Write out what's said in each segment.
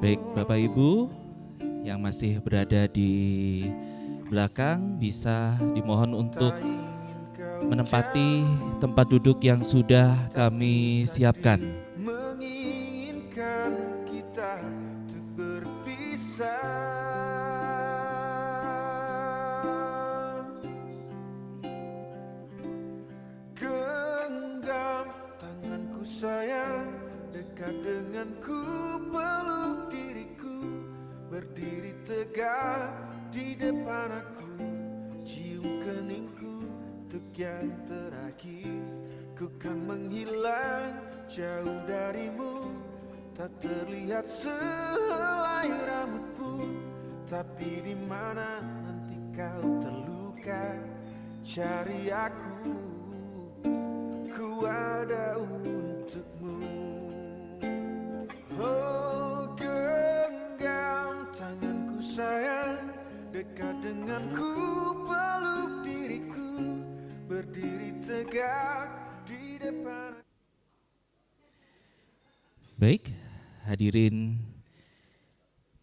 Baik, Bapak Ibu yang masih berada di belakang bisa dimohon untuk menempati tempat duduk yang sudah kami siapkan. Menginginkan kita untuk berpisah. Genggam tanganku sayang, dekat denganku, peluk diriku, berdiri tegak di depan aku, cium keningku untuk yang terakhir. Ku kan menghilang jauh darimu, tak terlihat sehelai rambut pun, tapi di mana nanti kau terluka, cari aku, ku ada untukmu. Oh, genggam tanganku sayang, dekat denganku, peluk diriku, berdiri tegak di depan. Baik, hadirin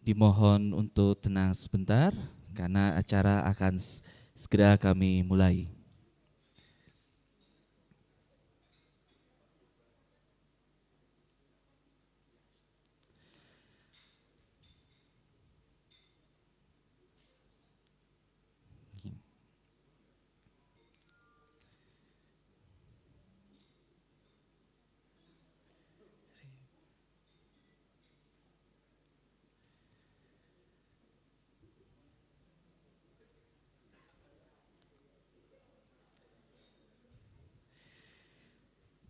dimohon untuk tenang sebentar karena acara akan segera kami mulai.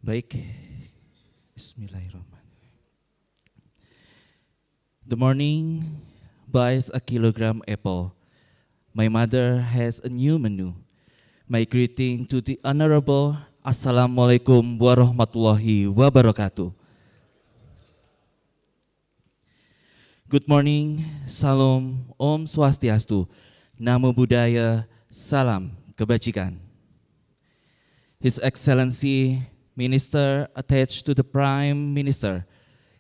Baik, Bismillahirrahmanirrahim. The morning buys a kilogram apple. My mother has a new menu. My greeting to the Honorable Assalamualaikum warahmatullahi wabarakatuh. Good morning, Salam, Om Swastiastu, Namo Buddhaya, Salam Kebajikan. His Excellency Minister attached to the Prime Minister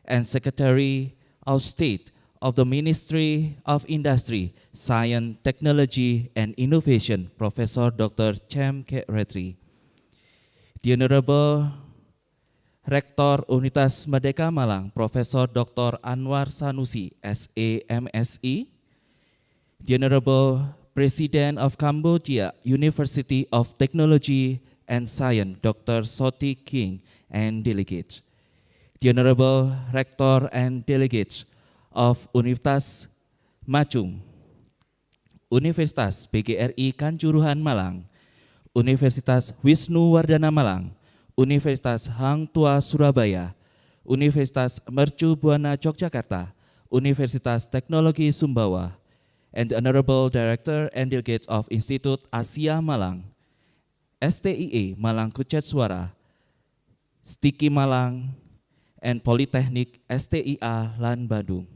and Secretary of State of the Ministry of Industry, Science, Technology and Innovation, Professor Dr. CamTech. The Honorable Rektor Universitas Merdeka Malang, Profesor Dr. Anwar Sanusi, SAMSI. The Honorable President of Cambodia University of Technology and Science, Dr. Soti King, and delegates. The Honorable Rector and delegates of Universitas Machung, Universitas PGRI Kanjuruhan Malang, Universitas Wisnu Wardana Malang, Universitas Hang Tuah Surabaya, Universitas Mercu Buana Yogyakarta, Universitas Teknologi Sumbawa, and the Honorable Director and delegates of Institute Asia Malang, STIE Malang Kucet Suara, Stiki Malang, and Polytechnic STIA Lan Bandung.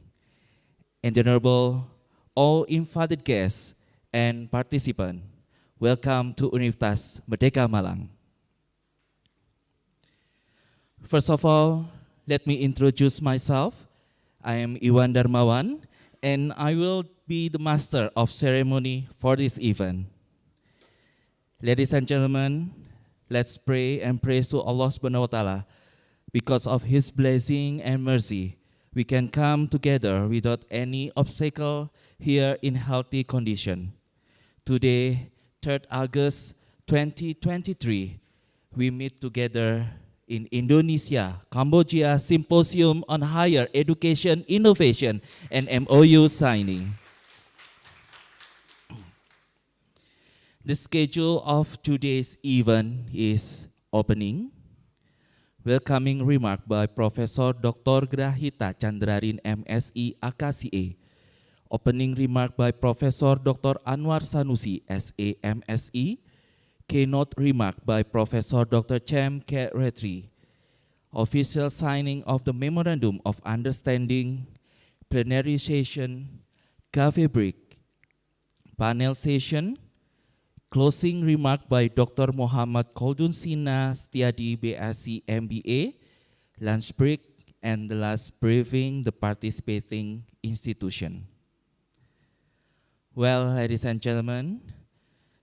And the Honorable all invited guests and participants, welcome to Universitas Merdeka Malang. First of all, let me introduce myself. I am Iwan Darmawan, and I will be the master of ceremony for this event. Ladies and gentlemen, let's pray and praise to Allah Subhanahu wa Ta'ala. Because of His blessing and mercy, we can come together without any obstacle here in healthy condition. Today, 3rd August 2023, we meet together in Indonesia, Cambodia Simposium on Higher Education, Innovation, and MoU signing. The schedule of today's event is opening, welcoming remark by Professor Dr. Grahita Chandrarin MSI AKCA, opening remark by Professor Dr. Anwar Sanusi SAMSI, keynote remark by Professor Dr. CamTech, official signing of the Memorandum of Understanding, plenary session, cafe break, panel session, closing remark by Dr. Muhammad Koldun Sina Setiadi BSc MBA, lunch break, and the last briefing the participating institution. Well, ladies and gentlemen,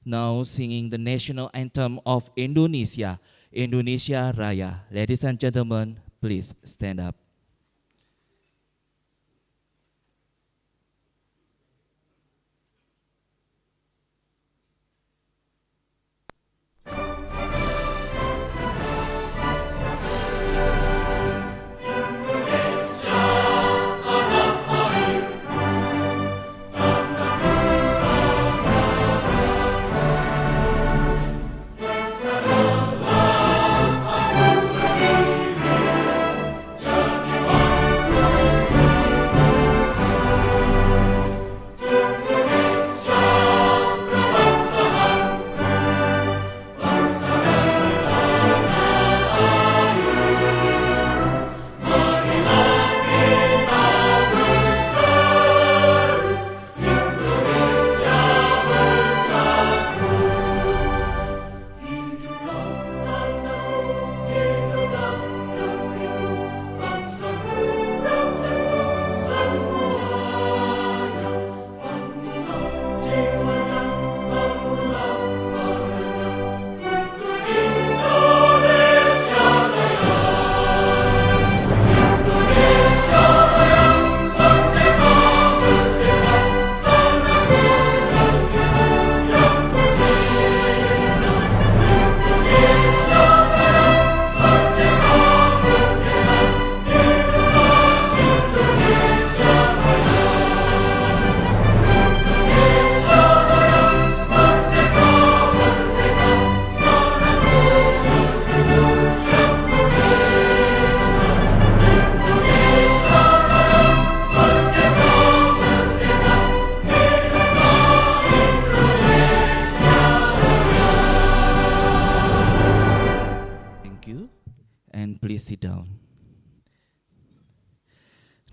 now singing the national anthem of Indonesia, Indonesia Raya. Ladies and gentlemen, please stand up. And please sit down.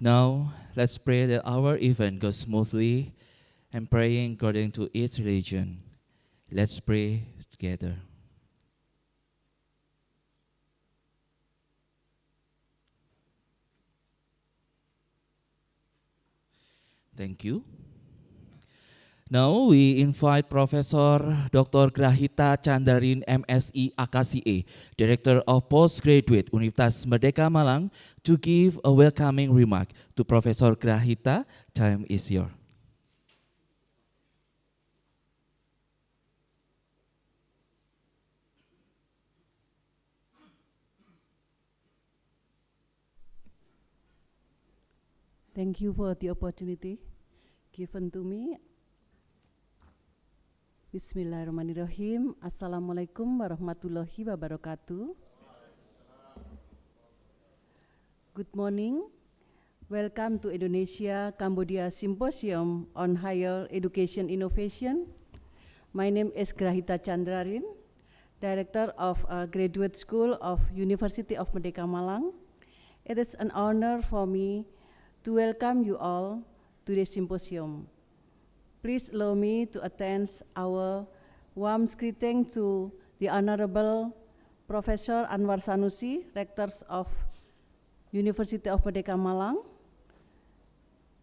Now, let's pray that our event goes smoothly and praying according to each religion. Let's pray together. Thank you. Now we invite Professor Dr. Grahita Chandarin MSI AKCA, Director of Postgraduate Universitas Merdeka Malang, to give a welcoming remark to Professor Grahita. Time is yours. Thank you for the opportunity given to me. Bismillahirrahmanirrahim. Assalamualaikum warahmatullahi wabarakatuh. Good morning. Welcome to Indonesia Cambodia Simposium on Higher Education Innovation. My name is Grahita Chandrarin, Director of Graduate School of University of Merdeka Malang. It is an honor for me to welcome you all to this symposium. Please allow me to attend our warm greeting to the Honorable Professor Anwar Sanusi, Rectors of University of Merdeka Malang,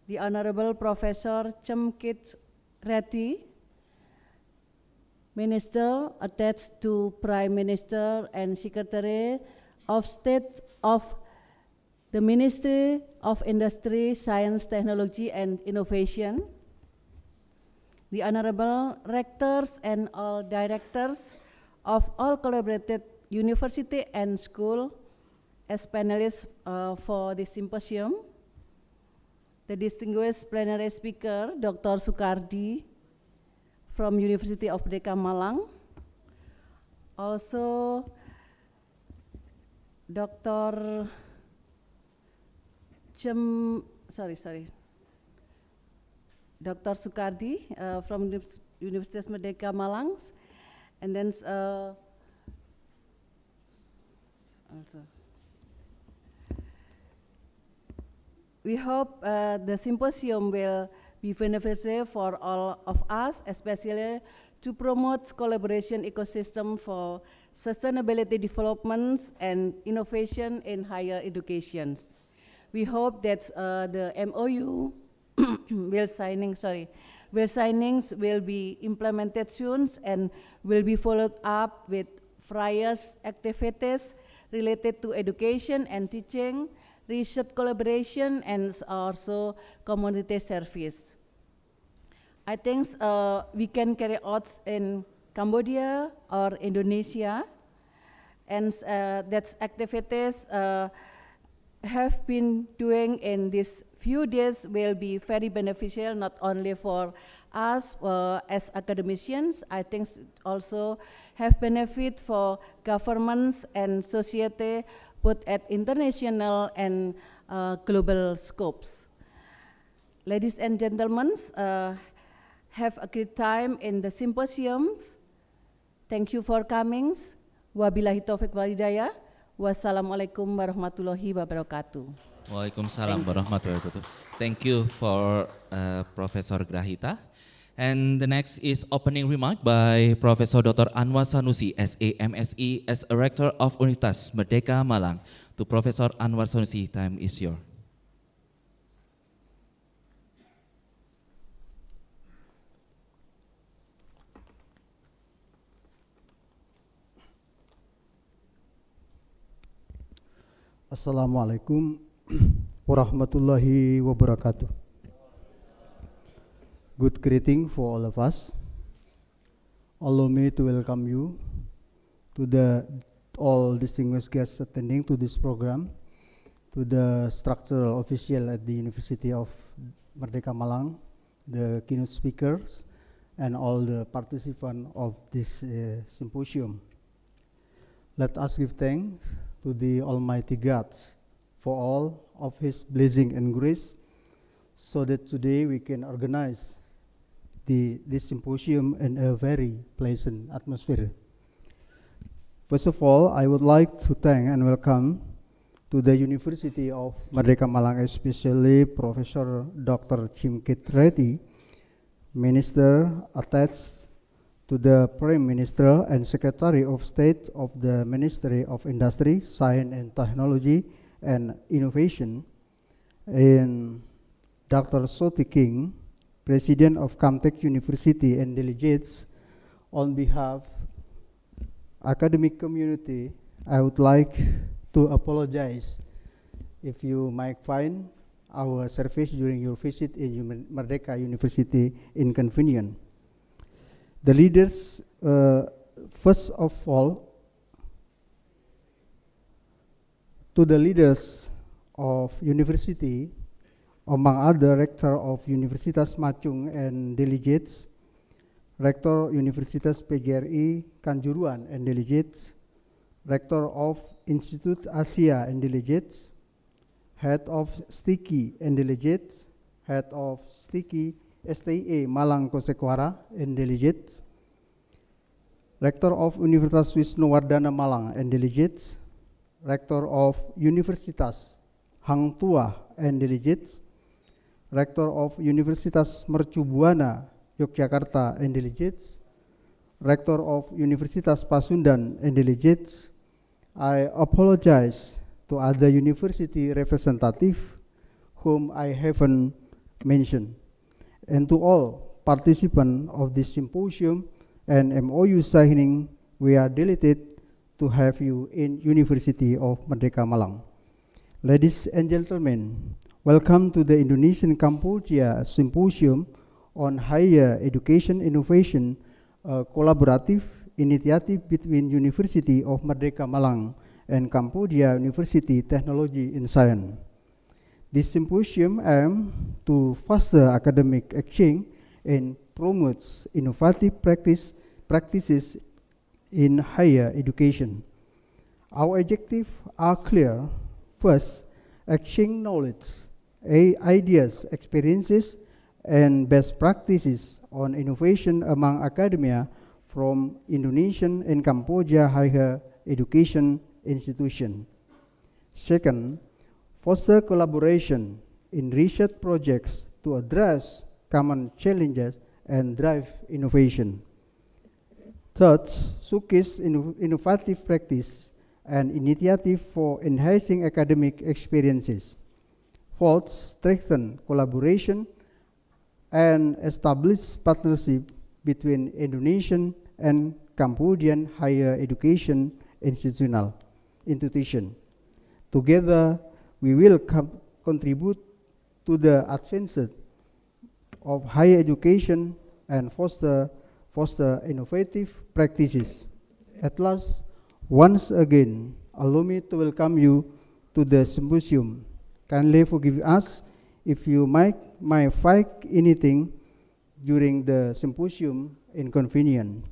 the Honorable Professor Cemkit Reddy, Minister attached to Prime Minister and Secretary of State of the Ministry of Industry, Science, Technology and Innovation, the Honorable Rectors and all Directors of all collaborated university and school as panelists for this symposium, the distinguished plenary speaker, Dr. Sukardi from University of Merdeka Malang, also Dr. Dr. Sukardi from the Universitas Merdeka Malang, and then also we hope the symposium will be beneficial for all of us, especially to promote collaboration ecosystem for sustainability developments and innovation in higher education. we hope that the MoU signings will be implemented soon and will be followed up with various activities related to education and teaching, research collaboration, and also community service. I think we can carry out in Cambodia or Indonesia, and that activities have been doing in these few days will be very beneficial, not only for us as academicians. I think also have benefit for governments and society, both at international and global scopes. Ladies and gentlemen, have a great time in the symposiums. Thank you for coming. Wabillahi taufiq wal hidayah. Wassalamualaikum warahmatullahi wabarakatuh. Waalaikumsalam warahmatullahi wabarakatuh. Thank you for Professor Grahita. And the next is opening remark by Professor Dr. Anwar Sanusi, SA MSE, as a Rector of Universitas Merdeka Malang. To Professor Anwar Sanusi, time is yours. Assalamualaikum warahmatullahi wabarakatuh. Good greeting for all of us. Allow me to welcome you to all distinguished guests attending to this program, to the structural official at the University of Merdeka Malang, the keynote speakers, and all the participants of this symposium. Let us give thanks to the Almighty God for all of His blessing and grace, so that today we can organize this symposium in a very pleasant atmosphere. First of all, I would like to thank and welcome to the University of Merdeka Malang, especially Professor Dr. Chimkit Reddy, Minister attached to the Prime Minister and Secretary of State of the Ministry of Industry, Science and Technology and Innovation, and Dr. Soti King, President of CamTech University, and delegates. On behalf academic community, I would like to apologize if you might find our service during your visit in Merdeka University inconvenient. The leaders, first of all, to the leaders of university, among other Rector of Universitas Machung and delegates, Rector Universitas PGRI Kanjuruhan and delegates, Rector of Institute Asia and delegates, Head of STIKI and delegates, Head of STIKI STIE Malang Kosekwara and delegates, Rector of Universitas Wisnuwardana Malang and delegates, Rector of Universitas Hang Tuah and delegates, Rector of Universitas Mercu Buana Yogyakarta and delegates, Rector of Universitas Pasundan and delegates. I apologize to other university representative whom I haven't mentioned, and to all participants of this symposium and MoU signing. We are delighted to have you in University of Merdeka Malang. Ladies and gentlemen, welcome to the Indonesian Cambodia Symposium on Higher Education Innovation, a collaborative initiative between University of Merdeka Malang and Cambodia University Technology and Science. This symposium aims to foster academic exchange and promotes innovative practices in higher education. Our objectives are clear. First, exchange knowledge, ideas, experiences, and best practices on innovation among academia from Indonesian and Cambodia higher education institutions. Second, foster collaboration in research projects to address common challenges and drive innovation. Third, showcase innovative practice and initiative for enhancing academic experiences. fourth, strengthen collaboration and establish partnership between Indonesian and Cambodian higher education institution. Together, we will contribute to the advancement of higher education and foster innovative practices. At last, once again, allow me to welcome you to the symposium. Kindly forgive us if you might find anything during the symposium inconvenient.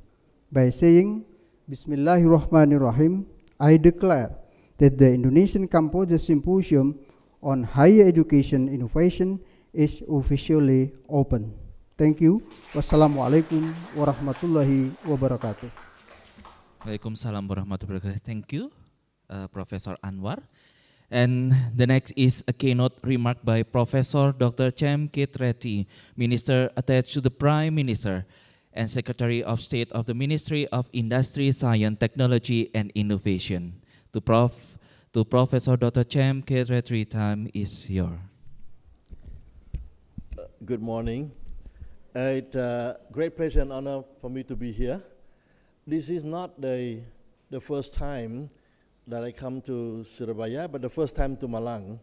By saying, Bismillahirrahmanirrahim, I declare that the Indonesian-Cambodia Symposium on Higher Education Innovation is officially open. Thank you. Wassalamualaikum warahmatullahi wabarakatuh. Waalaikumsalam warahmatullahi wabarakatuh. Thank you, Professor Anwar. And the next is a keynote remark by Professor Dr. CamTech Reddy, Minister attached to the Prime Minister and Secretary of State of the Ministry of Industry, Science, Technology and Innovation. To Professor Dr. CamTech Reddy, time is yours. Good morning. It's a great pleasure and honor for me to be here. This is not the first time that I come to Surabaya, but the first time to Malang.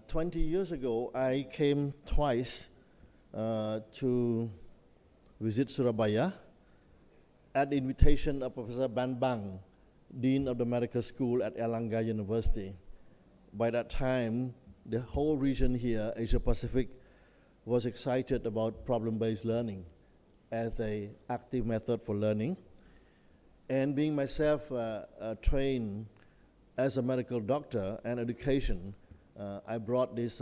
20 years ago, I came twice to visit Surabaya at the invitation of Professor Bambang, Dean of the Medical School at Erlangga University. By that time, the whole region here, Asia Pacific, was excited about problem-based learning as an active method for learning. And being myself trained as a medical doctor and education, I brought this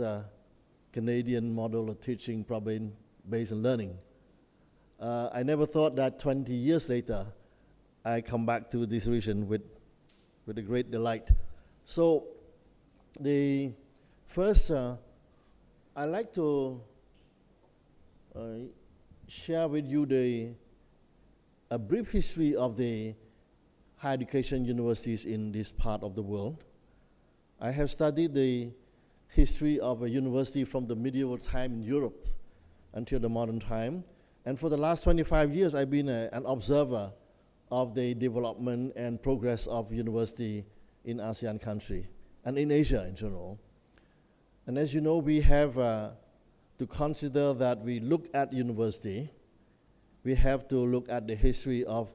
Canadian model of teaching problem-based learning. I never thought that 20 years later, I come back to this region with a great delight. So the first, I'd like to share with you a brief history of the higher education universities in this part of the world. I have studied the history of a university from the medieval time in Europe until the modern time. And for the last 25 years, I've been an observer of the development and progress of university in ASEAN country and in Asia in general. And as you know, we have to consider that we look at university, we have to look at the history of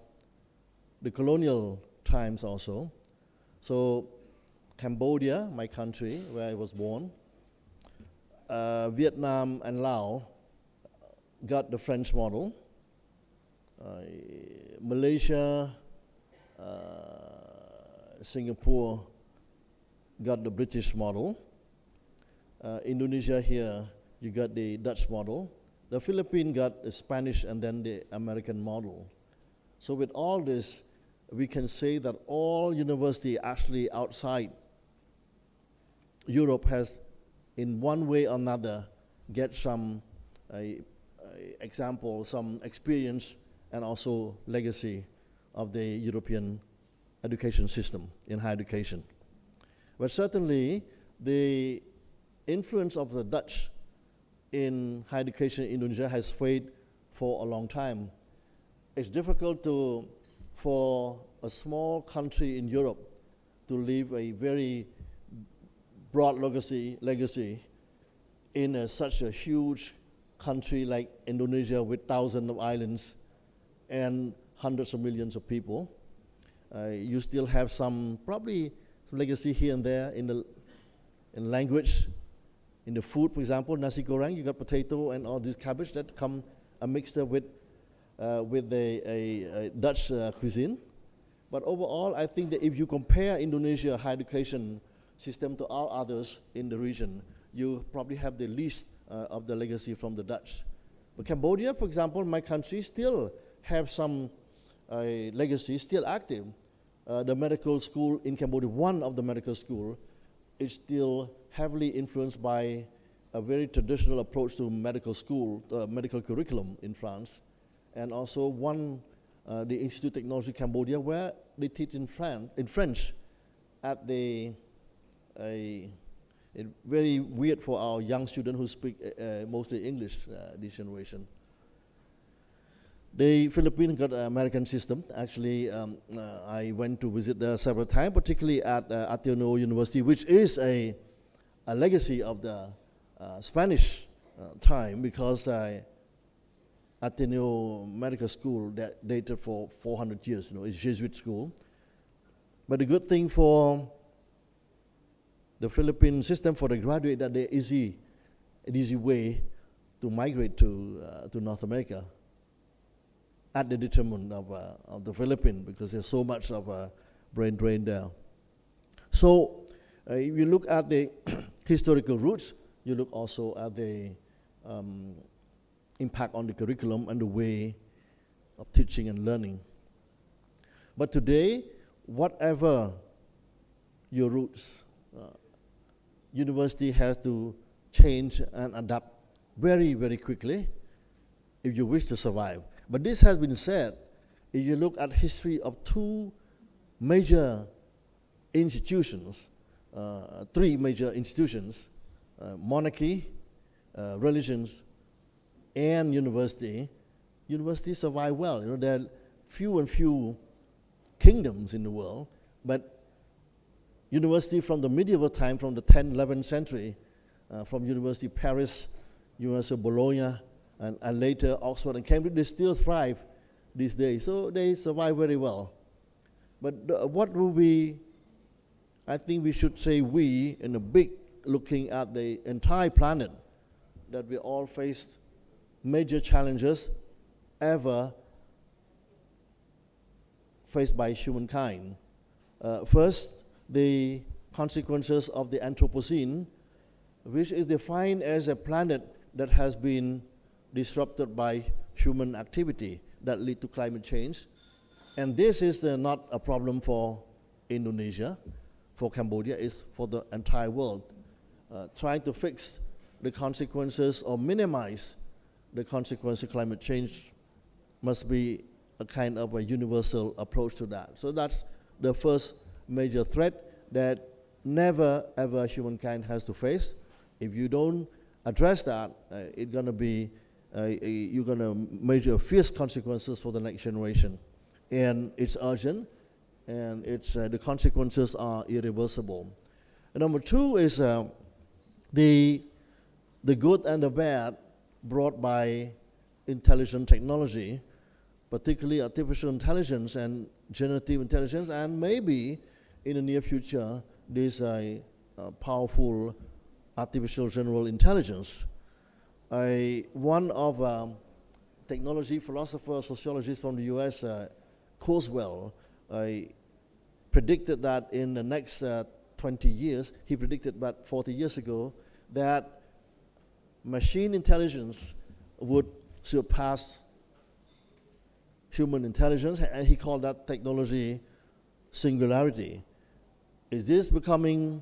the colonial times also. So Cambodia, my country, where I was born, Vietnam and Laos got the French model. Malaysia, Singapore got the British model. Indonesia here, you got the Dutch model. The Philippines got the Spanish and then the American model. So with all this, we can say that all university actually outside Europe has, in one way or another, get some example, some experience, and also legacy of the European education system in higher education. But certainly, the influence of the Dutch in higher education in Indonesia has swayed for a long time. It's difficult for a small country in Europe to leave a very broad legacy in such a huge country like Indonesia with thousands of islands and hundreds of millions of people. You still have probably some legacy here and there in language, in the food, for example, nasi goreng, you got potato and all this cabbage that come a mixture with a Dutch cuisine. But overall, I think that if you compare Indonesia higher education system to all others in the region, you probably have the least of the legacy from the Dutch. But Cambodia, for example, my country, still have some legacy, still active. The medical school in Cambodia, one of the medical school, is still heavily influenced by a very traditional approach to medical school, medical curriculum in France, and also the Institute of Technology Cambodia, where they teach in French at the It's very weird for our young students who speak mostly English this generation. The Philippines got an American system. Actually, I went to visit there several times, particularly at Ateneo University, which is a legacy of the Spanish time, because Ateneo Medical School that dated for 400 years. It's a Jesuit school. But the good thing for the Philippine system for the graduate that they're an easy way to migrate to North America at the detriment of the Philippines, because there's so much of a brain drain there. So if you look at the historical roots, you look also at the impact on the curriculum and the way of teaching and learning. But today, whatever your roots, university has to change and adapt very, very quickly if you wish to survive. But this has been said, if you look at history of two major institutions, three major institutions, monarchy, religions, and university survive well. There are few kingdoms in the world, but university from the medieval time, from the 10th, 11th century, from University of Paris, University of Bologna, and later Oxford and Cambridge, they still thrive these days. So they survive very well. But what will we, I think we should say we, in a big, looking at the entire planet, that we all face major challenges ever faced by humankind. First, the consequences of the Anthropocene, which is defined as a planet that has been disrupted by human activity that lead to climate change. And this is not a problem for Indonesia, for Cambodia, it's for the entire world. Trying to fix the consequences or minimize the consequences of climate change must be a kind of a universal approach to that. So that's the first major threat that never ever humankind has to face. If you don't address that, it's going to be you're going to measure fierce consequences for the next generation. And it's urgent, and it's the consequences are irreversible. And number two is the good and the bad brought by intelligent technology, particularly artificial intelligence and generative intelligence, and maybe in the near future, this powerful artificial general intelligence. One of technology philosopher, sociologist from the US, Kurzweil, predicted that in the next 20 years, he predicted about 40 years ago, that machine intelligence would surpass human intelligence, and he called that technology singularity. Is this becoming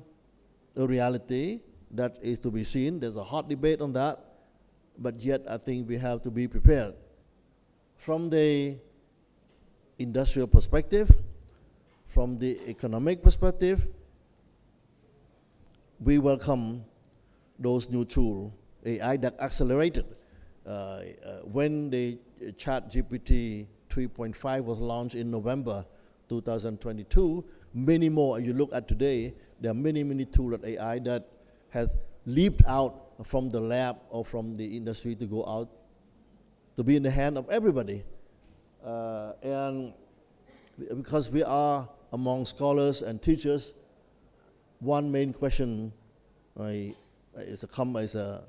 a reality? That is to be seen. There's a hot debate on that, but yet I think we have to be prepared. From the industrial perspective, from the economic perspective, we welcome those new tools, AI that accelerated. When the ChatGPT 3.5 was launched in November 2022, many more, you look at today, there are many tools at AI that has leaped out from the lab or from the industry to go out to be in the hand of everybody. And because we are among scholars and teachers, one main question is a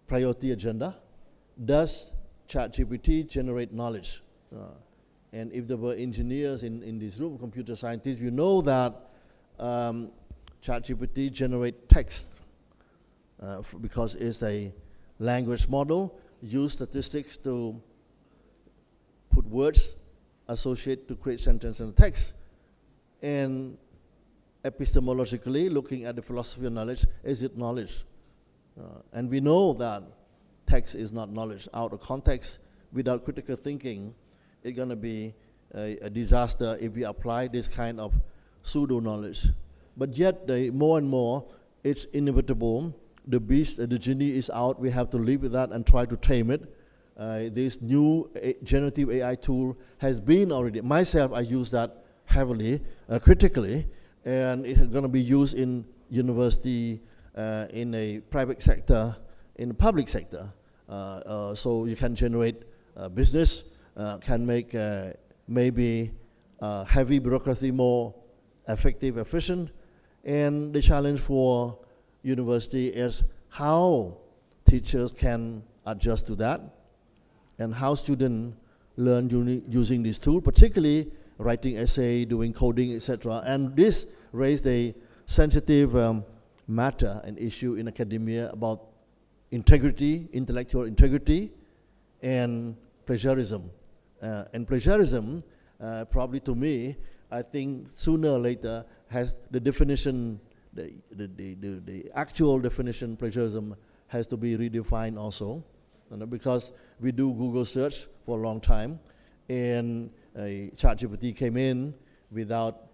priority agenda. Does ChatGPT generate knowledge? And if there were engineers in this room, computer scientists, you know that ChatGPT generate text because it's a language model, use statistics to put words associate to create sentence and text. And epistemologically, looking at the philosophy of knowledge, is it knowledge? And we know that text is not knowledge. Out of context, without critical thinking, it's going to be a disaster if we apply this kind of pseudo-knowledge. But yet, more and more, it's inevitable. The beast, the genie is out. We have to live with that and try to tame it. This new generative AI tool has been already, myself, I use that heavily, critically, and it's going to be used in university, in a private sector, in the public sector. So you can generate business, can make maybe heavy bureaucracy more effective, efficient. And the challenge for university is how teachers can adjust to that, and how students learn using this tool, particularly writing essay, doing coding, etc. And this raised a sensitive matter and issue in academia about integrity, intellectual integrity, and plagiarism. And plagiarism, probably to me, I think sooner or later has the definition, the actual definition plagiarism has to be redefined also, because we do Google search for a long time, and ChatGPT came in without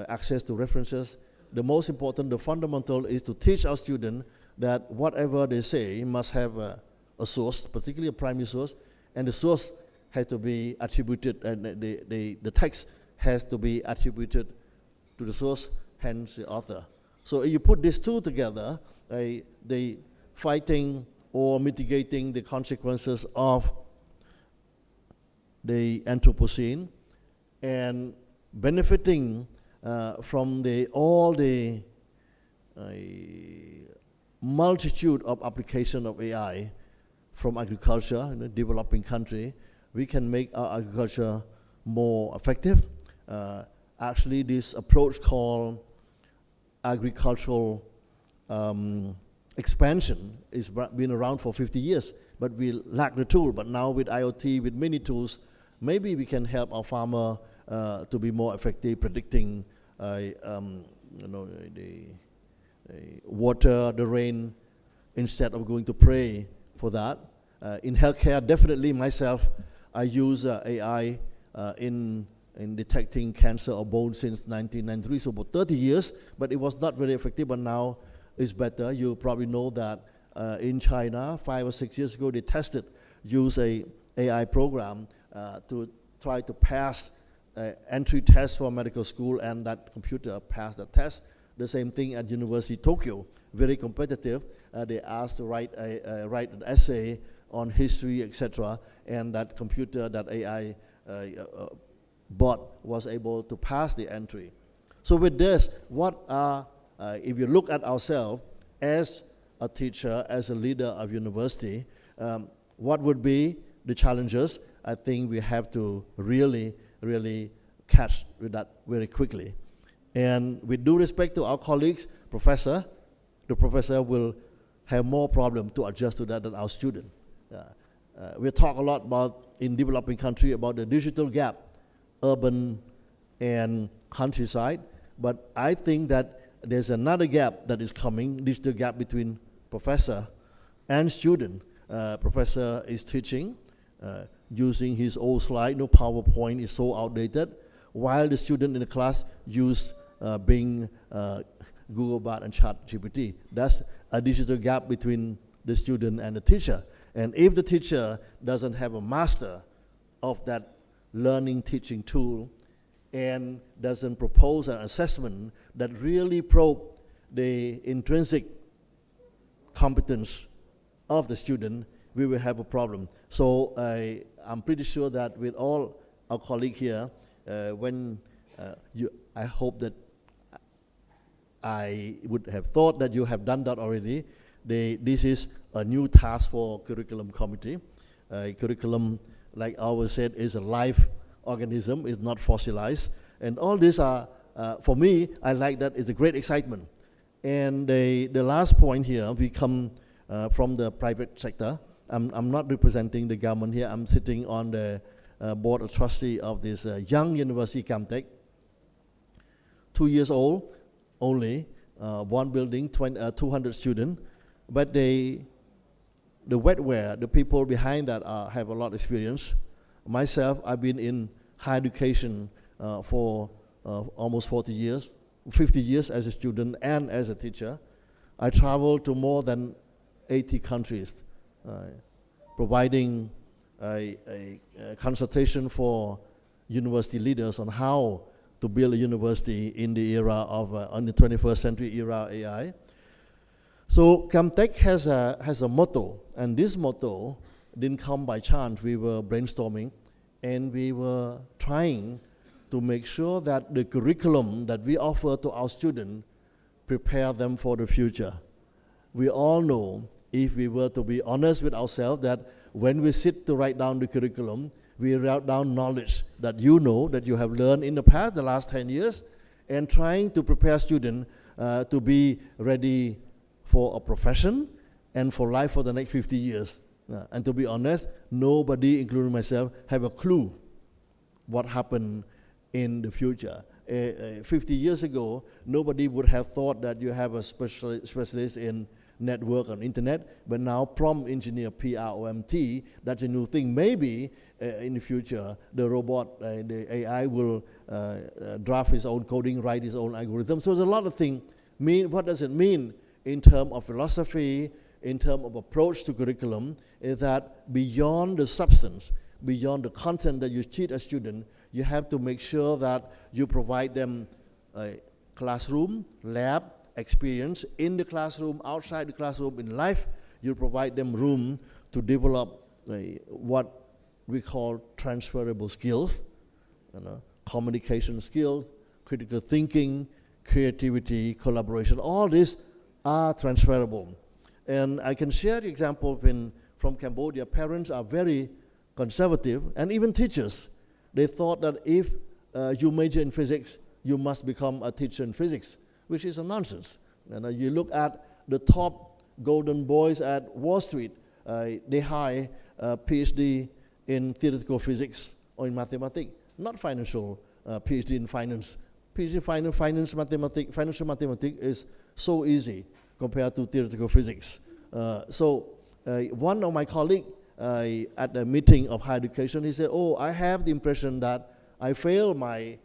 access to references. The most important, the fundamental is to teach our students that whatever they say must have a source, particularly a primary source, and the source has to be attributed, and the text has to be attributed to the source, hence the author. So if you put these two together, they fighting or mitigating the consequences of the Anthropocene and benefiting from all the multitude of application of AI from agriculture in a developing country, we can make our agriculture more effective. Actually, this approach called agricultural expansion has been around for 50 years, but we lack the tool. But now with IoT, with many tools, maybe we can help our farmer to be more effective predicting the water, the rain, instead of going to pray for that. In healthcare, definitely myself, I use AI in detecting cancer of bone since 1993, so about 30 years, but it was not very effective, but now it's better. You probably know that in China, 5 or 6 years ago, they used a AI program to try to pass entry test for medical school, and that computer passed the test. The same thing at University of Tokyo, very competitive. They asked to write an essay on history, etc., and that computer, that AI bot was able to pass the entry. So with this, if you look at ourselves as a teacher, as a leader of university, what would be the challenges? I think we have to really catch with that very quickly. And with due respect to our colleagues, the professor will have more problem to adjust to that than our student. We talk a lot about, in developing country, about the digital gap, urban and countryside, but I think that there's another gap that is coming, digital gap between professor and student. Professor is teaching, using his old slide, PowerPoint is so outdated, while the student in the class use Bing, Google Bard, and ChatGPT. That's a digital gap between the student and the teacher. And if the teacher doesn't have a master of that learning teaching tool and doesn't propose an assessment that really probe the intrinsic competence of the student, we will have a problem. So I'm pretty sure that with all our colleagues here, I hope that I would have thought that you have done that already. This is a new task for curriculum committee. Curriculum, like I always said, is a live organism, is not fossilized. And all these are, for me, I like that, it's a great excitement. And the last point here, we come from the private sector. I'm not representing the government here. I'm sitting on the board of trustee of this young university, CamTech. 2 years old only, one building, 200 students. But the wetware, the people behind that have a lot of experience. Myself, I've been in higher education for almost 40 years, 50 years as a student and as a teacher. I traveled to more than 80 countries, providing a consultation for university leaders on how to build a university in the era of, on the 21st century era of AI. So CamTech has a motto, and this motto didn't come by chance. We were brainstorming, and we were trying to make sure that the curriculum that we offer to our students prepare them for the future. We all know, if we were to be honest with ourselves, that when we sit to write down the curriculum, we write down knowledge that you know, that you have learned in the past, the last 10 years, and trying to prepare students to be ready for a profession and for life for the next 50 years. And to be honest, nobody, including myself, have a clue what happened in the future. 50 years ago, nobody would have thought that you have a specialist in network and internet, but now prompt engineer, PROMT, that's a new thing. Maybe in the future, the robot, the AI will draft his own coding, write his own algorithm. So there's a lot of things. What does it mean in terms of philosophy, in terms of approach to curriculum, is that beyond the substance, beyond the content that you teach a student, you have to make sure that you provide them a classroom, lab, experience in the classroom, outside the classroom, in life. You provide them room to develop what we call transferable skills, communication skills, critical thinking, creativity, collaboration. All these are transferable. And I can share the example from Cambodia. Parents are very conservative, and even teachers. They thought that if you major in physics, you must become a teacher in physics, which is a nonsense. And you look at the top golden boys at Wall Street, they hire a PhD in theoretical physics or in mathematics, not financial PhD in finance. PhD in finance mathematics, financial mathematics is so easy compared to theoretical physics. One of my colleagues at a meeting of higher education, he said, "Oh, I have the impression that I failed my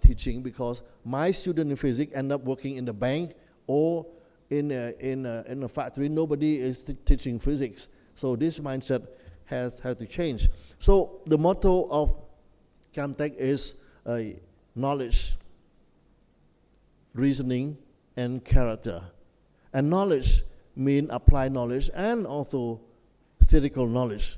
teaching because my student in physics end up working in the bank or in a factory. Nobody is teaching physics. So this mindset has to change." So the motto of CamTech is knowledge, reasoning, and character. And knowledge means applied knowledge and also theoretical knowledge.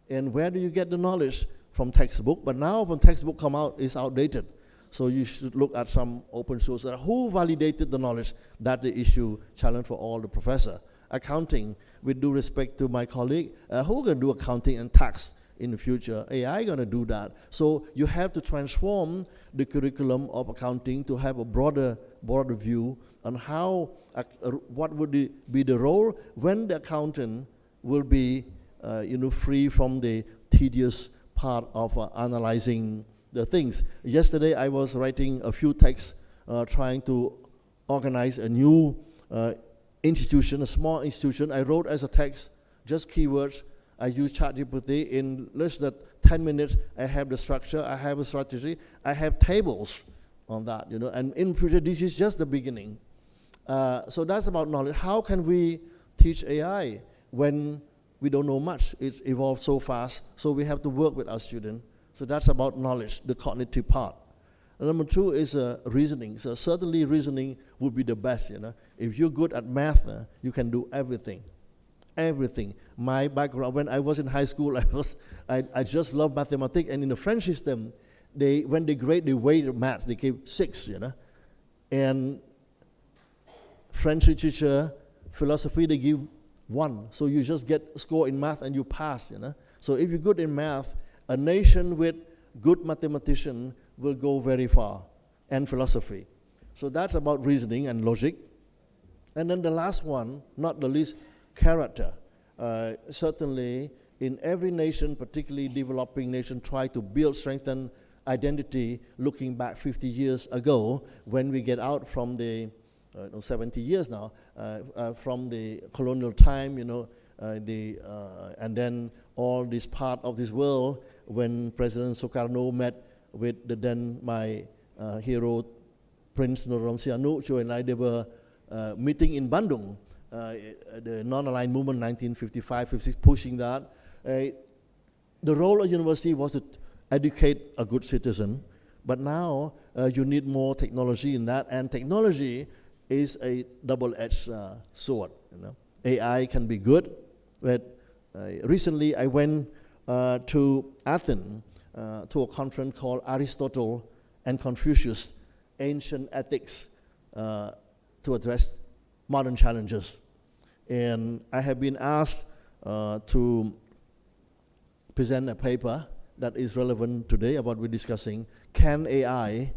And where do you get the knowledge? From textbook, but now when textbook come out, it's outdated. So you should look at some open source. Who validated the knowledge? That's the issue, challenge for all the professor. Accounting, with due respect to my colleague, who can do accounting and tax in the future? AI gonna do that. So you have to transform the curriculum of accounting to have a broader view on how, what would be the role when the accountant will be, free from the tedious part of analyzing the things. Yesterday, I was writing a few texts trying to organize a new institution, a small institution. I wrote as a text, just keywords. I use ChatGPT. In less than 10 minutes, I have the structure, I have a strategy, I have tables on that, and in future, this is just the beginning. So that's about knowledge. How can we teach AI when we don't know much? It's evolved so fast, so we have to work with our students. So that's about knowledge, the cognitive part. And number two is reasoning. So certainly reasoning would be the best, If you're good at math, you can do everything. Everything. My background, when I was in high school, I just love mathematics, and in the French system, when they grade the weighted math, they gave 6, And French literature, philosophy, they give 1. So you just get score in math and you pass, So if you're good in math, a nation with good mathematician will go very far, and philosophy. So that's about reasoning and logic. And then the last one, not the least, character. Certainly in every nation, particularly developing nation, try to build, strengthen identity looking back 50 years ago when we get out from the 70 years now, from the colonial time, and then all this part of this world when President Sukarno met with my hero Prince Norom Sihanouk and I, they were meeting in Bandung, the non-aligned movement 1955-56, pushing that. The role of university was to educate a good citizen, but now you need more technology in that, and technology is a double-edged sword. AI can be good, but recently I went to Athens to a conference called Aristotle and Confucius, Ancient Ethics, to address modern challenges. And I have been asked to present a paper that is relevant today about what we're discussing. Can AI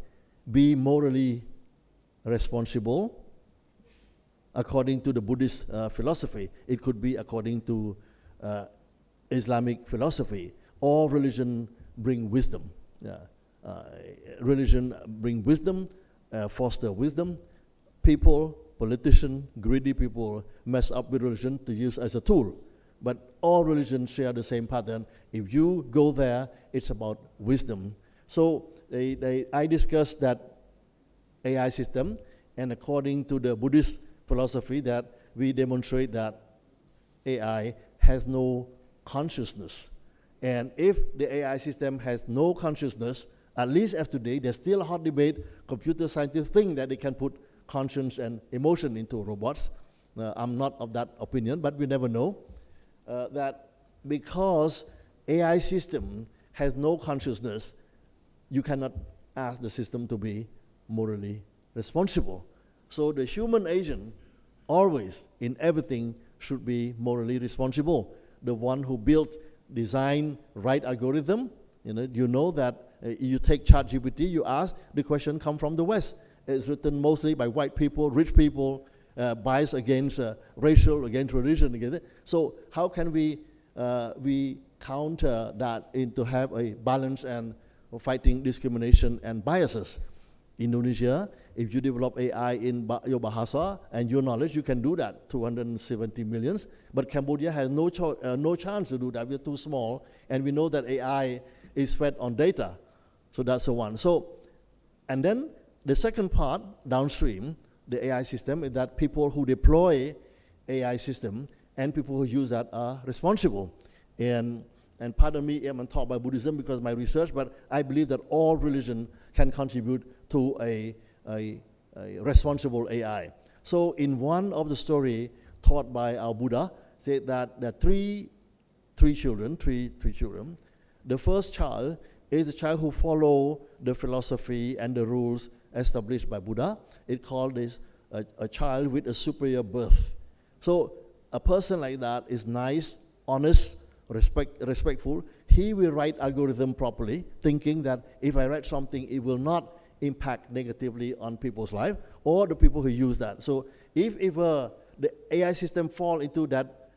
be morally responsible? According to the Buddhist philosophy, it could be according to Islamic philosophy. All religion bring wisdom. Religion bring wisdom, foster wisdom. People, politicians, greedy people mess up with religion to use as a tool. But all religions share the same pattern. If you go there, it's about wisdom. So I discussed that AI system, and according to the Buddhist philosophy, that we demonstrate that AI has no consciousness. And if the AI system has no consciousness, at least as today, there's still a hot debate. Computer scientists think that they can put conscience and emotion into robots. I'm not of that opinion, but we never know. That because AI system has no consciousness, you cannot ask the system to be morally responsible. So the human agent always, in everything, should be morally responsible. The one who built, designed, write algorithm, you know that you take ChatGPT, you ask, the question come from the West. It's written mostly by white people, rich people, biased against racial, against religion. So how can we counter that to have a balance and fighting discrimination and biases? Indonesia, if you develop AI in your Bahasa and your knowledge, you can do that, 270 millions. But Cambodia has no chance to do that. We're too small, and we know that AI is fed on data. So that's the one. So, and then the second part, downstream, the AI system, is that people who deploy AI system and people who use that are responsible. And pardon me, I'm taught by Buddhism because of my research, but I believe that all religion can contribute to a responsible AI. So in one of the story taught by our Buddha, said that there are three children. The first child is the child who follow the philosophy and the rules established by Buddha. It called this a child with a superior birth. So a person like that is nice, honest, respectful. He will write algorithm properly, thinking that if I write something, it will not impact negatively on people's life or the people who use that. So if the AI system fall into that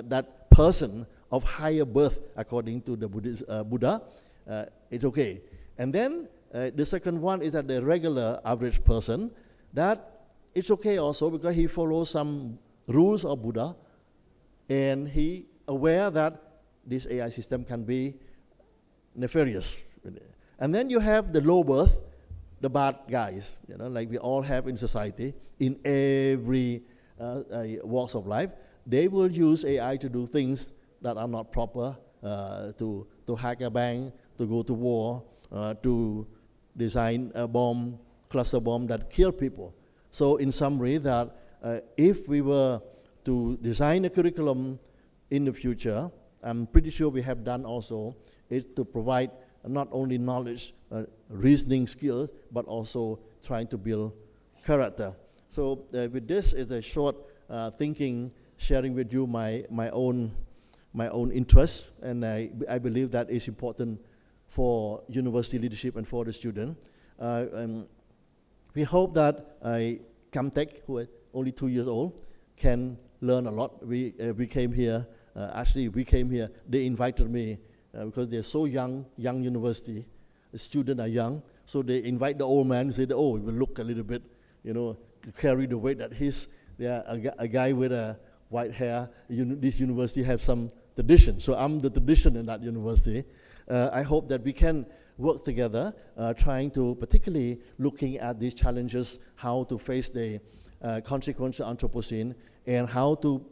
that person of higher birth, according to the Buddha, it's okay. And then the second one is that the regular average person, that it's okay also because he follows some rules of Buddha, and he aware that this AI system can be nefarious. And then you have the low birth, the bad guys, like we all have in society, in every walks of life. They will use AI to do things that are not proper, to hack a bank, to go to war, to design a bomb, cluster bomb that kill people. So in summary, that if we were to design a curriculum in the future, I'm pretty sure we have done also, is to provide not only knowledge, reasoning skills, but also trying to build character. So with this is a short thinking, sharing with you my own interests, and I believe that is important for university leadership and for the student. We hope that CamTech, who is only 2 years old, can learn a lot. We came here, we came here, they invited me because they're so young university, the students are young, so they invite the old man, say, oh, it will look a little bit, carry the weight that he's a guy with a white hair. This university have some tradition, so I'm the tradition in that university. I hope that we can work together, trying to particularly looking at these challenges, how to face the consequence of Anthropocene, and how to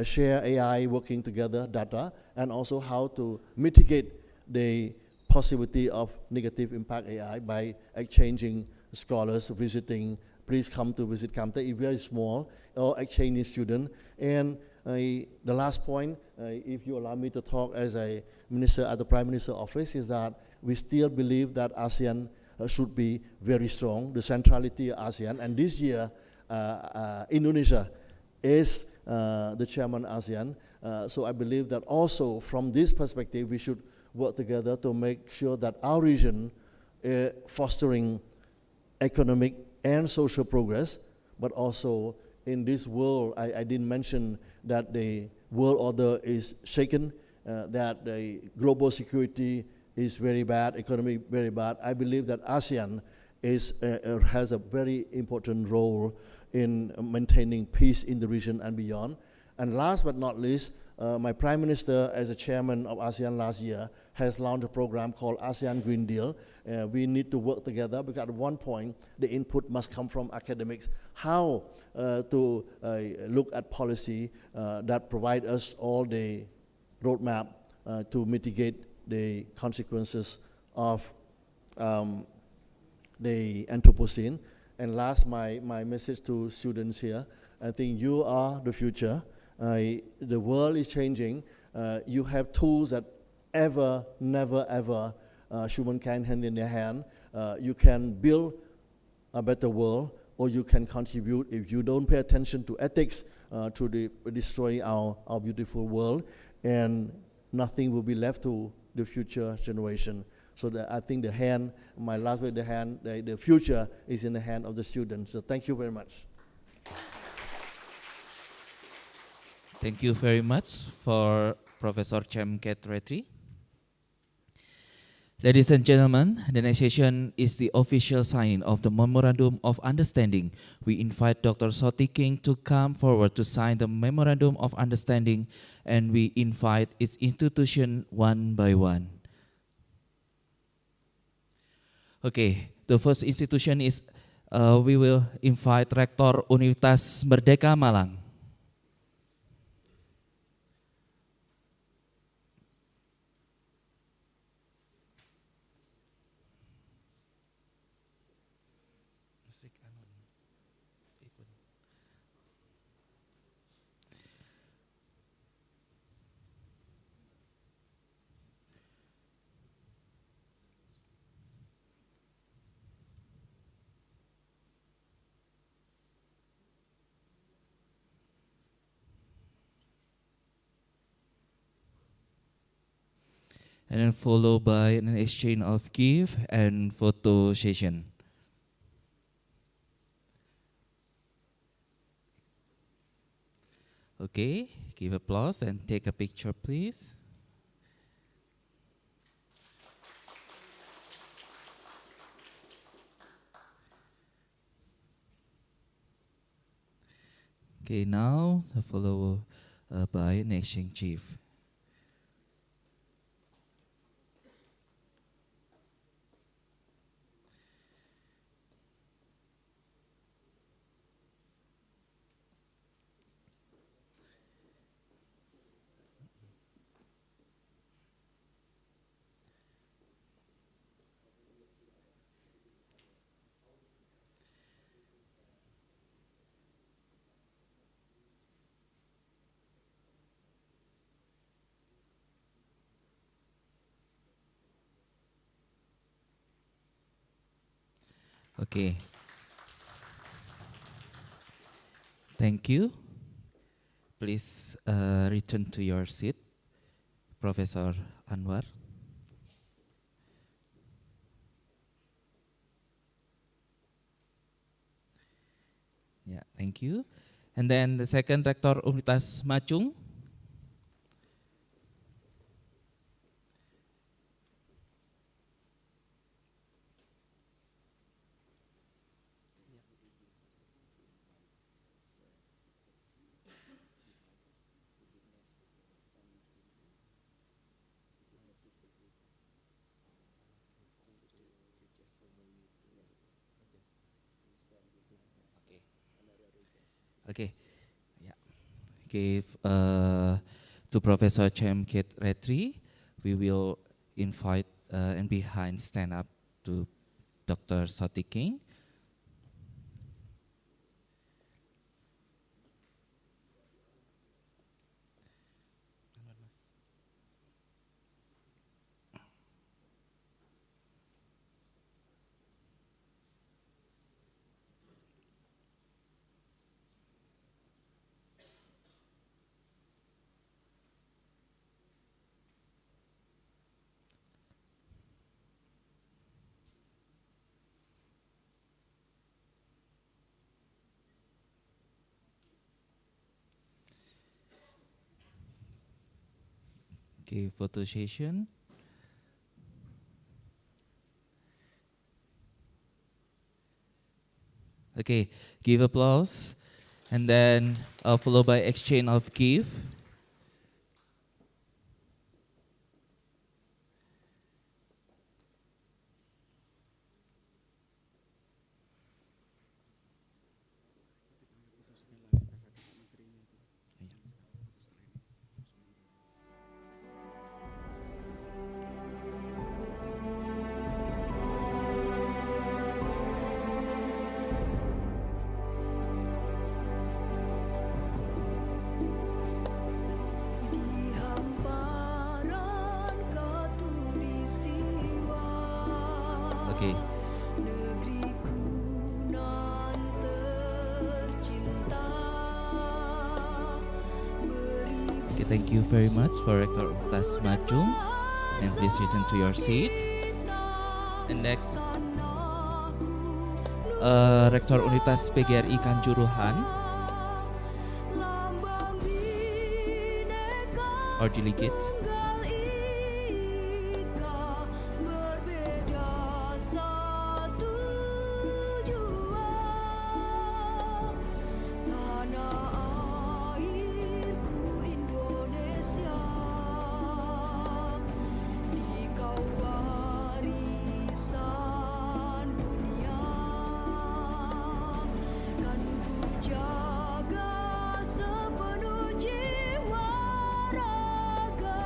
share AI working together data, and also how to mitigate the possibility of negative impact AI by exchanging scholars visiting. Please come to visit CamTech, it's very small, or exchanging students. And the last point, if you allow me to talk as a minister at the Prime Minister's office, is that we still believe that ASEAN should be very strong, the centrality of ASEAN. And this year, Indonesia is the chairman of ASEAN. So I believe that also from this perspective, we should work together to make sure that our region fostering economic and social progress, but also in this world, I didn't mention that the world order is shaken, that the global security is very bad, economy very bad. I believe that ASEAN has a very important role in maintaining peace in the region and beyond. And last but not least, my Prime Minister, as a chairman of ASEAN last year, has launched a program called ASEAN Green Deal. We need to work together because at one point, the input must come from academics. How to look at policy that provide us all the roadmap to mitigate the consequences of the Anthropocene. And last, my message to students here, I think you are the future. The world is changing. You have tools that never ever humankind hand in their hand. You can build a better world, or you can contribute if you don't pay attention to ethics to destroy our beautiful world, and nothing will be left to the future generation. So I think my last word, the future is in the hand of the students. So thank you very much. Thank you very much for Professor Camket Retri. Ladies and gentlemen, the next session is the official signing of the Memorandum of Understanding. We invite Dr. Soti King to come forward to sign the Memorandum of Understanding, and we invite its institution one by one. Okay, the first institution is, we will invite Rektor Universitas Merdeka Malang. And then followed by an exchange of gift and photo session. Okay, give applause and take a picture, please. Okay, now followed by an exchange gift. Okay. Thank you. Please return to your seat, Professor Anwar. Yeah, thank you. And then the second Rector Universitas Machung. Okay. Yeah. Give to Professor CamTech Retri. We will invite and behind stand up to Dr. Soti King. Okay, photo session. Okay, give applause. And then followed by exchange of gift. Di hamparan khatulistiwa, Okay. negeriku nan tercinta, Okay, thank you very much for Rector Universitas Machung. And please return to your seat. And next, Rektor Universitas PGRI Kanjuruhan, lambang bineka our delegates. Tunggal Ika, berbeda satu jua, tanah airku Indonesia, di kau warisan dunia, kan ku jaga sepenuh jiwa raga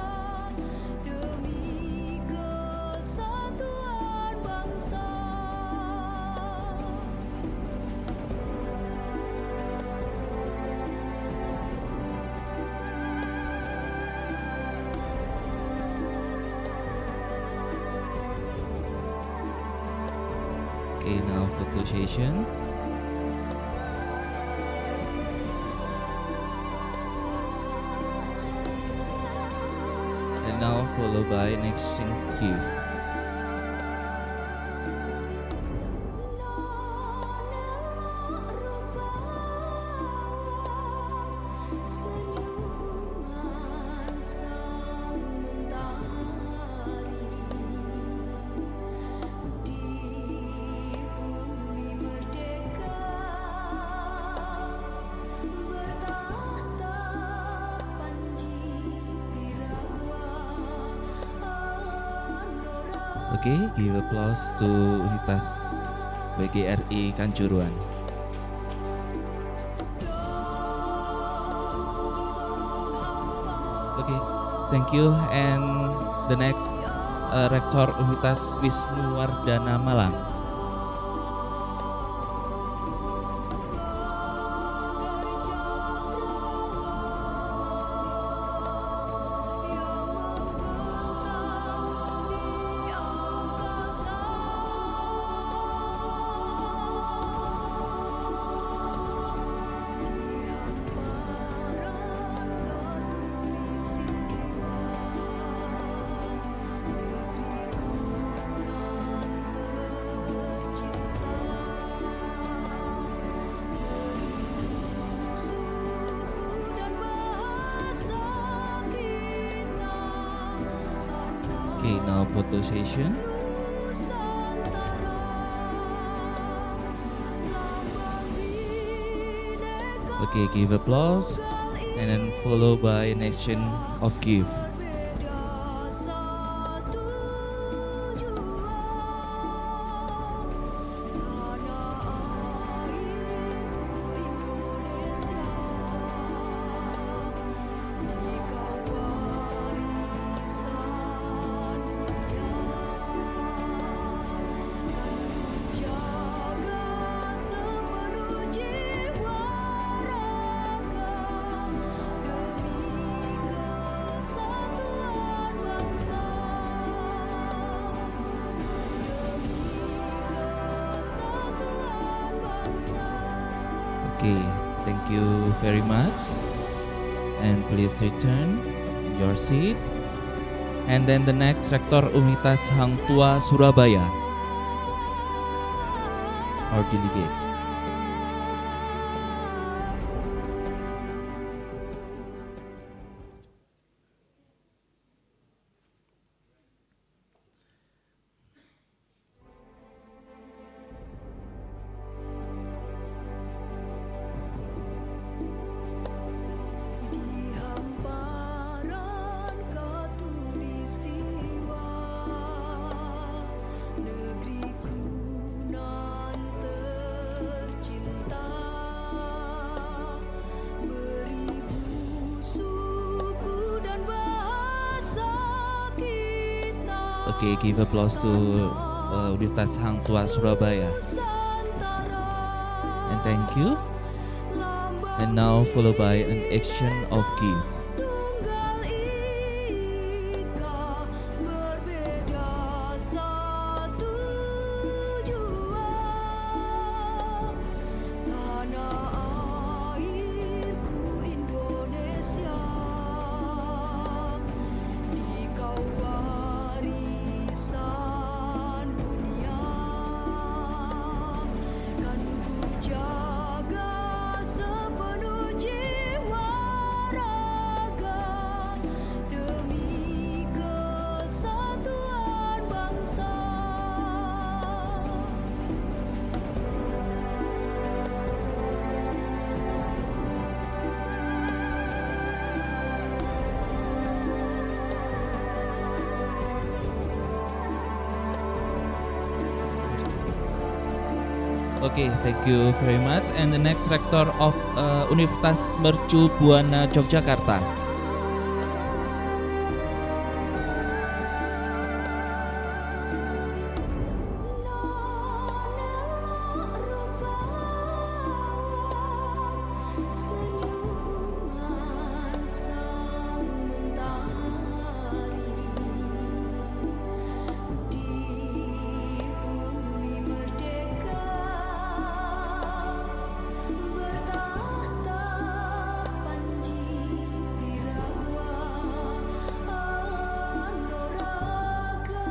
demi kesatuan bangsa. Okay, now photo session. And now followed by an exchange gift. Senyuman sang mentari di bumi merdeka, bertahta Panji Birawa Anora. Okay, give applause to Universitas PGRI Kanjuruhan. Okay, thank you. And the next Rektor Universitas Wisnuwardana Malang. Okay, now photo session. Okay, give applause. And then followed by an exchange of gift. Indonesia, Okay, thank you very much. And please return in your seat. And then the next Rektor Universitas Hang Tua Surabaya, our delegate. Di hamparan khatulistiwa, negeriku nan tercinta, beribu suku dan bahasa kita. Okay, give applause to Universitas Hang Tua Surabaya. Nusantara, And thank you. And now followed by an exchange of gift. Tunggal ika, berbeda satu jua. Tanah airku Indonesia, dikau warisan dunia. Kan ku jaga sepenuh jiwa raga demi kesatuan bangsa. Okay, thank you very much. And the next Rector of Universitas Mercu Buana Yogyakarta. Senyuman sang mentari di bumi merdeka, bertahta panji birawa Anoraga.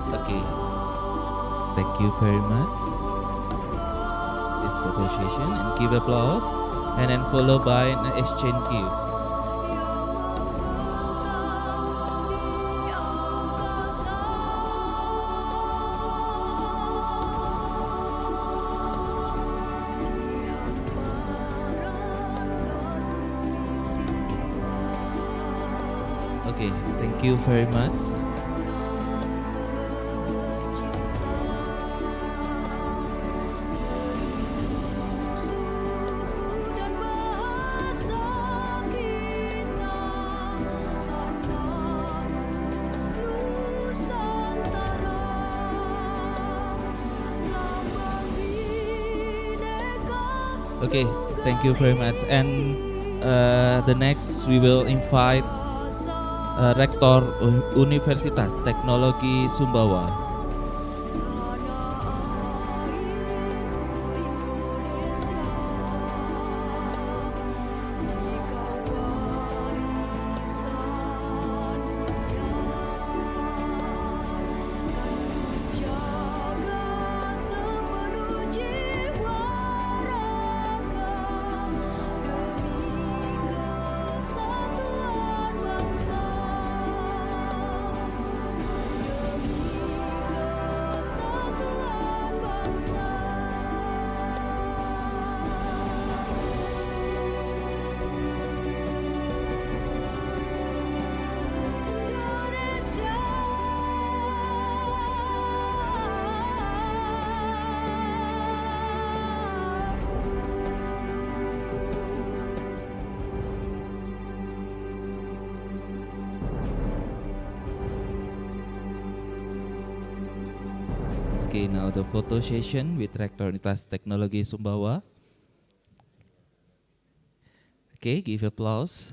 Okay, thank you very much. This photo session and give applause, and then followed by an exchange gift. Okay, thank you very much. Okay, thank you very much. And the next we will invite Rektor Universitas Teknologi Sumbawa. Okay, now the photo session with Rektor Universitas Teknologi Sumbawa. Okay, give applause.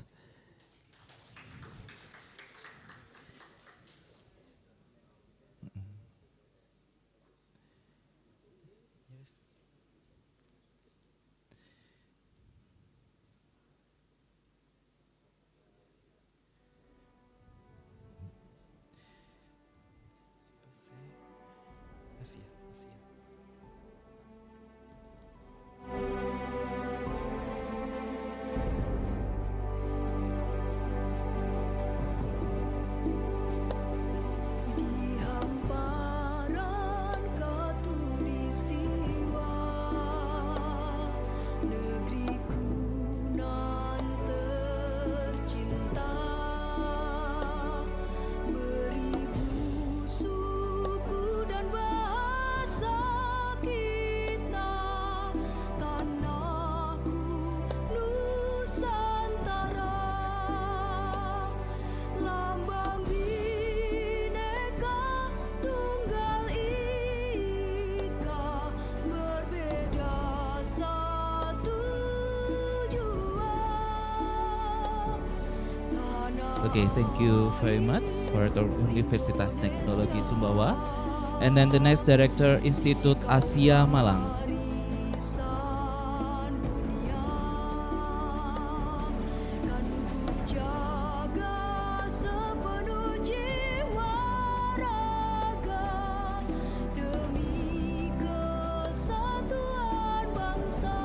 Di hamparan khatulistiwa, negeriku nan tercinta, beribu suku dan bahasa kita, tanahku Nusantara, lambang Bhinneka Tunggal Ika, berbeda satu jua. Okay, thank you very much for the Universitas Teknologi Sumbawa. And then the next director, Institut Asia Malang. Warisan dunia, kan ku jaga sepenuh jiwa raga, demi kesatuan bangsa.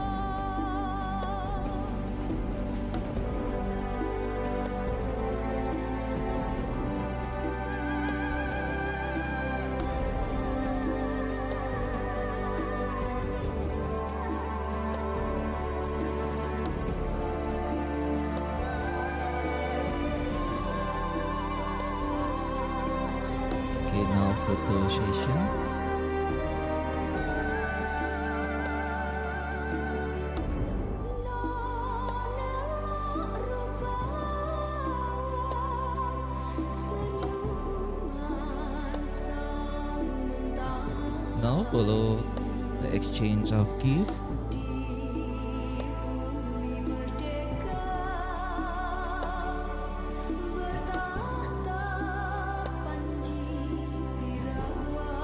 Okay, now photo session. Senyuman sang mentari Now follow the exchange of gift. di bumi merdeka, bertahta Panji Birawa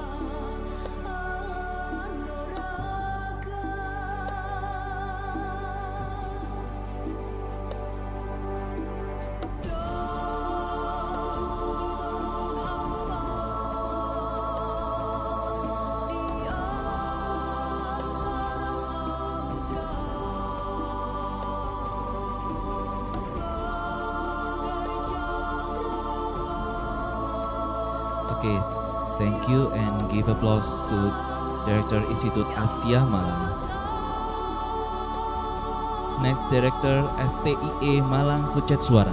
Anoraga. Okay, thank you and give applause to Director Institut Asia Malang. Next director, STIE Malang Kucet Suara.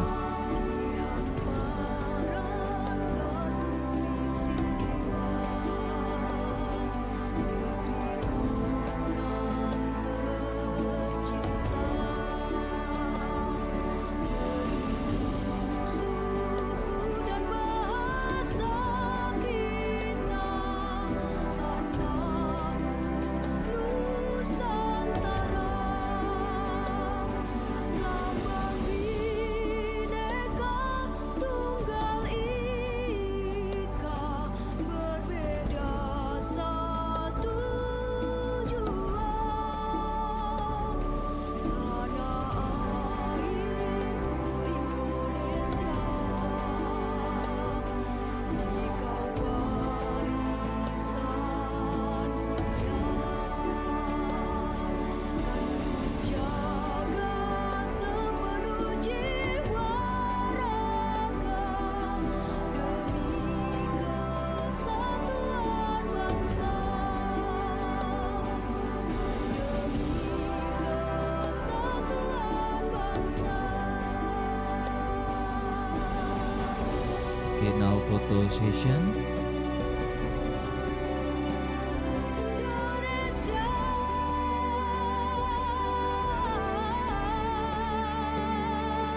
Okay, now photo session.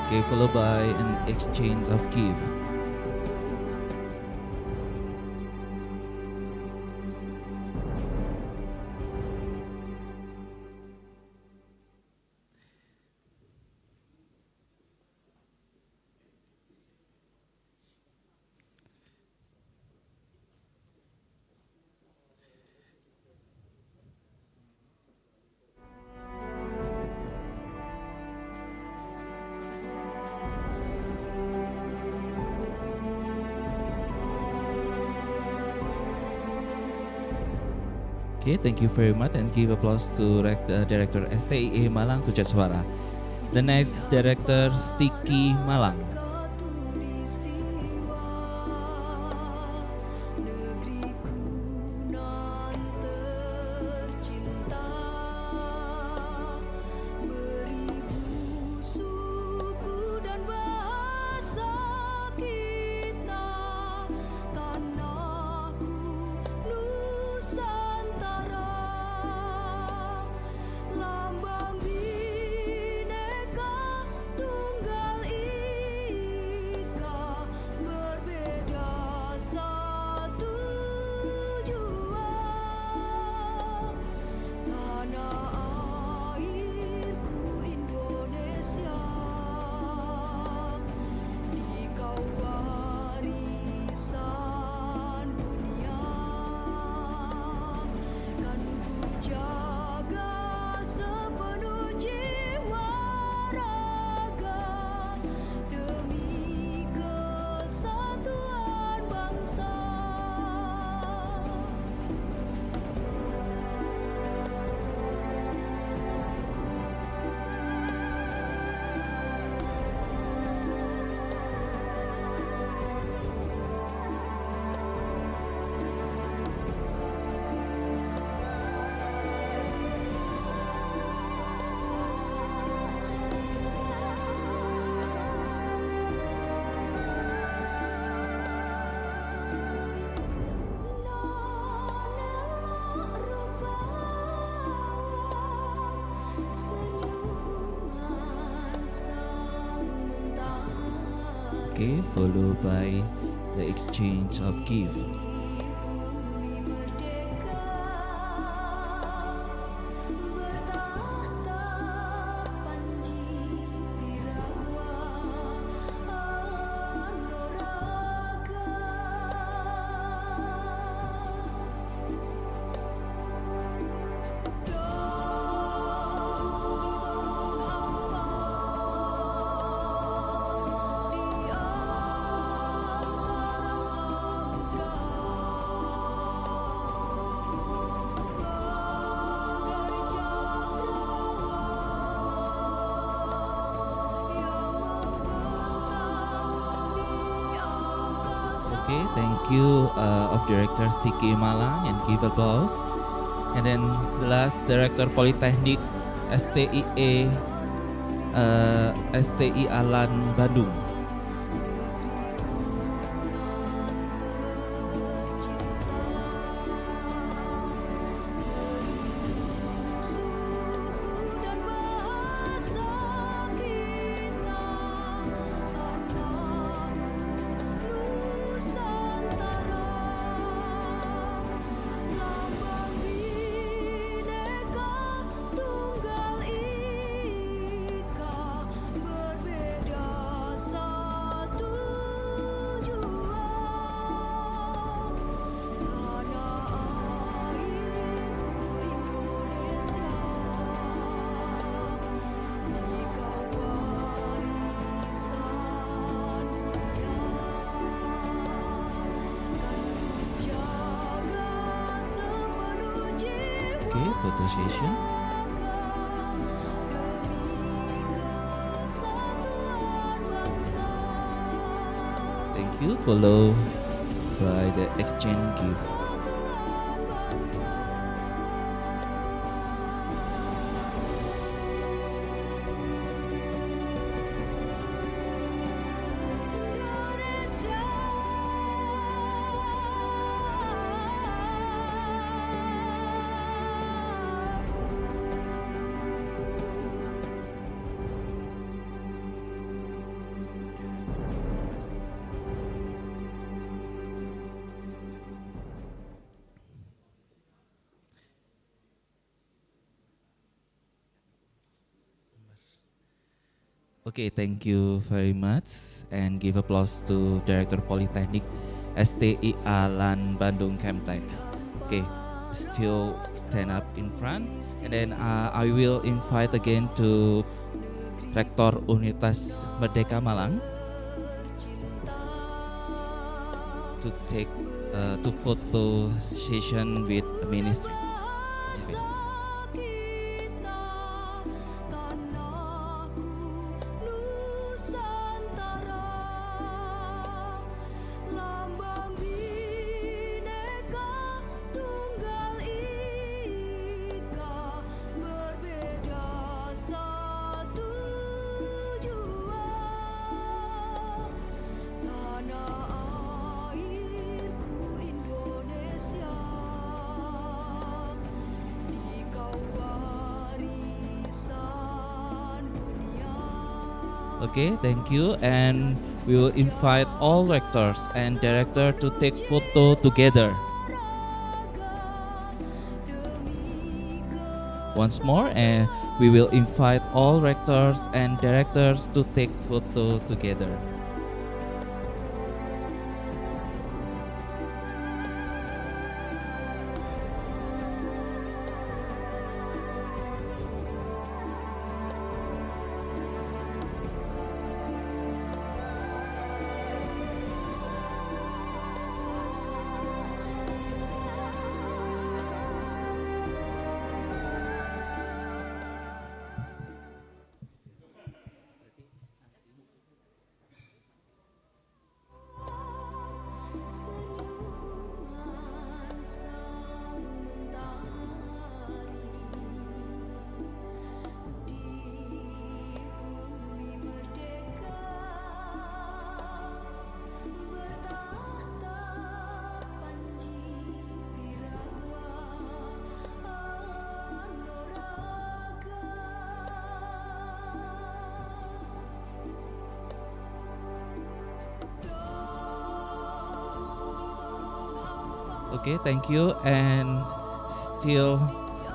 Okay, followed by an exchange of gift. Okay, thank you very much and give applause to Director STIE Malang Pucat Suara. The next Director Sticky Malang. Negeriku nan tercinta, beribu suku dan bahasa kita, tanahku Nusantara, lambang Bhinneka Tunggal Ika, berbeda satu jua, tanah airku Indonesia, dikau warisan dunia, kan ku jaga sepenuh jiwa raga demi kesatuan bangsa. Senyuman sang mentari, Okay, followed by the exchange of gift. bumi merdeka, bertahta Panji Birawa Anoraga. Okay, thank you of Director Sticky Malang and give applause. And then the last Director Politeknik STIE STI Alan Bandung. Suku dan bahasa kita, tanahku Nusantara, lambang Bhinneka Tunggal Ika, berbeda satu jua, tanah airku Indonesia, dikau warisan dunia, kan ku jaga sepenuh jiwa Okay, photo session. demi kesatuan bangsa. Thank you. Followed by the exchange gift. Kesatuan bangsa. Indonesia. Okay, thank you very much and give applause to Director Politeknik STI Alan Bandung CamTech. Okay, still stand up in front and then I will invite again to Rektor Universitas Merdeka Malang to take to photo session with the ministry. bangsa kita, tanahku Nusantara, lambang Bhinneka Tunggal Ika, berbeda satu jua, tanah airku Indonesia, dikau warisan dunia. Okay, thank you. And we will invite all rectors and director to take photo together. Once more, and we will invite all rectors and directors to take photo together. Senyuman sang mentari di bumi merdeka, bertahta Panji Birawa Anoraga. Okay, thank you. And still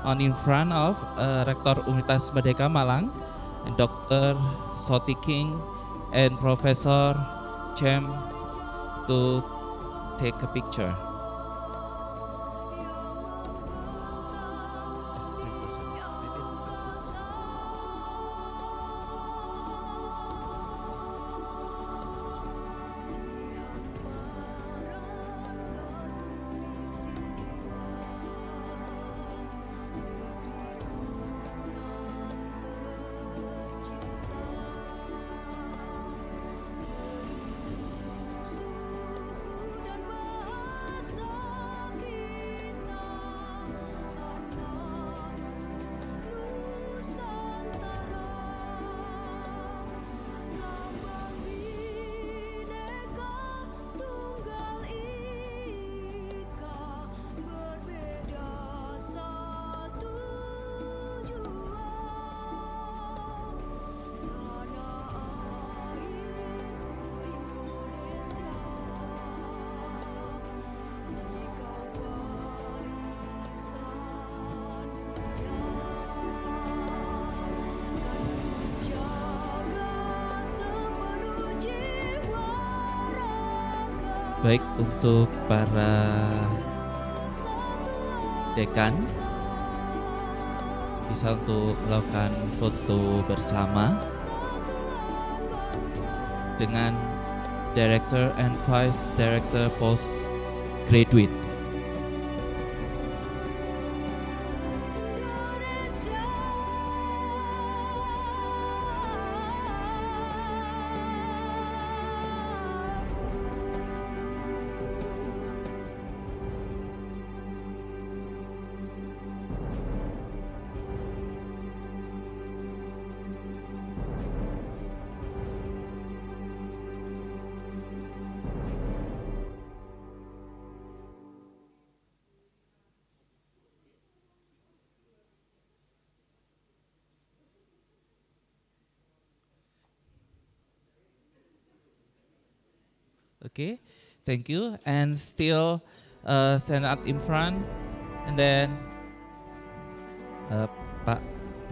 on in front of Rektor Universitas Merdeka Malang, and Dr. Soti King and Professor Chem to take a picture. Baik, untuk para dekan bisa untuk melakukan foto bersama dengan Director and Vice Director Post Graduate. Okay, thank you. And still stand up in front, and then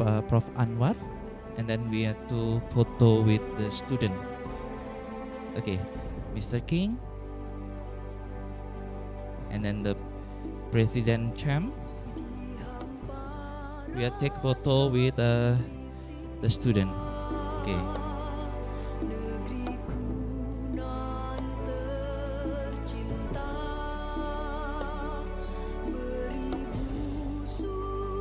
Prof Anwar, and then we have to photo with the student. Okay, Mr. King, and then the President Cham. We have take photo with the student. Okay. Negeriku nan tercinta, beribu suku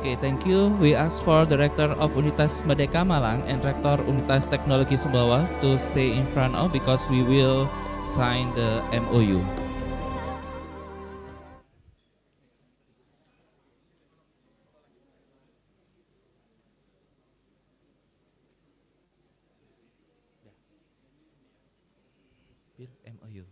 Okay, thank you. We ask for Director of Unitas Merdeka Malang and Rector Unitas Teknologi Sumbawa to stay in front of because we will sign the MoU. MoU.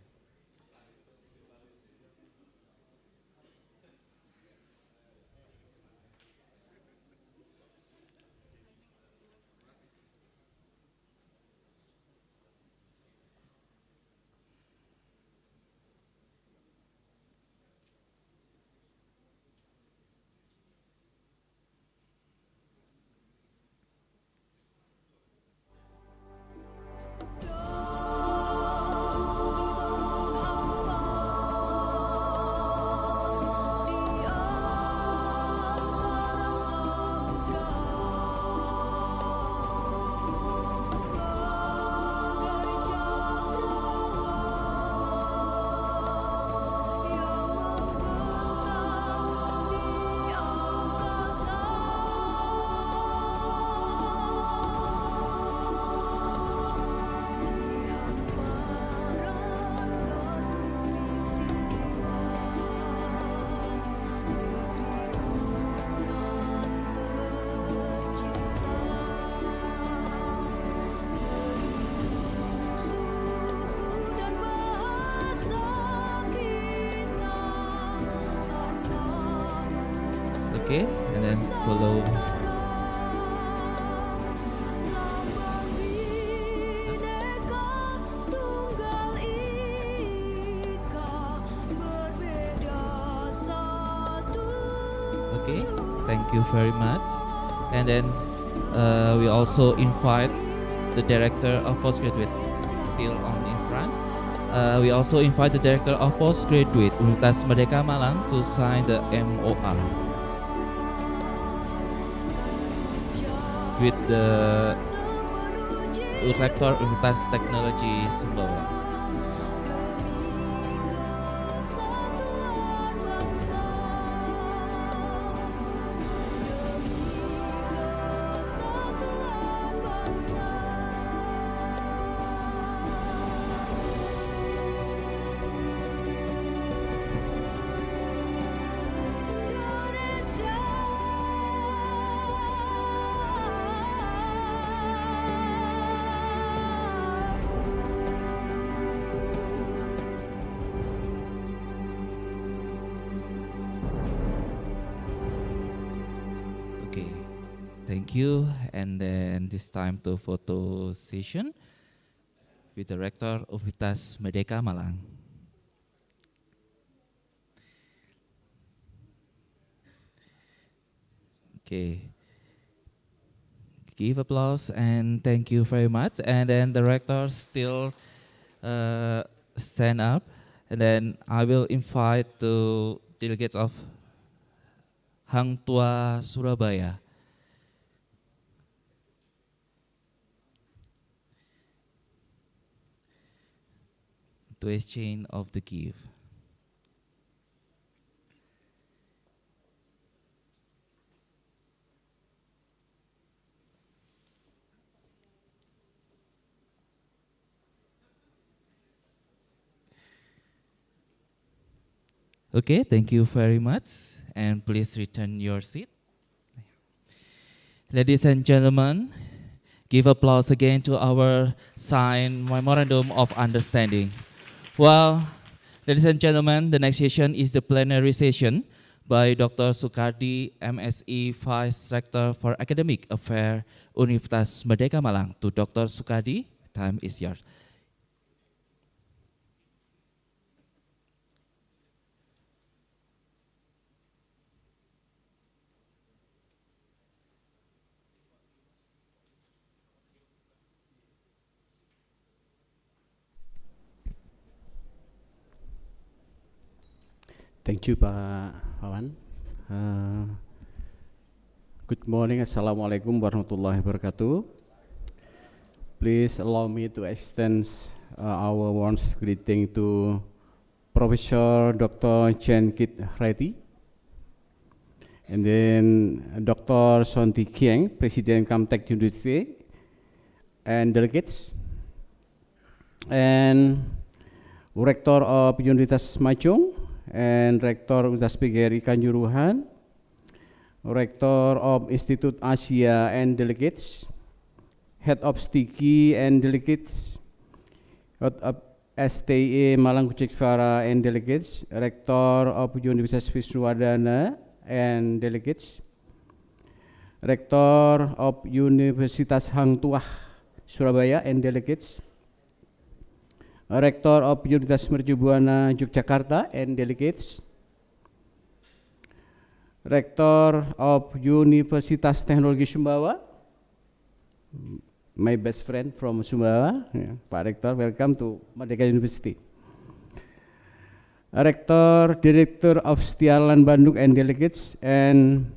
Okay, and then follow. Okay, thank you very much. And then we also invite the Director of Postgraduate, still on in front. We also invite the Director of Postgraduate Universitas Merdeka Malang to sign the MOR with the Rector Universitas Teknologi Sumbawa. Okay, thank you. And then this time to photo session with the Rector of Universitas Merdeka Malang. Okay, give applause and thank you very much. And then the Rector still stand up, and then I will invite the delegates of Hang Tua Surabaya. To exchange of the gift. Okay, thank you very much. And please return your seat. Ladies and gentlemen, give applause again to our signed memorandum of understanding. Well, ladies and gentlemen, the next session is the plenary session by Dr. Sukardi, MSc Vice Rector for Academic Affairs, Universitas Merdeka Malang. To Dr. Sukardi, time is yours. Thank you, Pak Wawan. Good morning, Assalamualaikum warahmatullahi wabarakatuh. Please allow me to extend our warmest greeting to Professor Dr. Chen Kit Reddy and then Dr. Sonti Kieng, President CamTech University, and delegates, and Rector of Universitas Machung, and Rector Universitas PGRI Kanjuruhan, Rector of Institute Asia and delegates, Head of STIKI and delegates, Head of STE Malang Kuchikvara and delegates, Rector of Universitas Wisnuwardana and delegates, Rector of Universitas Hang Tuah Surabaya and delegates, Rector of Universitas Mercubuana Yogyakarta and delegates, Rector of Universitas Teknologi Sumbawa, my best friend from Sumbawa, Pak Rector, welcome to Merdeka University. Rector, Director of Setialan Bandung and delegates, and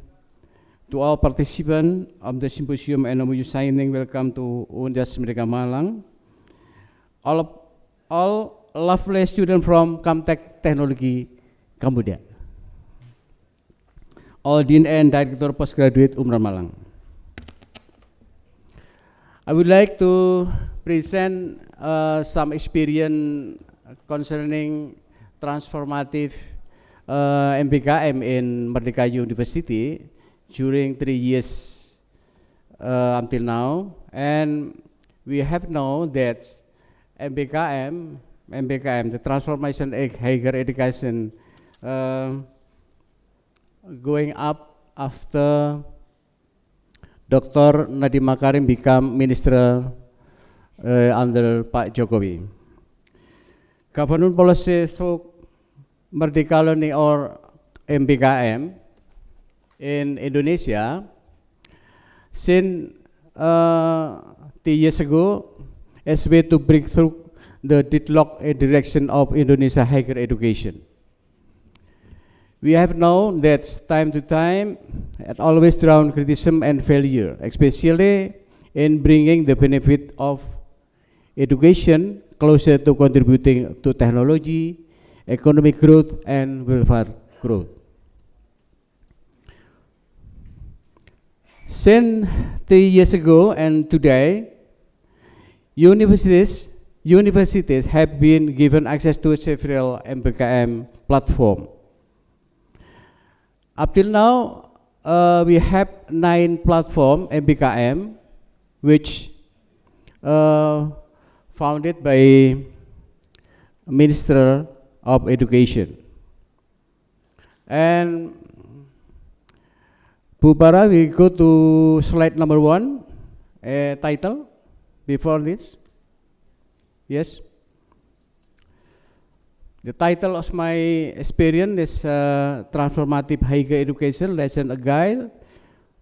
to all participants of the Simposium and MoU signing, welcome to Universitas Merdeka Malang. All lovely students from CamTech Technology Cambodia. All Dean and Director Postgraduate Umrah Malang. I would like to present some experience concerning transformative MBKM in Merdeka University during 3 years until now, and we have known that MBKM, the transformation higher education, going up after Dr. Nadiem Makarim become minister under Pak Jokowi. Government policy through Merdeka Learning or MBKM in Indonesia since 3 years ago as way to break through the deadlock in direction of Indonesia higher education. We have known that time to time it always around criticism and failure, especially in bringing the benefit of education closer to contributing to technology, economic growth, and welfare growth. Since 3 years ago and today, universities have been given access to several MBKM platforms. Up till now, we have 9 platforms MBKM, which founded by Minister of Education. And Bupara, we go to slide number 1, title before this. Yes. The title of my experience is Transformative Higher Education Lesson a Guide,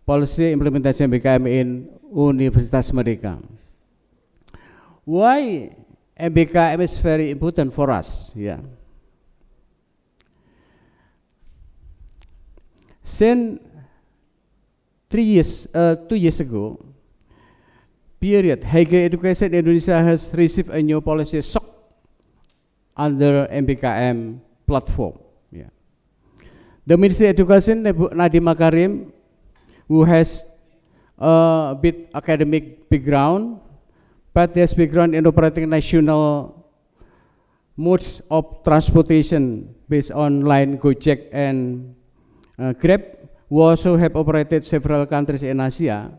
Policy Implementation MBKM in Universitas Merdeka. Why MBKM is very important for us? Yeah. Since 2 years ago, period, higher education in Indonesia has received a new policy shock under MBKM platform. Yeah. The Ministry of Education, Nadiem Makarim, who has a bit academic background, but has background in operating national modes of transportation based on line Gojek and Grab, who also have operated several countries in Asia.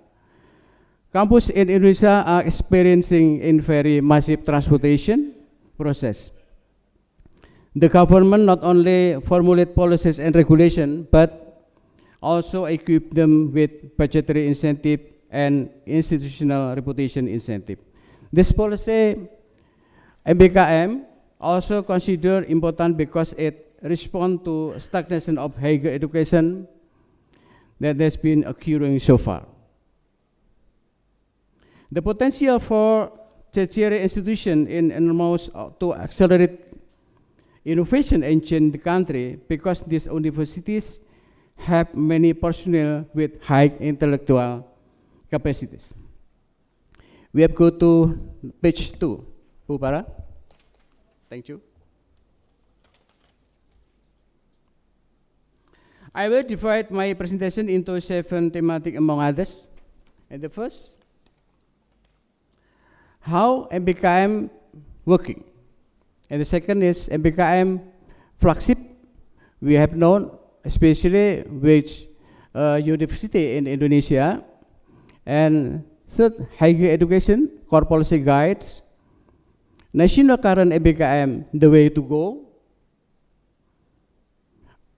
Campus in Indonesia are experiencing in very massive transportation process. The government not only formulate policies and regulation, but also equip them with budgetary incentive and institutional reputation incentive. This policy, MBKM, also considered important because it responds to stagnation of higher education that has been occurring so far. The potential for tertiary institution in enormous to accelerate innovation and change the country because these universities have many personnel with high intellectual capacities. We have go to page 2, Bupara. Thank you. I will divide my presentation into 7 thematic among others. And the first, how MBKM working. And the second is MBKM flagship. We have known, especially which university in Indonesia. And third, higher education, core policy guides, national current MBKM, the way to go.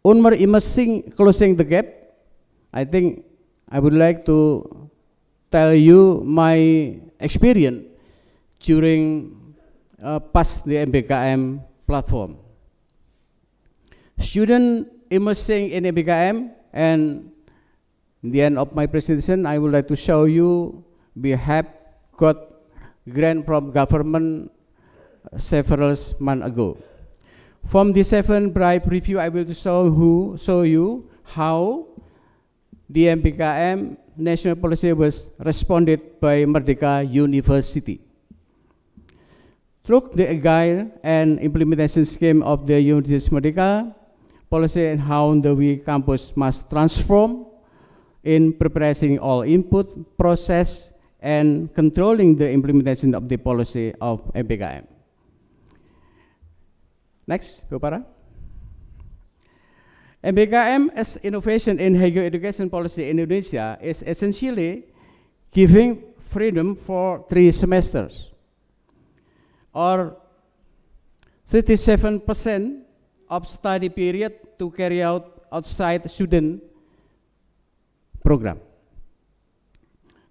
Unmer immersing, closing the gap. I think I would like to tell you my experience during past the MBKM platform. Student immersing in MBKM, and in the end of my presentation, I would like to show you we have got grant from government several months ago. From the 7 brief review, I will show you how the MBKM national policy was responded by Merdeka University. Through the agile and implementation scheme of the University Merdeka policy and how the we campus must transform in preparing all input, process, and controlling the implementation of the policy of MBKM. Next, Bupara. MBKM as innovation in higher education policy in Indonesia is essentially giving freedom for 3 semesters, or 37% of study period to carry out outside student program.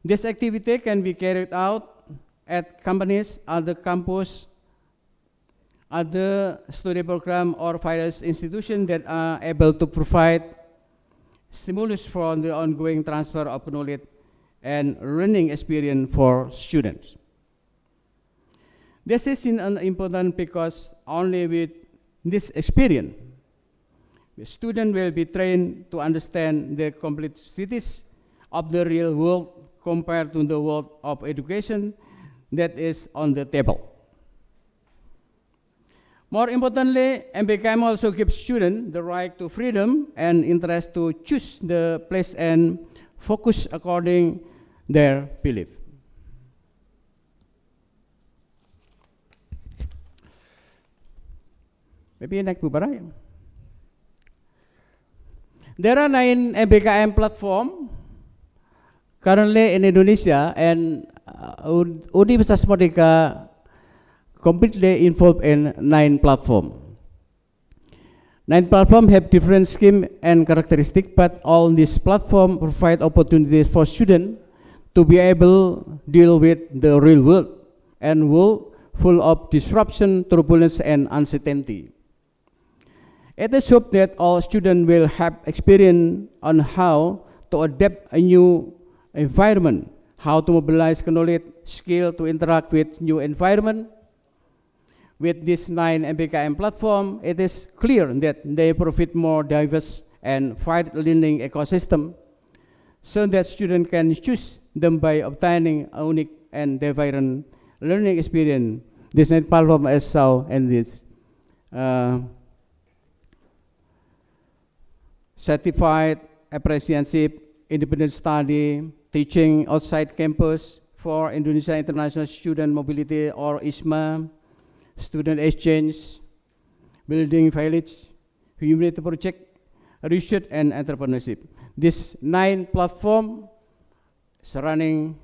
This activity can be carried out at companies, other campus, other study program or various institutions that are able to provide stimulus for the ongoing transfer of knowledge and learning experience for students. This is important because only with this experience, the student will be trained to understand the complexities of the real world compared to the world of education that is on the table. More importantly, MBKM also gives students the right to freedom and interest to choose the place and focus according their belief. Maybe next Bupara. There are 9 MBKM platforms currently in Indonesia, and Universitas Merdeka completely involved in 9 platforms. 9 platforms have different schemes and characteristics, but all these platforms provide opportunities for students to be able to deal with the real world and world full of disruption, turbulence, and uncertainty. It is hoped that all students will have experience on how to adapt a new environment, how to mobilize knowledge, skill to interact with new environment. With this 9 MBKM platform, it is clear that they profit more diverse and wide learning ecosystem, so that students can choose them by obtaining a unique and different learning experience. This 9 platform is so in this certified apprenticeship, independent study, teaching outside campus for Indonesia International Student Mobility or ISMA, student exchange, building village, humanity project, research and entrepreneurship. This 9 platform is running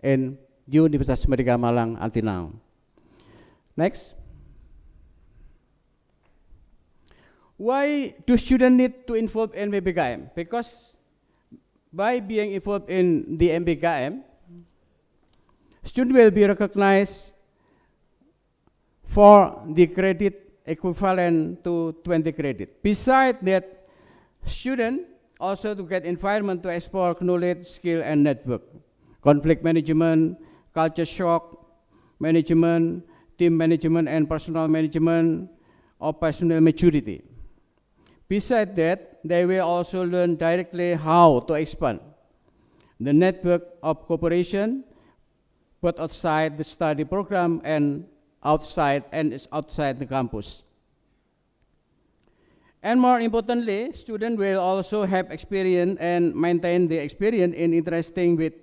in Universitas Merdeka Malang until now. Next. Why do students need to involve in MBKM? Because by being involved in the MBKM, students will be recognized for the credit equivalent to 20 credit. Besides that, students also to get environment to explore knowledge, skill, and network, conflict management, culture shock management, team management, and personal management, or personal maturity. Besides that, they will also learn directly how to expand the network of cooperation, both outside the study program and outside the campus. And more importantly, students will also have experience and maintain the experience in interacting with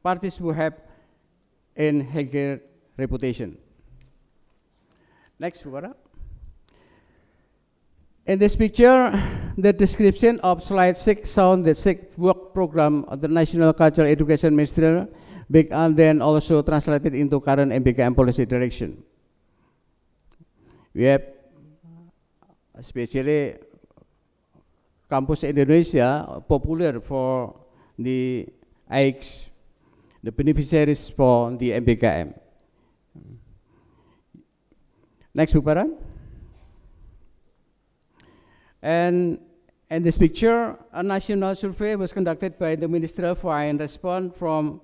parties who have in higher reputation. Next, Bukara. In this picture, the description of slide 6 shows the 6 work program of the National Cultural Education Ministry, and then also translated into current MBKM policy direction. We have especially campus Indonesia popular for the AICs, the beneficiaries for the MBKM. Next, Bukara. And in this picture, a national survey was conducted by the Ministry for and response from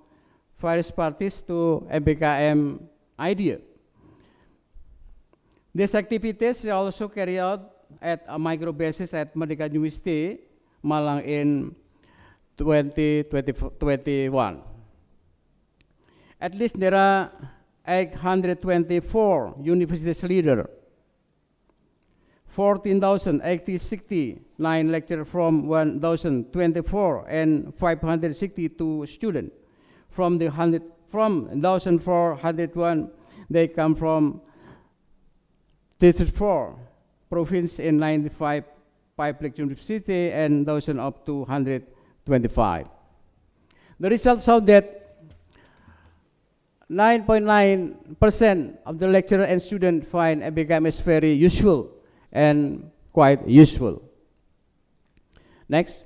various parties to MBKM idea. These activities are also carried out at a micro basis at Merdeka University, Malang in 2021. At least there are 824 university leaders, 14,869 lecturers from 1,024 and 562 students. From 1,401, they come from 34 provinces in 95 public universities and 1,000 up to 125. The results show that 9.9% of the lecturers and students find MBKM is very useful and quite useful. Next.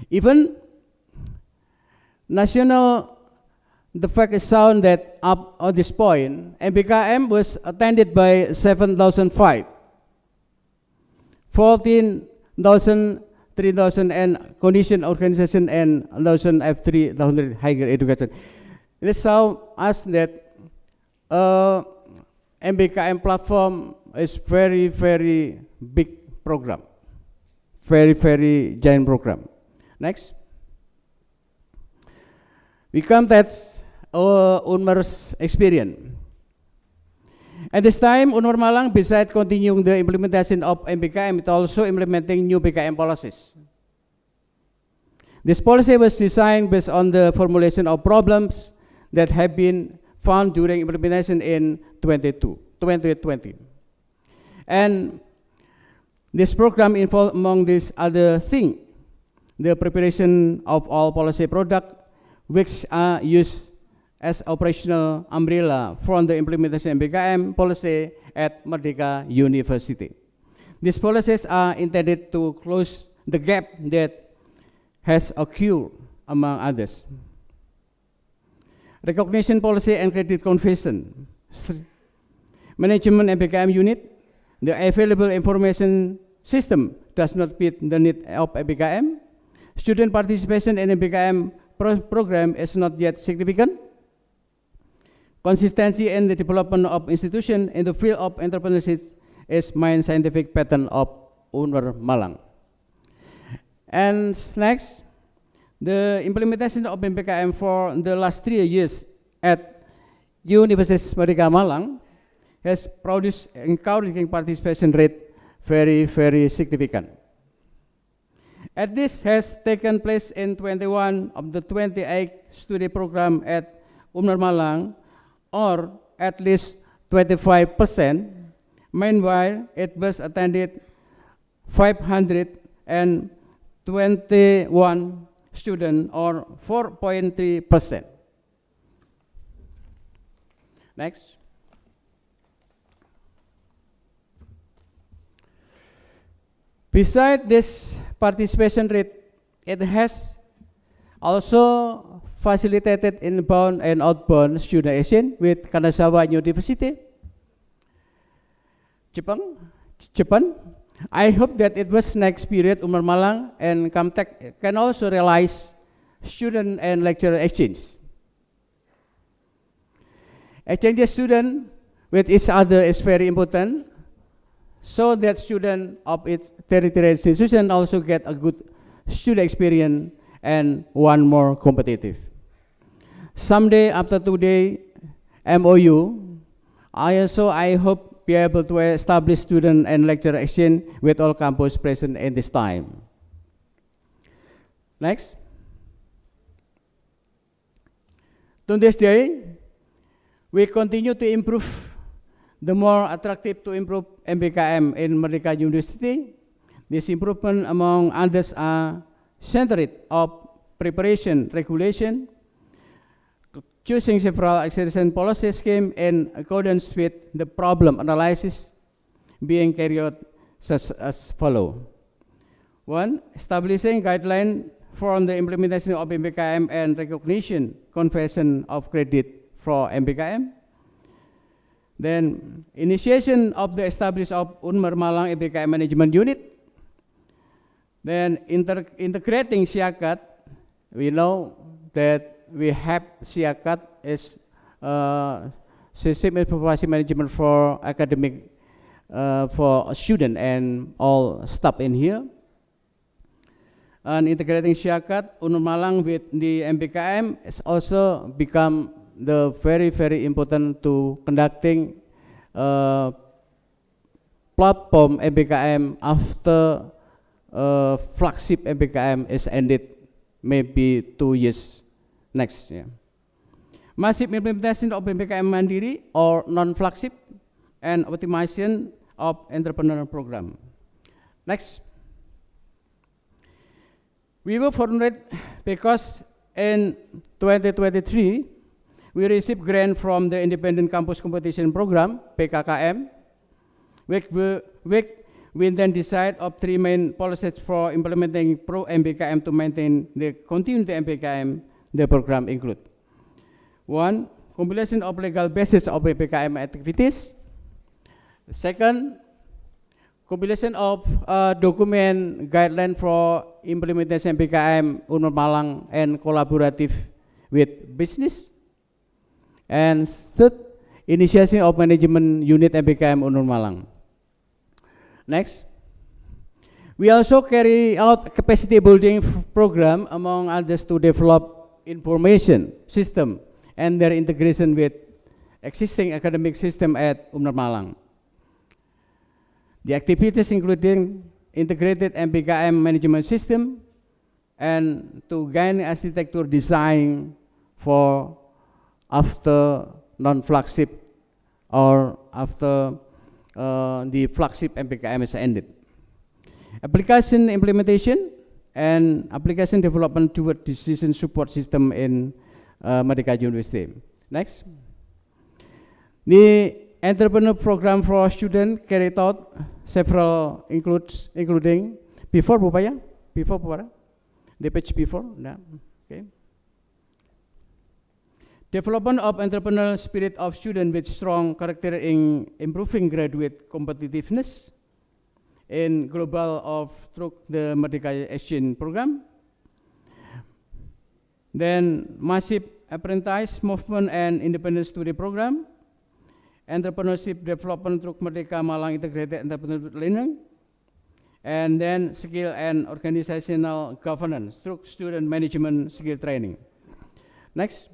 Even national, the fact is sound that up at this point, MBKM was attended by 7,005, 14,000, 3,000 and condition organization and 1,000 F3,000 higher education. This shows us that MBKM platform is very, very big program, very, very giant program. Next. We come to UNMER's experience. At this time, UNMER Malang, besides continuing the implementation of MBKM, it also implementing new BKM policies. This policy was designed based on the formulation of problems that have been found during implementation in 2020. And this program involved, among these other things, the preparation of all policy products which are used as operational umbrella from the implementation MBKM policy at Merdeka University. These policies are intended to close the gap that has occurred, among others. Recognition policy and credit confession. Management MBKM unit, the available information system does not meet the need of MBKM. Student participation in MBKM program is not yet significant. Consistency in the development of institutions in the field of entrepreneurship is main scientific pattern of UNMER Malang. And next, the implementation of MBKM for the last 3 years at University Merdeka Malang has produced encouraging participation rate very, very significant. And this has taken place in 21 of the 28 study program at UNMER Malang, or at least 25%. Meanwhile, it was attended 521 students, or 4.3%. Next. Besides this participation rate, it has also facilitated inbound and outbound student exchange with Kanazawa University, Japan. I hope that it was next period UNMER Malang and CamTech can also realize student and lecturer exchange. Exchange student with each other is very important, so that students of its territorial institution also get a good student experience and one more competitive. Someday after today MoU, I hope be able to establish student and lecturer exchange with all campus present at this time. Next. To this day, we continue to improve the more attractive to improve MBKM in Merdeka University. This improvement among others are centered of preparation, regulation, choosing several acceleration policy schemes in accordance with the problem analysis being carried out such as follow. 1. Establishing guidelines for the implementation of MBKM and recognition, conversion of credit for MBKM. Then initiation of the establishment of Unmer Malang MBKM Management Unit. Then integrating Siakat. We know that we have Siakat as system information management for academic, for student and all staff in here. And integrating Siakat, Unmer Malang with the MBKM has also become the very, very important to conducting platform MBKM after flagship MBKM is ended maybe 2 years next. Yeah. Massive implementation of MBKM Mandiri or non-flagship and optimization of entrepreneur program. Next. We were fortunate because in 2023, we received grant from the Independent Campus Competition Program, PKKM, which we then decide of 3 main policies for implementing pro-MBKM to maintain the continuity MBKM. The program include 1. Compilation of legal basis of MBKM activities. Second, compilation of document guideline for implementation MBKM Unmer Malang and collaborative with business. And third, initiation of management unit MBKM Unmer Malang. Next, we also carry out capacity building program among others to develop information system and their integration with existing academic system at Unmer Malang. The activities including integrated MBKM management system and to gain architecture design for after non-flagship or after the flagship MBKM is ended. Application implementation and application development toward decision support system in Merdeka University. Next. The entrepreneur program for students carried out several including before Bupaya, before Bupara, the page before, yeah. Okay. Development of entrepreneurial spirit of students with strong character in improving graduate competitiveness in global of through the Merdeka Exchange program. Then massive apprentice movement and independent study program. Entrepreneurship development through Merdeka Malang Integrated Entrepreneurship Learning. And then skill and organizational governance through student management skill training. Next.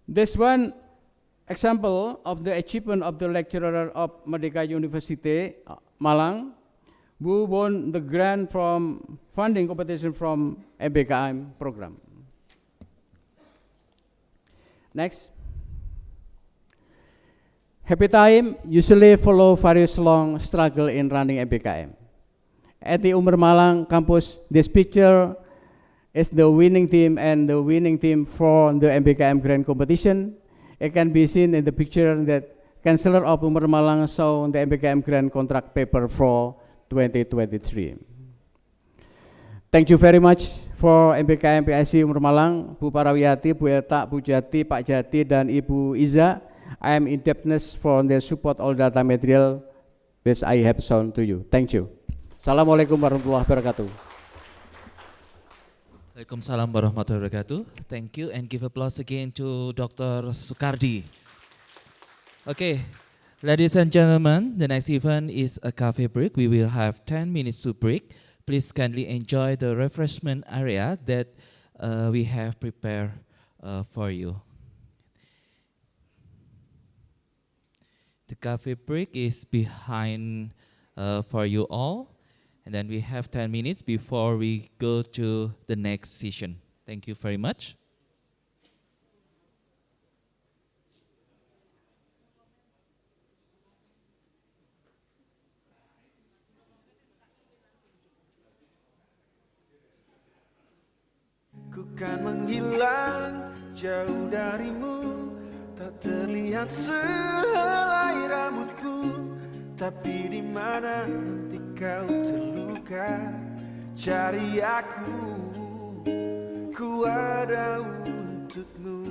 This one example of the achievement of the lecturer of Merdeka University Malang, who won the grant from funding competition from MBKM program. Next. Happy time usually follow various long struggle in running MBKM. At the Unmer Malang campus, this picture is the winning team and the winning team for the MBKM grant competition. It can be seen in the picture that Chancellor of Unmer Malang saw the MBKM grant contract paper for 2023. Thank you very much for MBKM PIC Unmer Malang, Bu Parawiyati, Bu Eta, Bu Jati, Pak Jati, dan Ibu Iza. I am indebtedness for their support all data material which I have shown to you. Thank you. Assalamualaikum warahmatullahi wabarakatuh. Waalaikumsalam warahmatullahi wabarakatuh. Thank you and give applause again to Dr. Sukardi. Okay, ladies and gentlemen, the next event is a cafe break. We will have 10 minutes to break. Please kindly enjoy the refreshment area that we have prepared for you. The coffee break is behind for you all. And then we have 10 minutes before we go to the next session. Thank you very much. Ku kan menghilang jauh darimu, tak terlihat sehelai rambutku. Tapi di mana nanti kau terluka, cari aku, ku ada untukmu.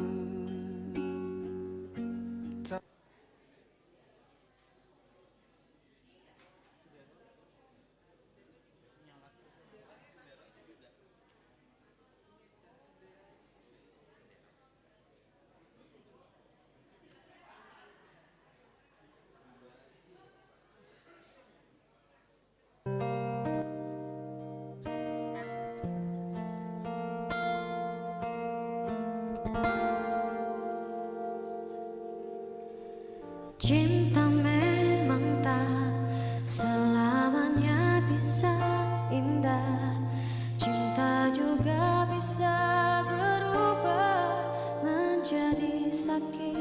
Cinta memang tak selamanya bisa indah. Cinta juga bisa berubah menjadi sakit.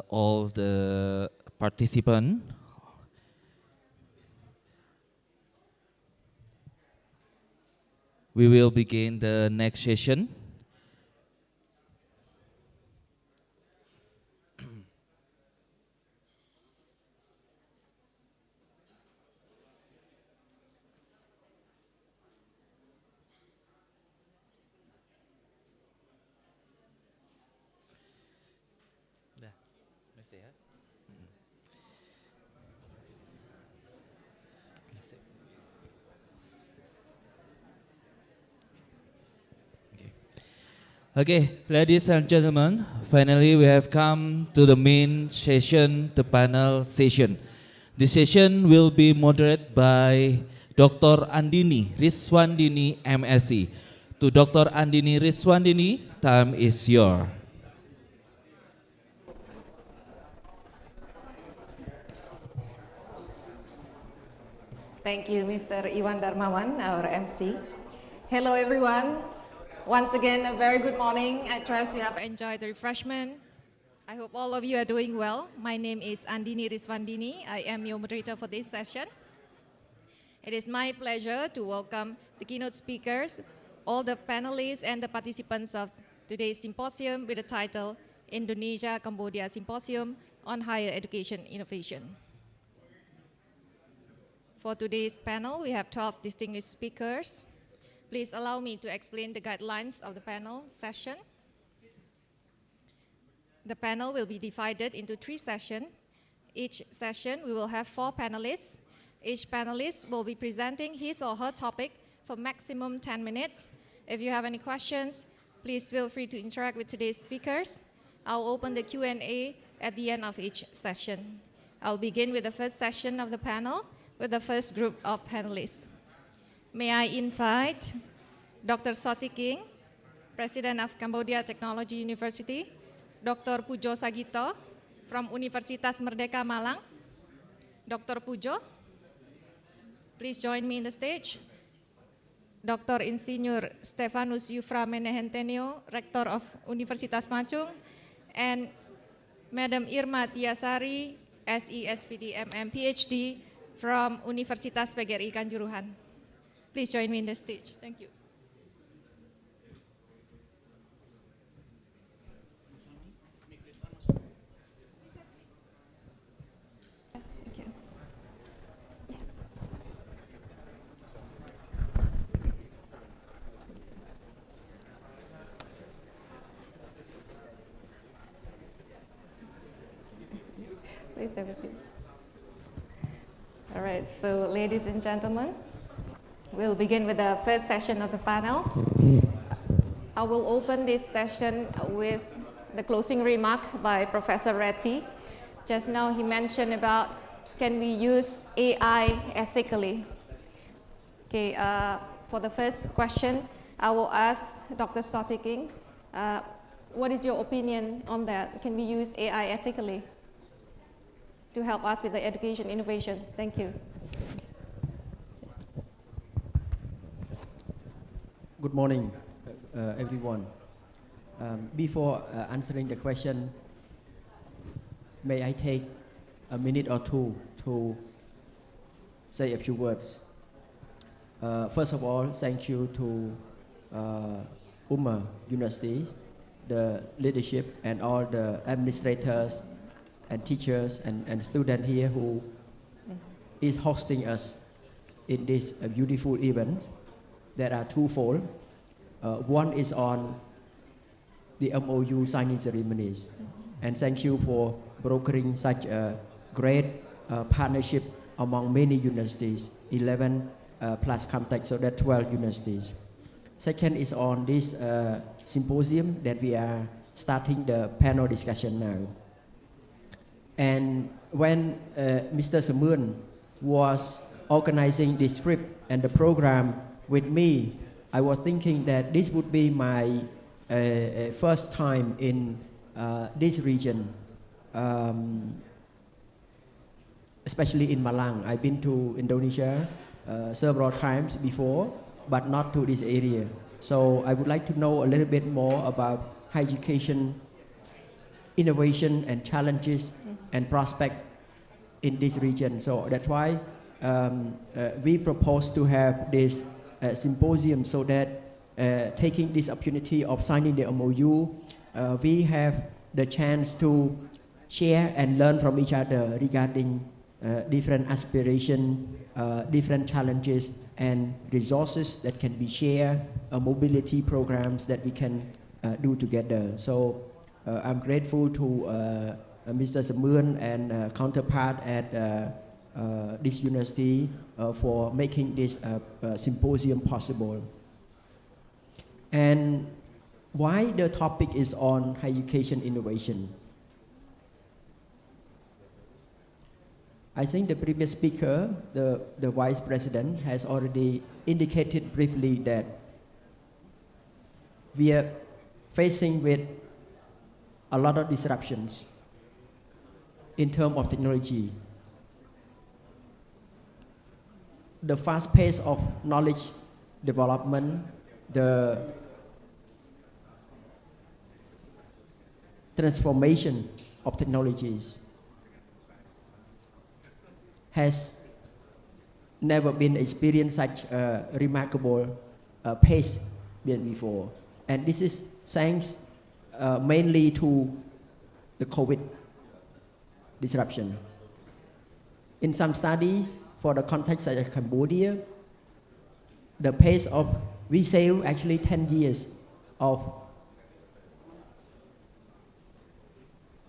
all the participants. We will begin the next session. Okay, ladies and gentlemen, finally we have come to the main session, the panel session. This session will be moderated by Dr. Andini Riswandini, MSc. To Dr. Andini Riswandini, time is yours. Thank you, Mr. Iwan Darmawan, our MC. Hello, everyone. Once again, a very good morning. I trust you have enjoyed the refreshment. I hope all of you are doing well. My name is Andini Riswandini. I am your moderator for this session. It is my pleasure to welcome the keynote speakers, all the panelists and the participants of today's symposium with the title Indonesia-Cambodia Symposium on Higher Education Innovation. For today's panel, we have 12 distinguished speakers. Please allow me to explain the guidelines of the panel session. The panel will be divided into 3 sessions. Each session, we will have 4 panelists. Each panelist will be presenting his or her topic for maximum 10 minutes. If you have any questions, please feel free to interact with today's speakers. I'll open the Q&A at the end of each session. I'll begin with the first session of the panel with the first group of panelists. May I invite Dr. Soti King, President of Cambodia Technology University, Dr. Pujo Sagito from Universitas Merdeka Malang. Dr. Pujo, please join me in the stage. Dr. Insinyur Stefanus Yufra Menehentenio, Rector of Universitas Machung, and Madam Irma Tiasari, SE, SPD, MM, PhD from Universitas PGRI Kanjuruhan. Please join me in the stage. Thank you. Thank you. Yes. Please have a seat. All right, so ladies and gentlemen, we'll begin with the first session of the panel. I will open this session with the closing remark by Professor Reddy. Just now he mentioned about can we use AI ethically? Okay, for the first question, I will ask Dr. Soti King, what is your opinion on that? Can we use AI ethically to help us with the education innovation? Thank you. Good morning, everyone. Before answering the question, may I take a minute or two to say a few words. First of all, thank you to University, the leadership and all the administrators and teachers and students here who is hosting us in this beautiful event. There are twofold. One is on the MoU signing ceremonies. And thank you for brokering such a great partnership among many universities, 11 plus CamTech, so that's 12 universities. Second is on this symposium that we are starting the panel discussion now. And when Mr. Samun was organizing this trip and the program with me, I was thinking that this would be my first time in this region, especially in Malang. I've been to Indonesia several times before, but not to this area. So I would like to know a little bit more about higher education innovation and challenges and prospect in this region. So that's why we propose to have this symposium, so that taking this opportunity of signing the MoU, we have the chance to share and learn from each other regarding different aspirations, different challenges and resources that can be shared, mobility programs that we can do together. So I'm grateful to Mr. Samun and counterpart at this university for making this symposium possible. And why the topic is on higher education innovation? I think the previous speaker, the Vice President, has already indicated briefly that we are facing with a lot of disruptions in terms of technology. The fast pace of knowledge development, the transformation of technologies has never been experienced such a remarkable pace than before. And this is thanks mainly to the COVID disruption. In some studies, for the context such as Cambodia, the pace of we save actually 10 years of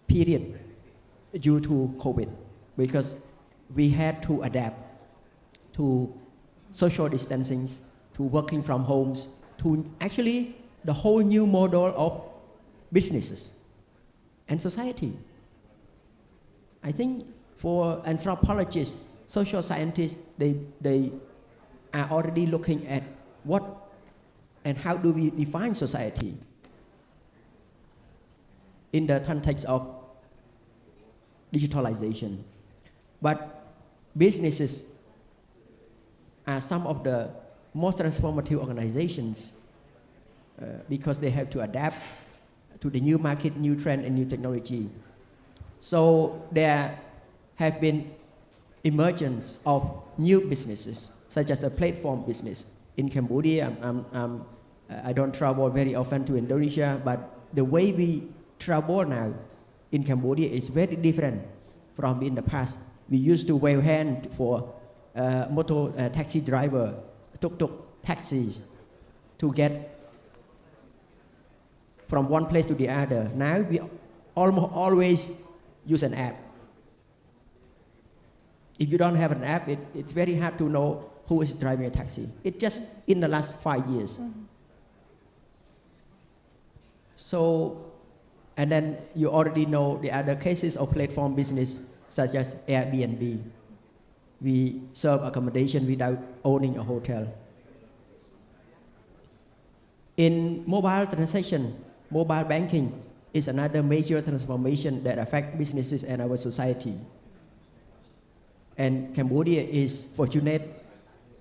period due to COVID, because we had to adapt to social distancing, to working from homes, to actually the whole new model of businesses and society. I think for anthropologists, social scientists, they are already looking at what and how do we define society in the context of digitalization. But businesses are some of the most transformative organizations because they have to adapt to the new market, new trend, and new technology. So there have been emergence of new businesses, such as the platform business. In Cambodia, I don't travel very often to Indonesia, but the way we travel now in Cambodia is very different from in the past. We used to wave hand for motor taxi driver, tuk-tuk taxis, to get from one place to the other. Now we almost always use an app. If you don't have an app, it's very hard to know who is driving a taxi. It's just in the last 5 years. So, and then you already know the other cases of platform business, such as Airbnb. We serve accommodation without owning a hotel. In mobile transaction, mobile banking is another major transformation that affects businesses and our society. And Cambodia is fortunate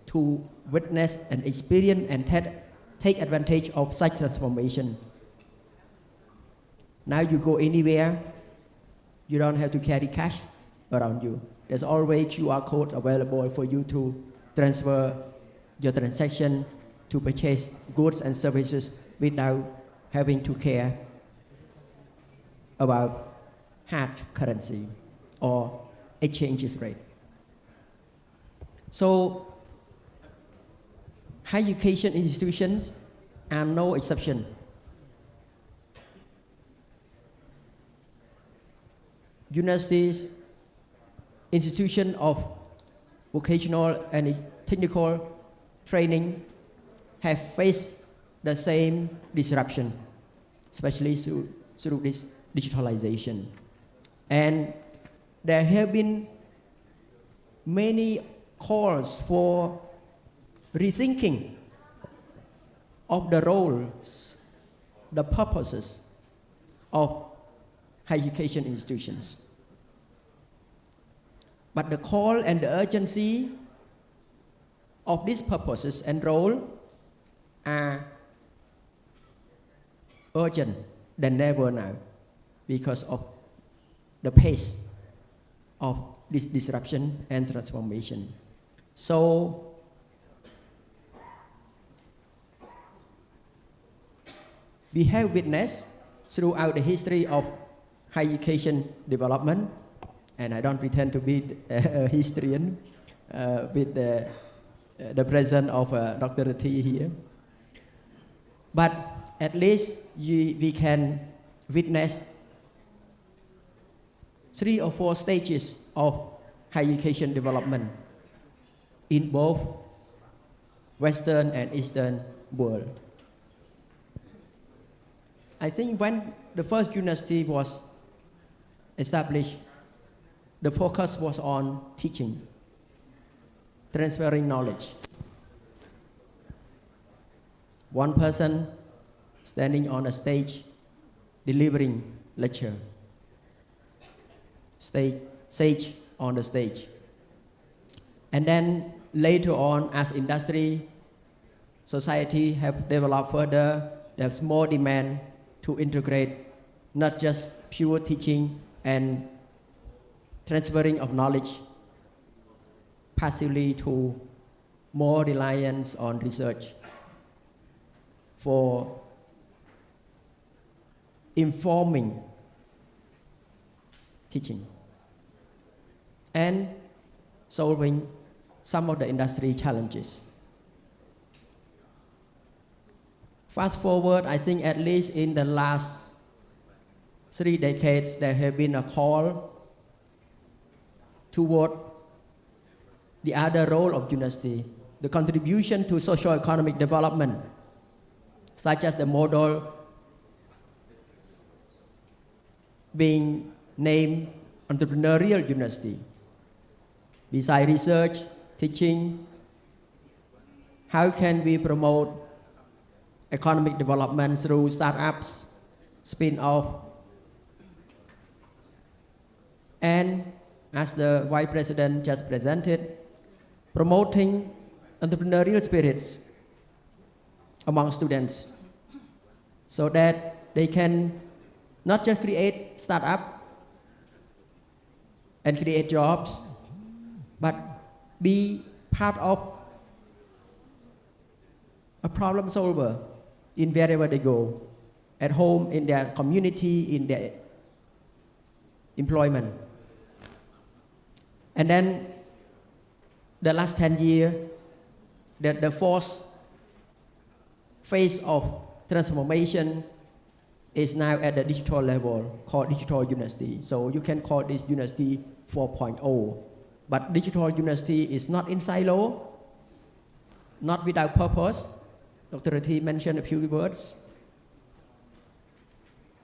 to witness and experience and take advantage of such transformation. Now you go anywhere, you don't have to carry cash around you. There's always QR code available for you to transfer your transaction, to purchase goods and services without having to care about hard currency or exchange rate. So higher education institutions are no exception. Universities, institutions of vocational and technical training have faced the same disruption, especially through this digitalization. And there have been many calls for rethinking of the roles, the purposes of higher education institutions. But the call and the urgency of these purposes and role are urgent than ever now. because of the pace of this disruption and transformation. So we have witnessed throughout the history of higher education development, and I don't pretend to be a historian with the presence of Dr. T here, but at least we can witness 3 or 4 stages of higher education development in both Western and Eastern world. I think when the first university was established, the focus was on teaching, transferring knowledge. One person standing on a stage, delivering lecture. Sage on the stage. And then later on, as industry, society have developed further, there's more demand to integrate not just pure teaching and transferring of knowledge passively to more reliance on research for informing teaching and solving some of the industry challenges. Fast forward, I think at least in the last 3 decades, there have been a call toward the other role of university, the contribution to socio-economic development, such as the model being named entrepreneurial university. Besides research, teaching, how can we promote economic development through startups, spin-off, and as the Vice President just presented, promoting entrepreneurial spirits among students so that they can not just create startup and create jobs, but be part of a problem solver in wherever they go, at home, in their community, in their employment. And then the last 10 years, the fourth phase of transformation is now at the digital level, called digital university. So you can call this university 4.0. But digital university is not in silo, not without purpose. Dr. T mentioned a few words.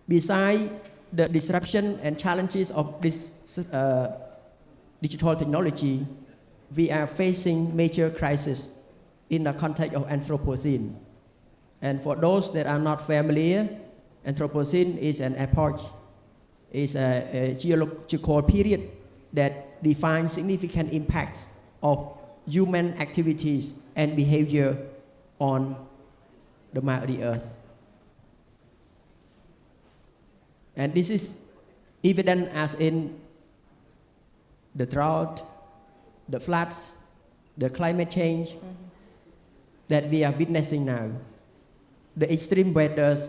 Besides the disruption and challenges of this digital technology, we are facing major crises in the context of Anthropocene. And for those that are not familiar, Anthropocene is an epoch, is a geological period that defines significant impacts of human activities and behavior on the Mother Earth. And this is evident as in the drought, the floods, the climate change that we are witnessing now, the extreme weathers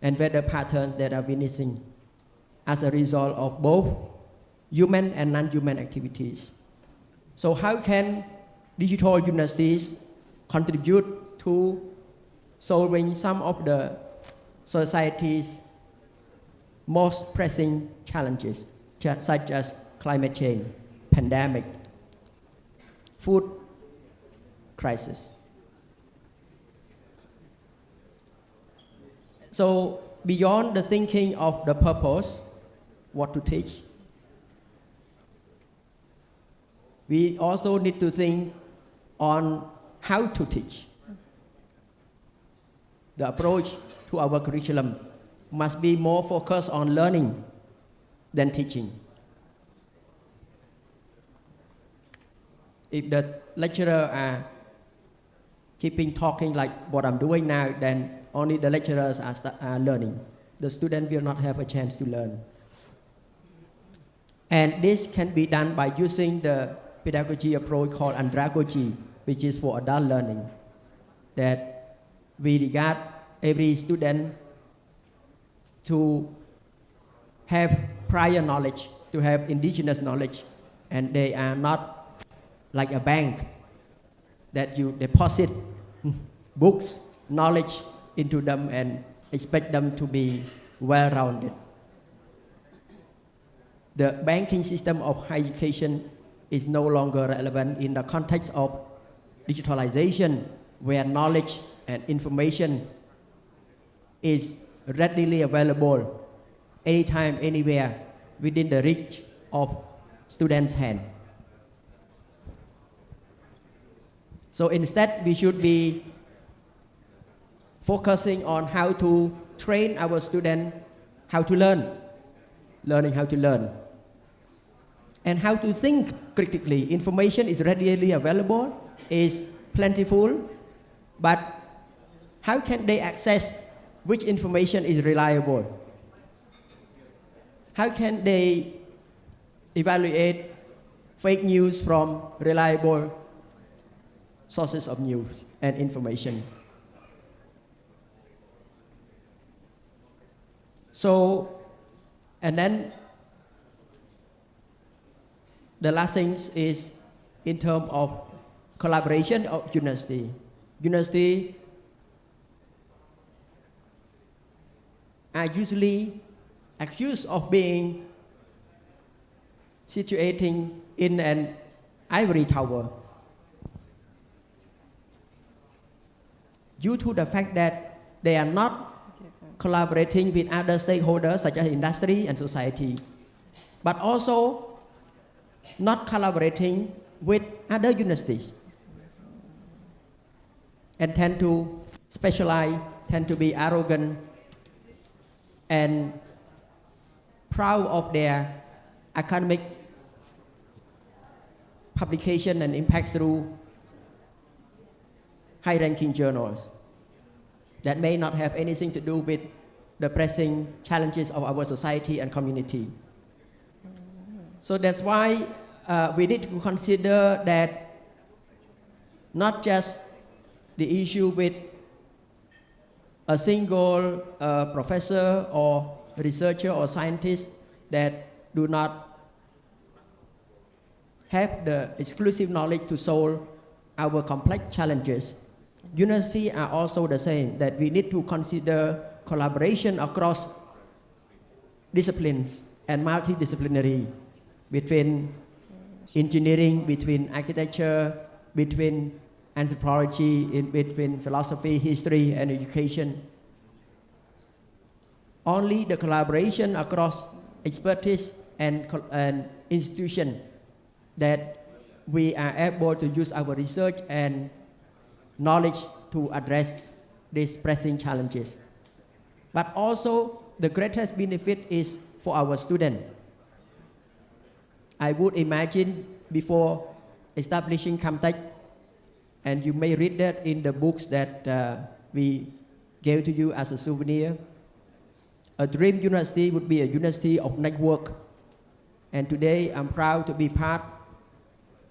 and weather patterns that are witnessing as a result of both human and non-human activities. So how can digital universities contribute to solving some of the society's most pressing challenges, such as climate change, pandemic, food crisis? So beyond the thinking of the purpose, what to teach, we also need to think on how to teach. The approach to our curriculum must be more focused on learning than teaching. If the lecturer are keeping talking like what I'm doing now, then only the lecturers are learning. the student will not have a chance to learn. And this can be done by using the pedagogy approach called andragogy, which is for adult learning, that we regard every student to have prior knowledge, to have indigenous knowledge, and they are not like a bank that you deposit books, knowledge into them and expect them to be well-rounded. The banking system of higher education is no longer relevant in the context of digitalization, where knowledge and information is readily available anytime, anywhere, within the reach of students' hand. So instead, we should be focusing on how to train our students how to learning how to learn, and how to think critically. Information is readily available, is plentiful, but how can they access which information is reliable? How can they evaluate fake news from reliable sources of news and information? So, and then the last thing is in terms of collaboration of university. University are usually accused of being situating in an ivory tower due to the fact that they are not collaborating with other stakeholders such as industry and society, but also not collaborating with other universities, and tend to specialize, tend to be arrogant and proud of their academic publication and impact through high-ranking journals that may not have anything to do with the pressing challenges of our society and community. So that's why we need to consider that not just the issue with a single professor or researcher or scientist that do not have the exclusive knowledge to solve our complex challenges. Universities are also the same, that we need to consider collaboration across disciplines and multidisciplinary, between engineering, between architecture, between anthropology, between philosophy, history, and education. Only the collaboration across expertise and institution that we are able to use our research and knowledge to address these pressing challenges. But also, the greatest benefit is for our students. I would imagine before establishing CamTech, and you may read that in the books that we gave to you as a souvenir, a dream university would be a university of network. And today, I'm proud to be part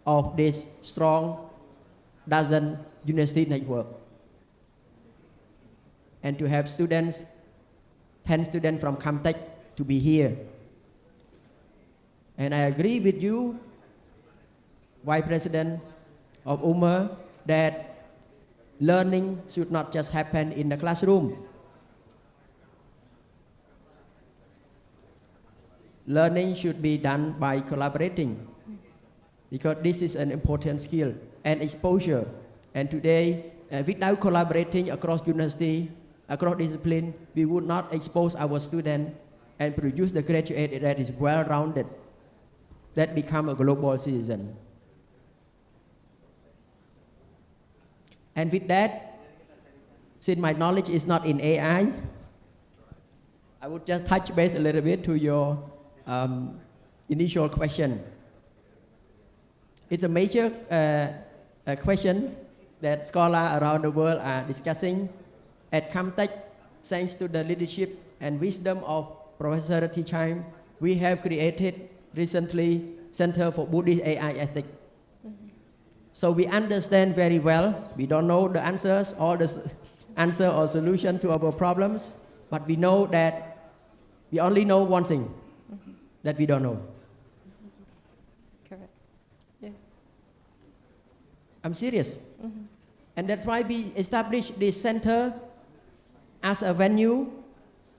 of this strong dozen university network, and to have students, 10 students from CamTech to be here. And I agree with you, Vice President of UMA, that learning should not just happen in the classroom. Learning should be done by collaborating, because this is an important skill and exposure. And today, without collaborating across university, across discipline, we would not expose our students and produce the graduate that is well-rounded, that become a global citizen. And with that, since my knowledge is not in AI, I would just touch base a little bit to your initial question. It's a major question that scholars around the world are discussing. At CamTech, thanks to the leadership and wisdom of Professor Tichaim, we have created recently Center for Buddhist AI Ethics. So we understand very well. We don't know the answers or the answer or solution to our problems, but we know that we only know one thing that we don't know. Correct. Yeah. I'm serious. And that's why we established this center as a venue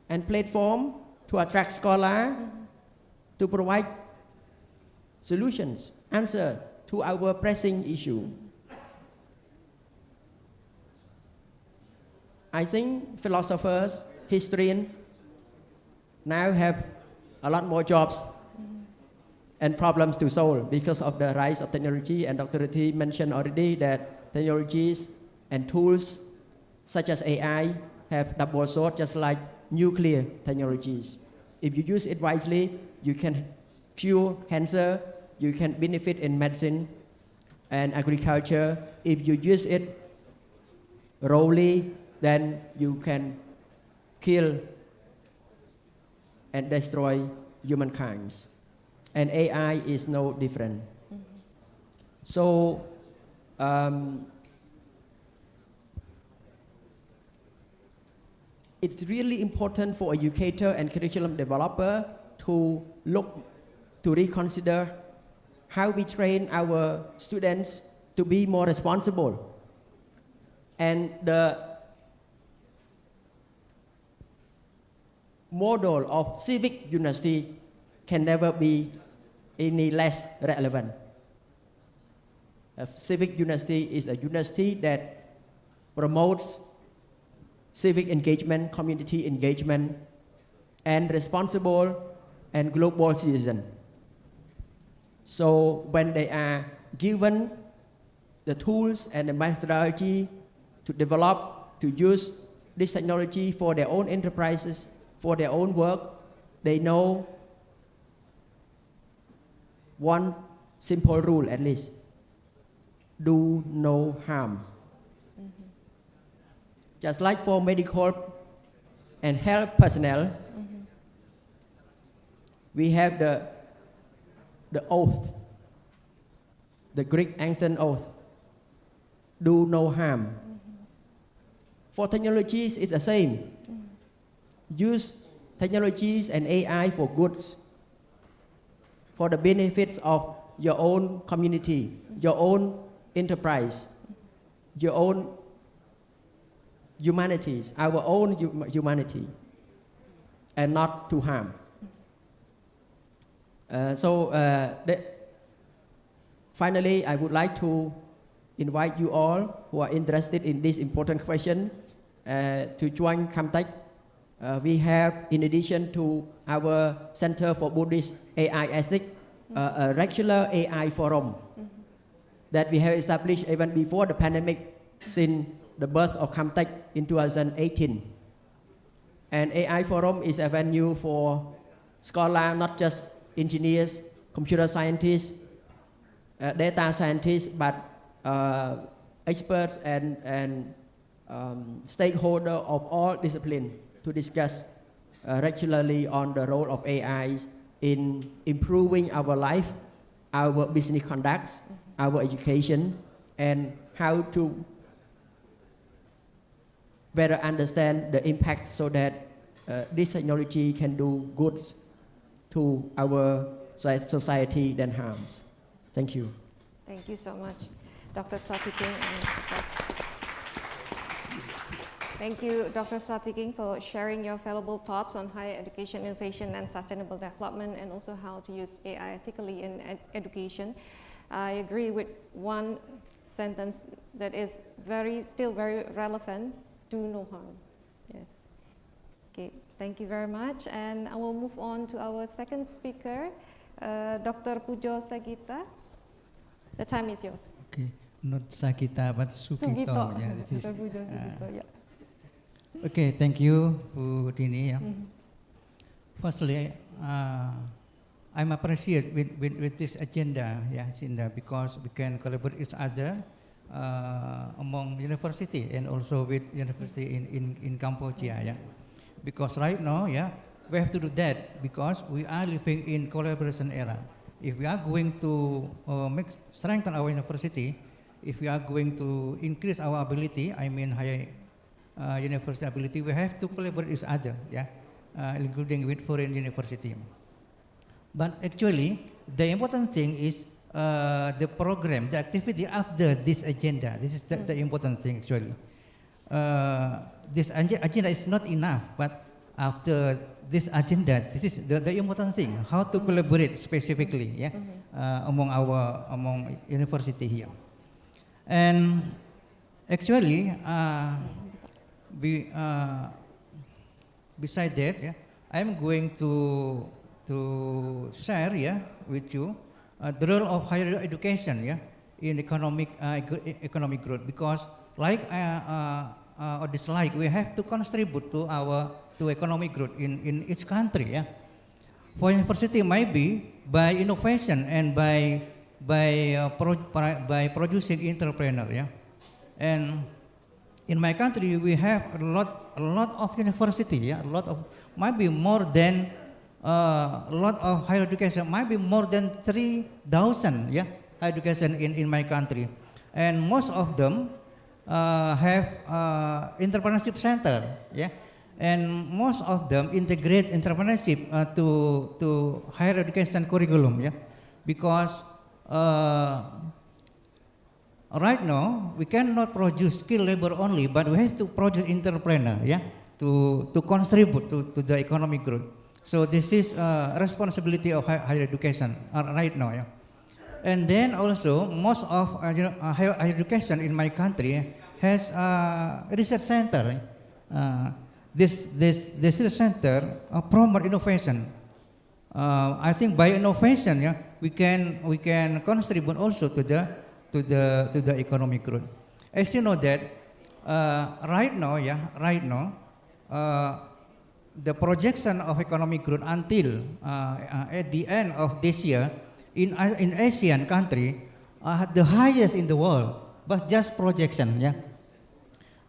and platform to attract scholars, to provide solutions, answer to our pressing issue. I think philosophers, historians now have a lot more jobs and problems to solve because of the rise of technology, and Dr. Rati mentioned already that technologies and tools such as AI have double sword, just like nuclear technologies. If you use it wisely, you can cure cancer, you can benefit in medicine and agriculture. If you use it wrongly, then you can kill and destroy humankind. And AI is no different. So, it's really important for educator and curriculum developer to look, to reconsider how we train our students to be more responsible. And the model of civic university can never be any less relevant. A civic university is a university that promotes civic engagement, community engagement, and responsible and global citizen. So when they are given the tools and the methodology to develop, to use this technology for their own enterprises, for their own work, they know one simple rule at least: do no harm. Just like for medical and health personnel, we have the oath, the Greek ancient oath: do no harm. For technologies, it's the same. Use technologies and AI for goods, for the benefits of your own community, your own enterprise, your own humanities, our own humanity, and not to harm. Finally, I would like to invite you all who are interested in this important question to join CamTech. We have, in addition to our Center for Buddhist AI Ethics, a regular AI forum that we have established even before the pandemic, since the birth of CamTech in 2018. And AI forum is a venue for scholars, not just engineers, computer scientists, data scientists, but experts and stakeholders of all disciplines to discuss regularly on the role of AI in improving our life, our business conducts, our education, and how to better understand the impact so that this technology can do good to our society than harms. Thank you. Thank you so much, Dr. Satiking. Thank you, Dr. Satiking, for sharing your valuable thoughts on higher education, innovation, and sustainable development, and also how to use AI ethically in education. I agree with one sentence that is still very relevant: do no harm. Yes. Okay, thank you very much. And I will move on to our second speaker, Dr. Pujo Sagita. The time is yours. Okay, not Sagita, but Sugito. Yeah, this is, Dr. Pujo Sugito, yeah. Okay, thank you, Bu Dini. Yeah. Firstly, I'm appreciate with this agenda, because we can collaborate each other among university and also with university in Cambodia. Yeah. because right now, yeah, we have to do that because we are living in collaboration era. If we are going to strengthen our university, if we are going to increase our ability, I mean higher university ability, we have to collaborate with each other, yeah, including with foreign university. But actually, the important thing is the program, the activity after this agenda. This is the important thing actually. This agenda is not enough, but after this agenda, this is the important thing, how to collaborate specifically, yeah, among university here. And actually, beside that, yeah, I'm going to share, yeah, with you the role of higher education, yeah, in economic growth, because like on this slide, we have to contribute to economic growth in each country, yeah. For university, might be by innovation and by producing entrepreneur, yeah. And in my country, we have a lot of university, yeah, might be more than a lot of higher education, might be more than 3,000, yeah, higher education in my country, and most of them have entrepreneurship center, yeah, and most of them integrate entrepreneurship to higher education curriculum, yeah, because right now we cannot produce skilled labor only, but we have to produce entrepreneur, yeah, to contribute to the economic growth. So this is responsibility of higher education right now, yeah. And then also most of higher education in my country has research center. This research center promote innovation. I think by innovation, yeah, we can contribute also to the economic growth. As you know that right now, the projection of economic growth until at the end of this year in Asian country the highest in the world, but just projection, yeah.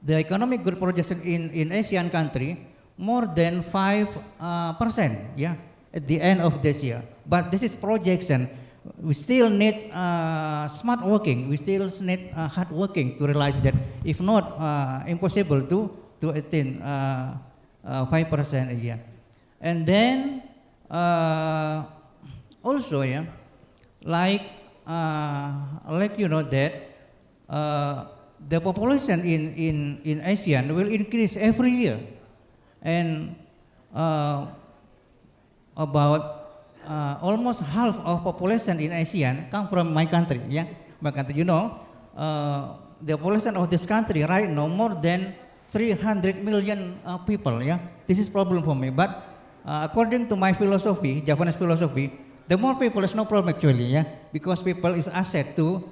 The economic growth projection in Asian country more than 5%, yeah, at the end of this year. But this is projection. We still need smart working. We still need hard working to realize that. If not, impossible to attain 5% a year. And then also, yeah, like you know that the population in ASEAN will increase every year, and about almost half of population in ASEAN come from my country, yeah, my country. You know, the population of this country right now more than 300 million people, yeah. This is problem for me, but according to my philosophy, Japanese philosophy, the more people is no problem actually, yeah, because people is asset to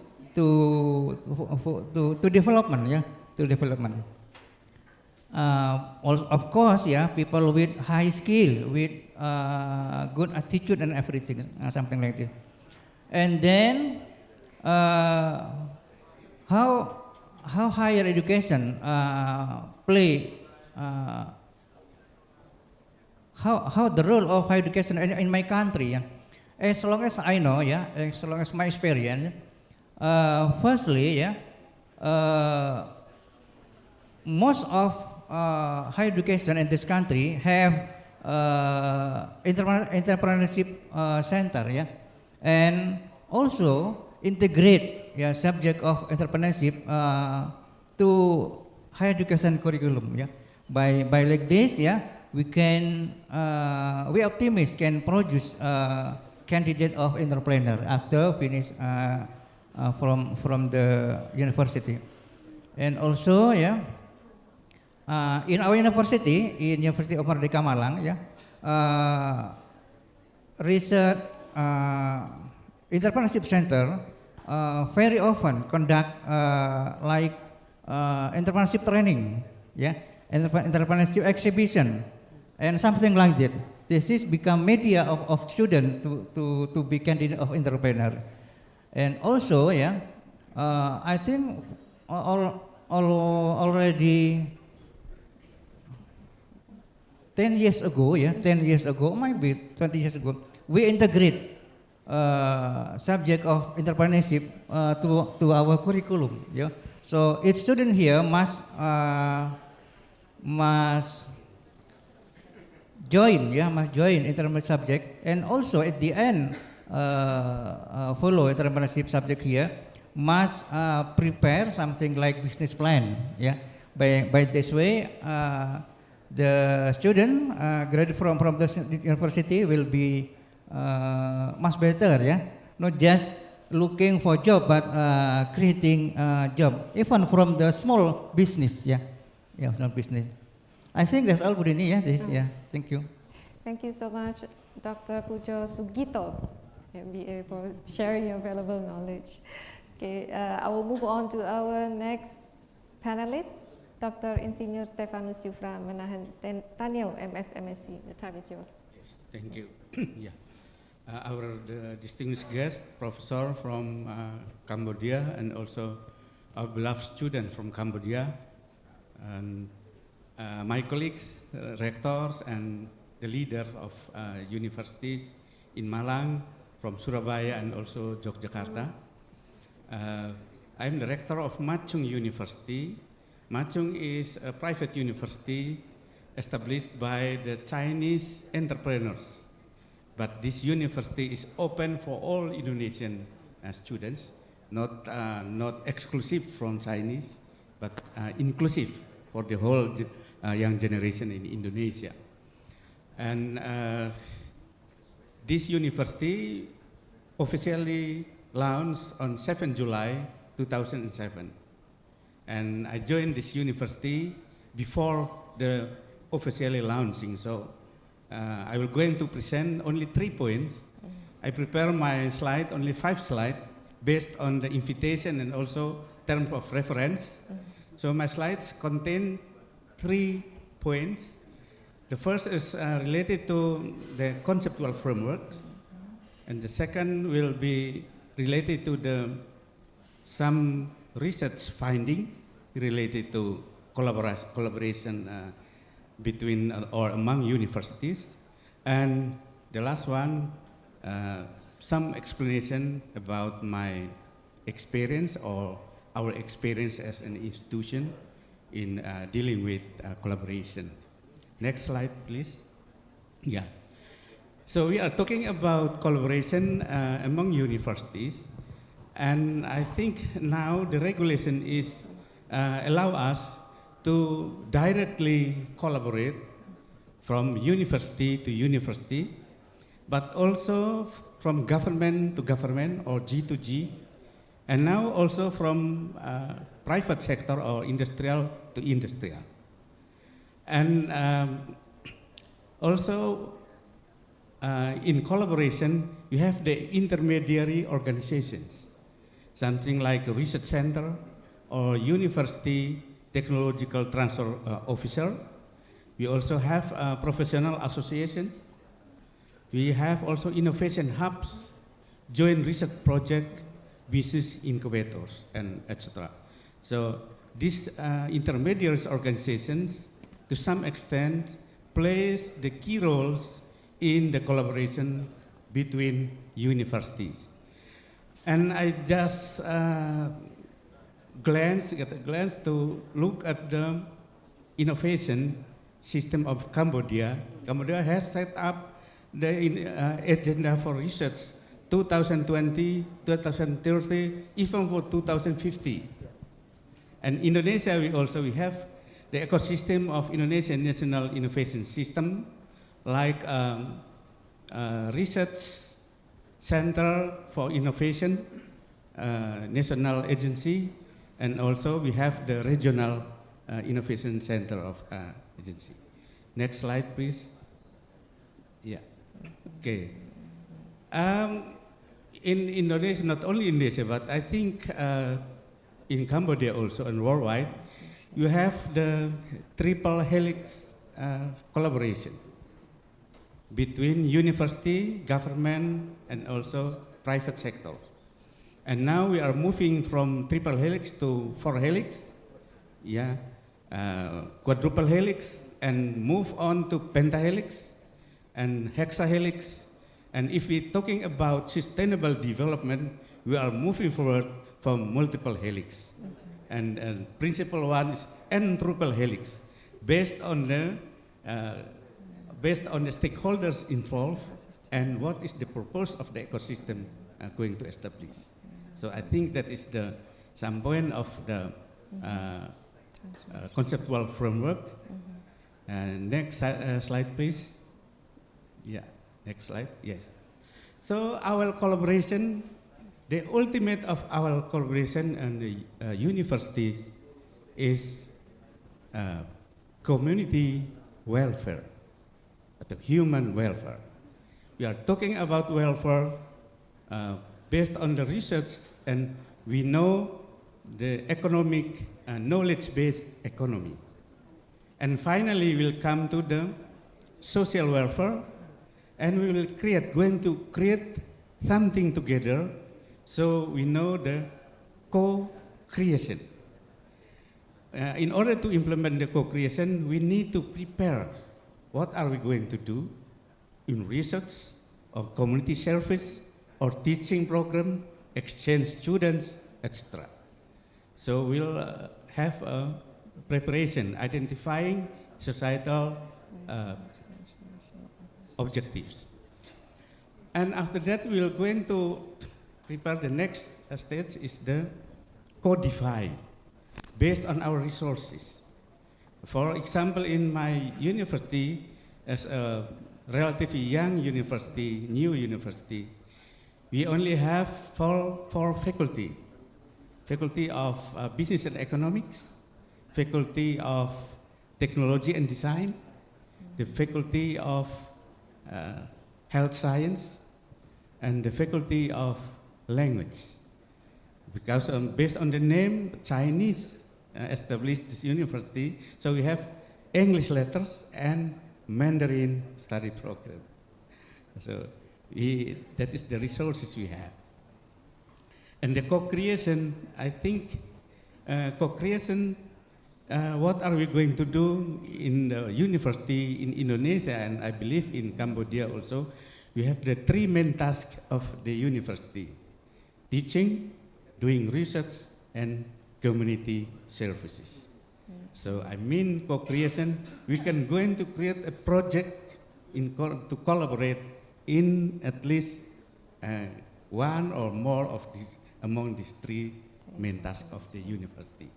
development, yeah, to development. Also, of course, yeah, people with high skill, with good attitude and everything, something like this. And then how higher education play, how the role of higher education in my country, yeah? As long as I know, yeah, as long as my experience, firstly, yeah, most of higher education in this country have entrepreneurship center, yeah, and also integrate, yeah, subject of entrepreneurship to higher education curriculum, yeah. By like this, yeah, we optimists can produce candidate of entrepreneur after finish from the university. And also, yeah, in our university, in University of Merdeka Malang, yeah, research entrepreneurship center very often conduct like entrepreneurship training, yeah, entrepreneurship exhibition, and something like that. This is become media of student to be candidate of entrepreneur. And also, yeah, I think already 10 years ago, 10 years ago, maybe 20 years ago, we integrate subject of entrepreneurship to our curriculum. Yeah. So each student here must join entrepreneurship subject, and also at the end follow entrepreneurship subject here, must prepare something like business plan. Yeah. By this way, the student graduate from the university will be much better. Yeah. Not just looking for job, but creating job, even from the small business. Yeah. Small business. I think that's all, Budini. Thank you. Thank you so much, Dr. Pujo Sugito, MBA, for sharing your valuable knowledge. Okay, I will move on to our next panelist, Dr. Insinyur Stefanus Yufra Menahan Tanyo, MS, MSc. The time is yours. Yes, thank you. Our distinguished guest, professor from Cambodia, and also our beloved student from Cambodia, and my colleagues, rectors, and the leader of universities in Malang, from Surabaya, and also Yogyakarta. I'm the rector of Machung University. Machung is a private university established by the Chinese entrepreneurs. But this university is open for all Indonesian students, not exclusive from Chinese, but inclusive for the whole young generation in Indonesia. And this university officially launched on 7 July 2007. And I joined this university before the officially launching. So I will going to present only 3 points. I prepare my slide, only 5 slides, based on the invitation and also terms of reference. So my slides contain 3 points. The first is related to the conceptual framework, and the second will be related to some research finding related to collaboration between or among universities, and the last one, some explanation about my experience or our experience as an institution in dealing with collaboration. Next slide, please. Yeah. So we are talking about collaboration among universities, and I think now the regulation is allow us to directly collaborate from university to university, but also from government to government or G to G, and now also from private sector or industrial to industrial. And also in collaboration, you have the intermediary organizations, something like a research center or university technological transfer officer. We also have a professional association. We have also innovation hubs, joint research project, business incubators, and etc. So these intermediaries organizations, to some extent, plays the key roles in the collaboration between universities. And I just glance to look at the innovation system of Cambodia. Cambodia has set up the agenda for research 2020, 2030, even for 2050. And Indonesia, we have the ecosystem of Indonesian National Innovation System, like research center for innovation, national agency, and also we have the regional innovation center of agency. Next slide, please. Yeah. Okay. In Indonesia, not only Indonesia, but I think in Cambodia also and worldwide, you have the triple helix collaboration between university, government, and also private sector. And now we are moving from triple helix to 4 helix, quadruple helix, and move on to pentahelix and hexahelix. And if we're talking about sustainable development, we are moving forward from multiple helix. And principal one is n-triple helix, based on the stakeholders involved and what is the purpose of the ecosystem going to establish. So I think that is some point of the conceptual framework. Next slide, please. Yeah, next slide, yes. So our collaboration, the ultimate of our collaboration and the universities is community welfare, the human welfare. We are talking about welfare based on the research, and we know the economic knowledge-based economy. And finally, we'll come to the social welfare, and we will going to create something together. So we know the co-creation. In order to implement the co-creation, we need to prepare what are we going to do in research or community service or teaching program, exchange students, etc. So we'll have a preparation, identifying societal objectives. And after that, we're going to prepare the next stage is the codify, based on our resources. For example, in my university, as a relatively young university, new university, we only have four faculties. Faculty of Business and Economics, Faculty of Technology and Design, the Faculty of Health Science, and the Faculty of Language. Because based on the name, Chinese established this university, so we have English letters and Mandarin study program. So that is the resources we have. And the co-creation, I think co-creation, what are we going to do in the university in Indonesia, and I believe in Cambodia also, we have the three main tasks of the university: teaching, doing research, and community services. So I mean co-creation, we can going to create a project to collaborate in at least one or more of these, among these three main tasks of the university.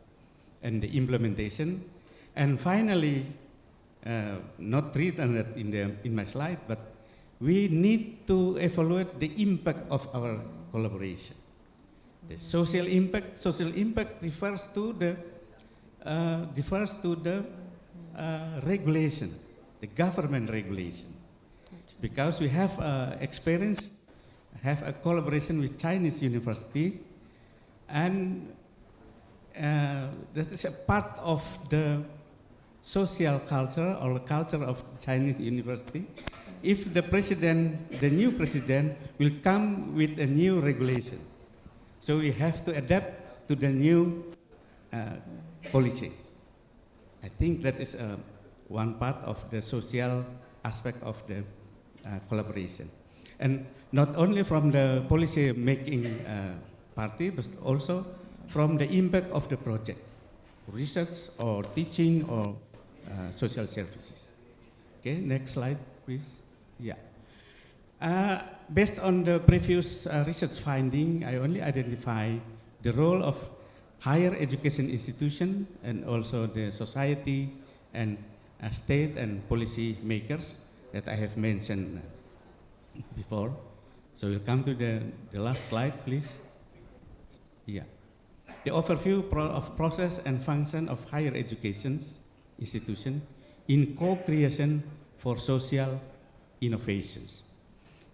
And the implementation. And finally, not written in my slide, but we need to evaluate the impact of our collaboration. The social impact refers to the regulation, the government regulation. Because we have experience, have a collaboration with Chinese university, and that is a part of the social culture or the culture of the Chinese university. If the president, the new president, will come with a new regulation, so we have to adapt to the new policy. I think that is one part of the social aspect of the collaboration. And not only from the policy making party, but also from the impact of the project, research or teaching or social services. Okay, next slide, please. Yeah. Based on the previous research finding, I only identify the role of higher education institution and also the society and state and policy makers that I have mentioned before. So we'll come to the last slide, please. Yeah. The overview of process and function of higher education institution in co-creation for social innovations.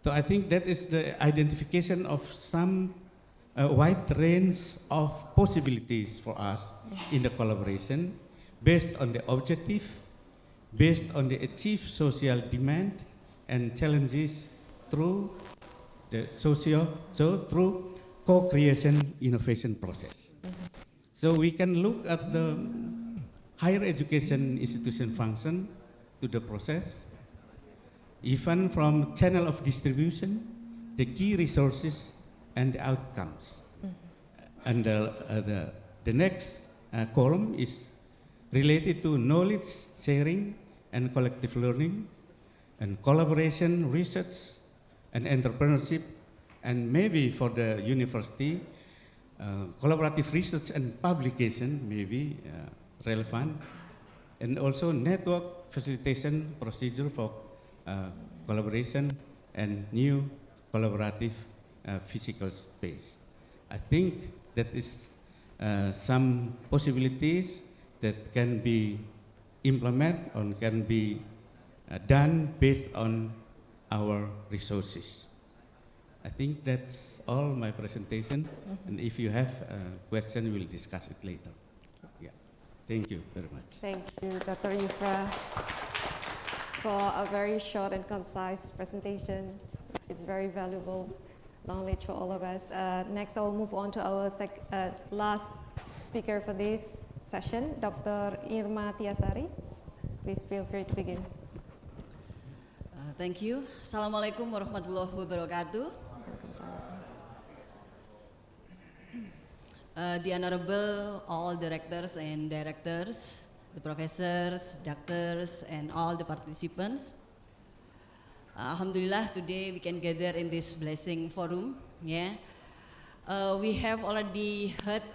So I think that is the identification of some wide range of possibilities for us in the collaboration based on the objective, based on the achieved social demand and challenges through the through co-creation innovation process. So we can look at the higher education institution function to the process, even from channel of distribution, the key resources, and the outcomes. And the next column is related to knowledge sharing and collective learning, and collaboration, research, and entrepreneurship, and maybe for the university, collaborative research and publication may be relevant, and also network facilitation procedure for collaboration and new collaborative physical space. I think that is some possibilities that can be implemented or can be done based on our resources. I think that's all my presentation, and if you have a question, we'll discuss it later. Yeah. Thank you very much. Thank you, Dr. Infra, for a very short and concise presentation. It's very valuable knowledge for all of us. Next, I'll move on to our last speaker for this session, Dr. Irma Tiasari. Please feel free to begin. Thank you. Assalamualaikum warahmatullahi wabarakatuh. The Honorable all directors and directors, the professors, doctors, and all the participants. Alhamdulillah, today we can gather in this blessing forum. Yeah, we have already heard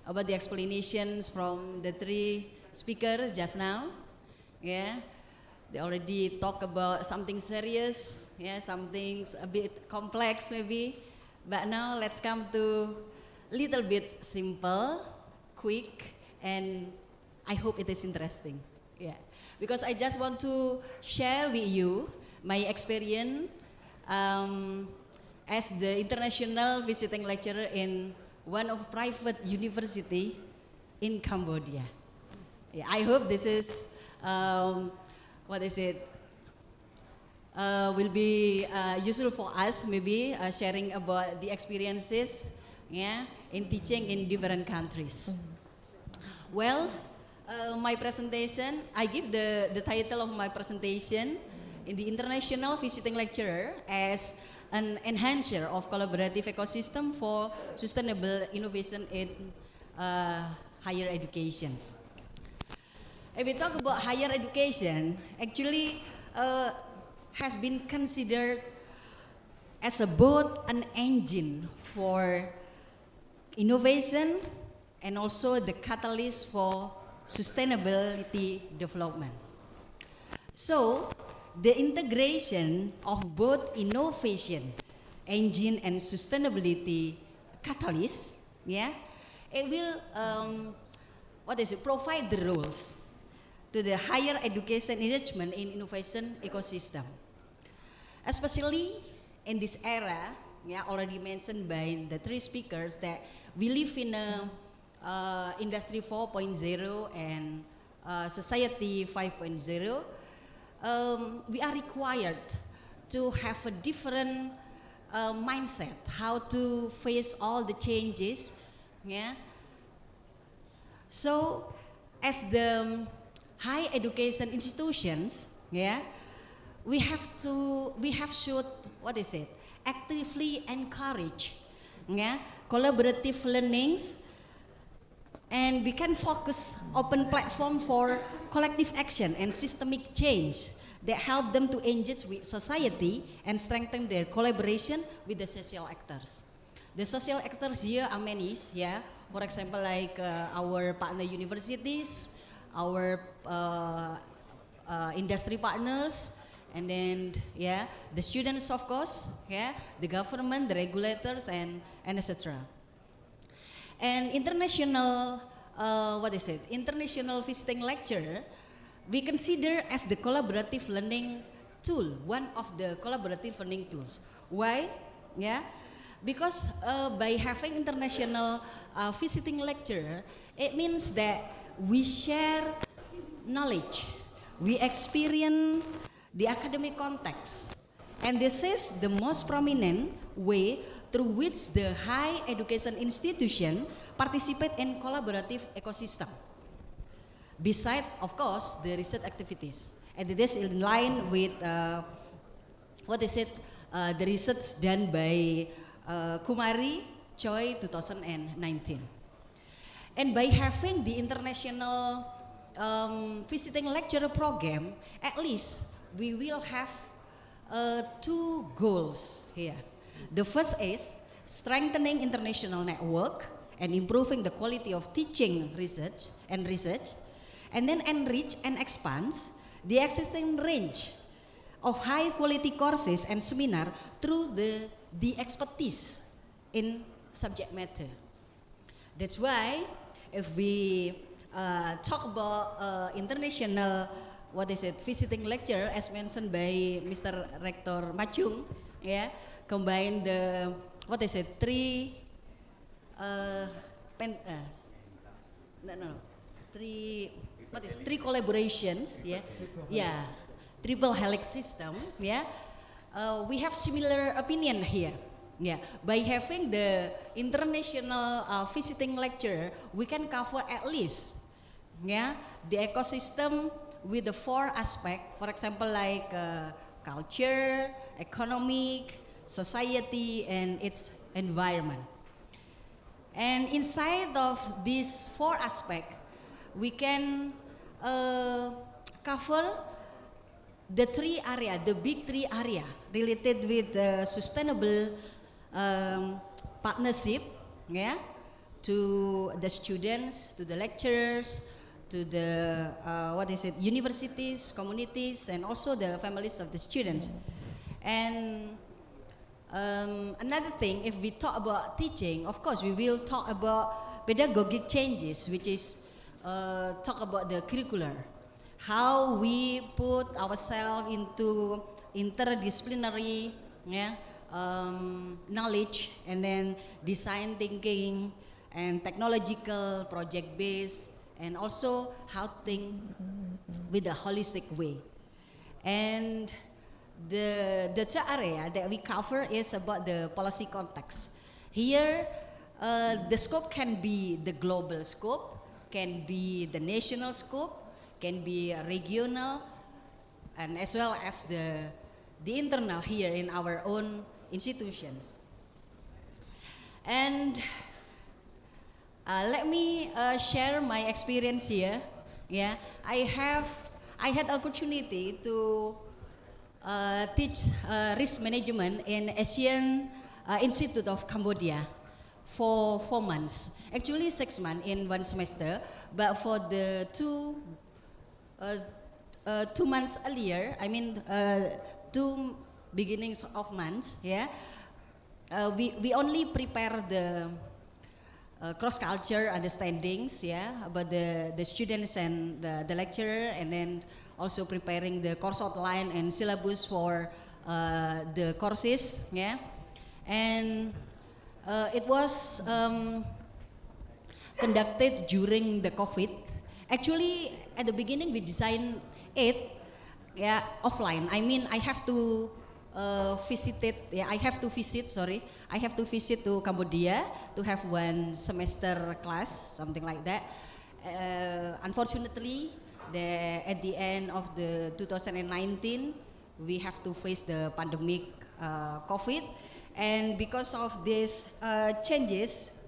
about the explanations from the three speakers just now. Yeah, they already talk about something serious. Yeah, something a bit complex maybe. But now let's come to little bit simple, quick, and I hope it is interesting. Yeah, because I just want to share with you my experience as the international visiting lecturer in one of private university in Cambodia. Yeah, I hope this is will be useful for us, maybe sharing about the experiences, yeah, in teaching in different countries. Well, my presentation, I give the title of my presentation in the International Visiting Lecturer as an enhancer of collaborative ecosystem for sustainable innovation in higher education. If we talk about higher education, actually has been considered as both an engine for innovation and also the catalyst for sustainability development. So, the integration of both innovation engine and sustainability catalyst, yeah, it will provide the roles to the higher education enrichment in innovation ecosystem, especially in this era, yeah, already mentioned by the three speakers that we live in a industry 4.0 and society 5.0. We are required to have a different mindset, how to face all the changes, yeah. So, as the high education institutions, yeah, we should actively encourage, yeah, collaborative learnings, and we can focus open platform for collective action and systemic change that help them to engage with society and strengthen their collaboration with the social actors. The social actors here are many, yeah. For example, like our partner universities, our industry partners, and then yeah, the students of course, yeah, the government, the regulators, and etc. And international, international visiting lecture, we consider as the collaborative learning tool, one of the collaborative learning tools. Why? Yeah, because by having international visiting lecture, it means that we share knowledge, we experience the academic context, and this is the most prominent way through which the high education institution participate in collaborative ecosystem. beside, of course, the research activities. And it is in line with, the research done by Kumari Choi 2019. And by having the international visiting lecturer program, at least we will have 2 goals here. The first is strengthening international network and improving the quality of teaching research, and then enrich and expand the existing range of high quality courses and seminar through the expertise in subject matter. That's why if we talk about international visiting lecture, as mentioned by Mr. Rector Machung, combine the three collaborations, triple helix system, we have similar opinion here. By having the international visiting lecture, we can cover at least the ecosystem with the 4 aspects, for example, like culture, economic, society, and its environment. And inside of these 4 aspects, we can cover the 3 area, the big 3 area related with sustainable partnership, to the students, to the lecturers, to the universities, communities, and also the families of the students. And another thing, if we talk about teaching, of course we will talk about pedagogic changes, which is talk about the curricular, how we put ourselves into interdisciplinary knowledge, and then design thinking and technological project based, and also how to think with a holistic way. And the third area that we cover is about the policy context. Here, the scope can be the global scope, can be the national scope, can be regional, and as well as the internal here in our own institutions. And let me share my experience here. I had opportunity to teach risk management in Asian Institute of Cambodia for 4 months. Actually 6 months in 1 semester, but for the 2 months earlier, 2 beginnings of months, we only prepare the cross-culture understandings, about the students and the lecturer, and then also preparing the course outline and syllabus for the courses, and it was conducted during the COVID. Actually, at the beginning we designed it offline. I have to I have to visit to Cambodia to have 1 semester class, something like that. Unfortunately, at the end of the 2019, we have to face the pandemic COVID, and because of these changes,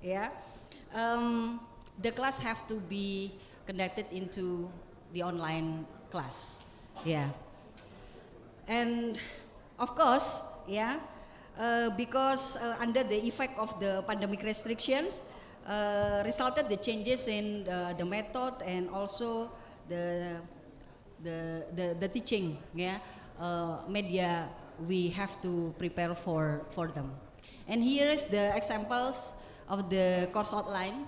the class have to be conducted into the online class, and of course, because under the effect of the pandemic restrictions, resulted the changes in the method and also the teaching, media we have to prepare for them. And here is the examples of the course outline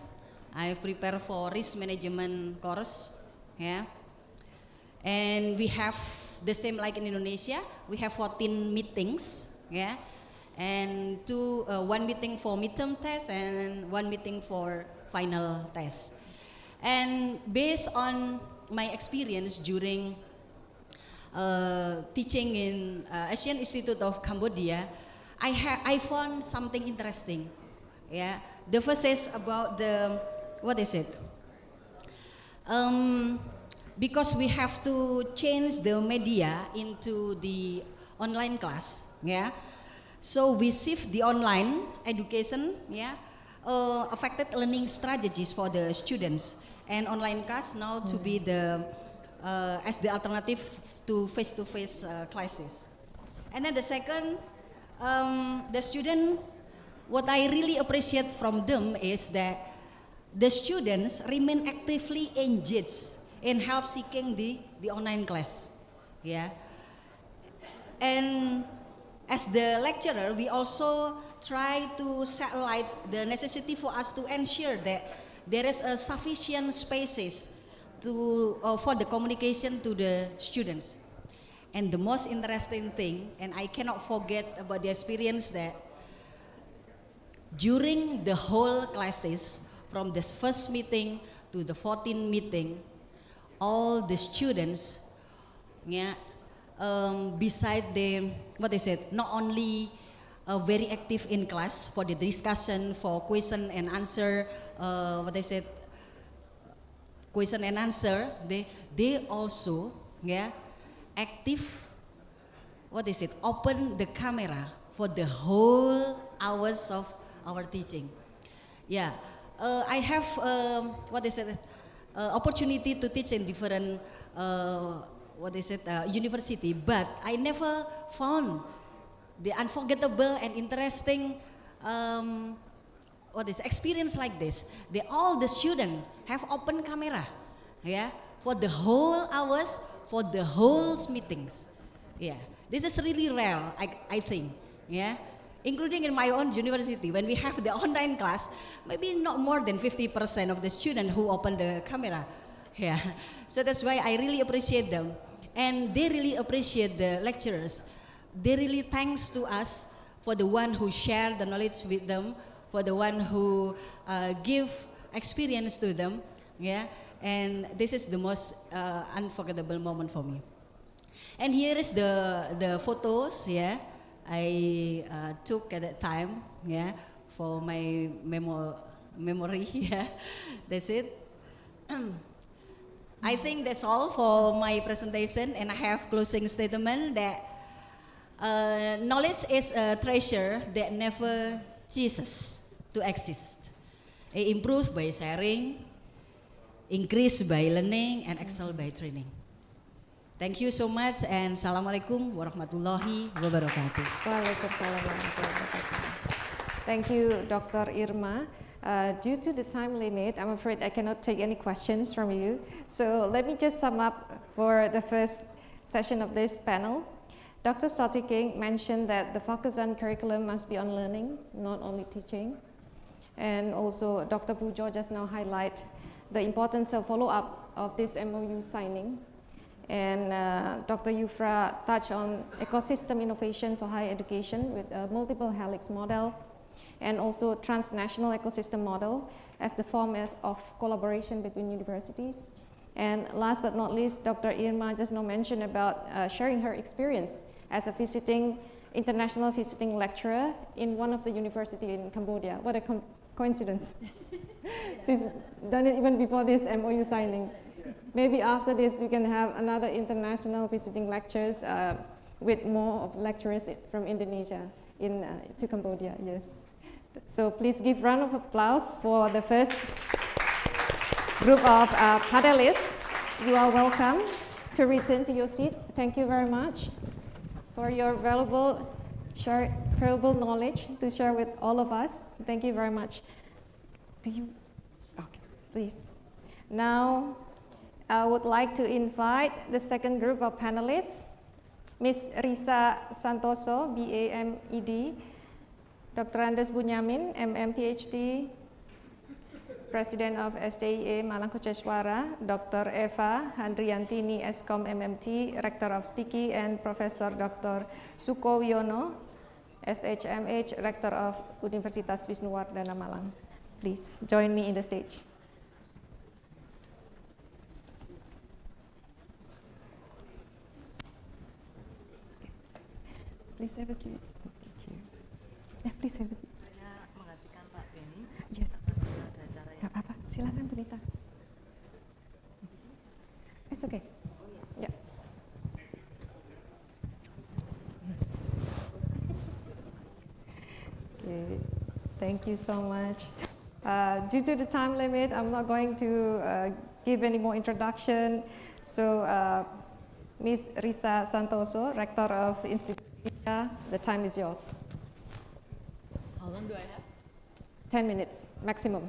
I prepared for risk management course, and we have the same like in Indonesia. We have 14 meetings, and 1 meeting for midterm test and 1 meeting for final test. And based on my experience during teaching in Asian Institute of Cambodia, I found something interesting. The first is about the because we have to change the media into the online class, yeah. So we shift the online education, yeah, affected learning strategies for the students, and online class now to be the as the alternative to face-to-face classes. And then the second, the student, what I really appreciate from them is that the students remain actively engaged in help seeking the online class, yeah. And as the lecturer, we also try to shed light the necessity for us to ensure that there is a sufficient spaces to for the communication to the students. And the most interesting thing, and I cannot forget about the experience that during the whole classes, from this first meeting to the 14th meeting, all the students, yeah, beside them, what they said, not only very active in class for the discussion, for question and answer, what they said, question and answer, they also, yeah, active, what is it, open the camera for the whole hours of our teaching. Yeah, I have, what is it, opportunity to teach in different, what is it, university, but I never found the unforgettable and interesting, what is experience like this. All the students have open camera, yeah, for the whole hours, for the whole meetings. Yeah, this is really rare, I think, yeah. Including in my own university, when we have the online class, maybe not more than 50% of the students who open the camera. Yeah, so that's why I really appreciate them. And they really appreciate the lecturers. They really thanks to us for the one who share the knowledge with them, for the one who give experience to them. Yeah, and this is the most unforgettable moment for me. And here is the photos, yeah, I took at that time, yeah, for my memory, yeah, that's it. I think that's all for my presentation, and I have closing statement that knowledge is a treasure that never ceases to exist. It improves by sharing, increase by learning, and excel by training. Thank you so much, and Assalamualaikum warahmatullahi wabarakatuh. Waalaikumsalam warahmatullahi wabarakatuh. Thank you, Dr. Irma. Due to the time limit, I'm afraid I cannot take any questions from you. So let me just sum up for the first session of this panel. Dr. Sotiking mentioned that the focus on curriculum must be on learning, not only teaching. And also Dr. Pujo just now highlight the importance of follow-up of this MoU signing. And Dr. Yufra touched on ecosystem innovation for higher education with a multiple helix model, and also transnational ecosystem model as the form of collaboration between universities. And last but not least, Dr. Irma just now mentioned about sharing her experience as a international visiting lecturer in one of the university in Cambodia. What a coincidence. She's done it even before this MoU signing. Maybe after this we can have another international visiting lectures with more of lecturers from Indonesia to Cambodia, yes. So please give round of applause for the first group of panelists. You are welcome to return to your seat. Thank you very much for your valuable knowledge to share with all of us. Thank you very much. Okay, please. Now, I would like to invite the second group of panelists, Ms. Risa Santoso, BA-MED, Dr. Andes Bunyamin, MM PhD, President of SDIA Malang Kucheswara, Dr. Eva Handriantini, Eskom MMT, Rector of STIKI, and Professor Dr. Suko Wiono, SHMH, Rector of Universitas Wisnuwardana Malang. Please join me in the stage. Please have a seat. Thank you. Yeah, please have a seat. Saya menggantikan Pak Benny. Yes. Gak apa-apa, silakan Bu Nita. It's okay. Yeah. Okay, thank you so much. Due to the time limit, I'm not going to give any more introduction. So, Ms. Risa Santoso, Rector of Institute Asia, the time is yours. How long do I have? 10 minutes, maximum.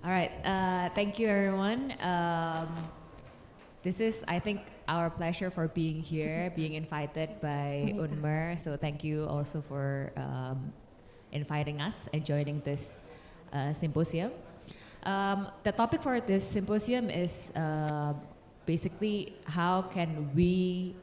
All right, thank you everyone. This is, I think, our pleasure for being here, being invited by UNMER. So thank you also for inviting us and joining this symposium. The topic for this symposium is basically how can we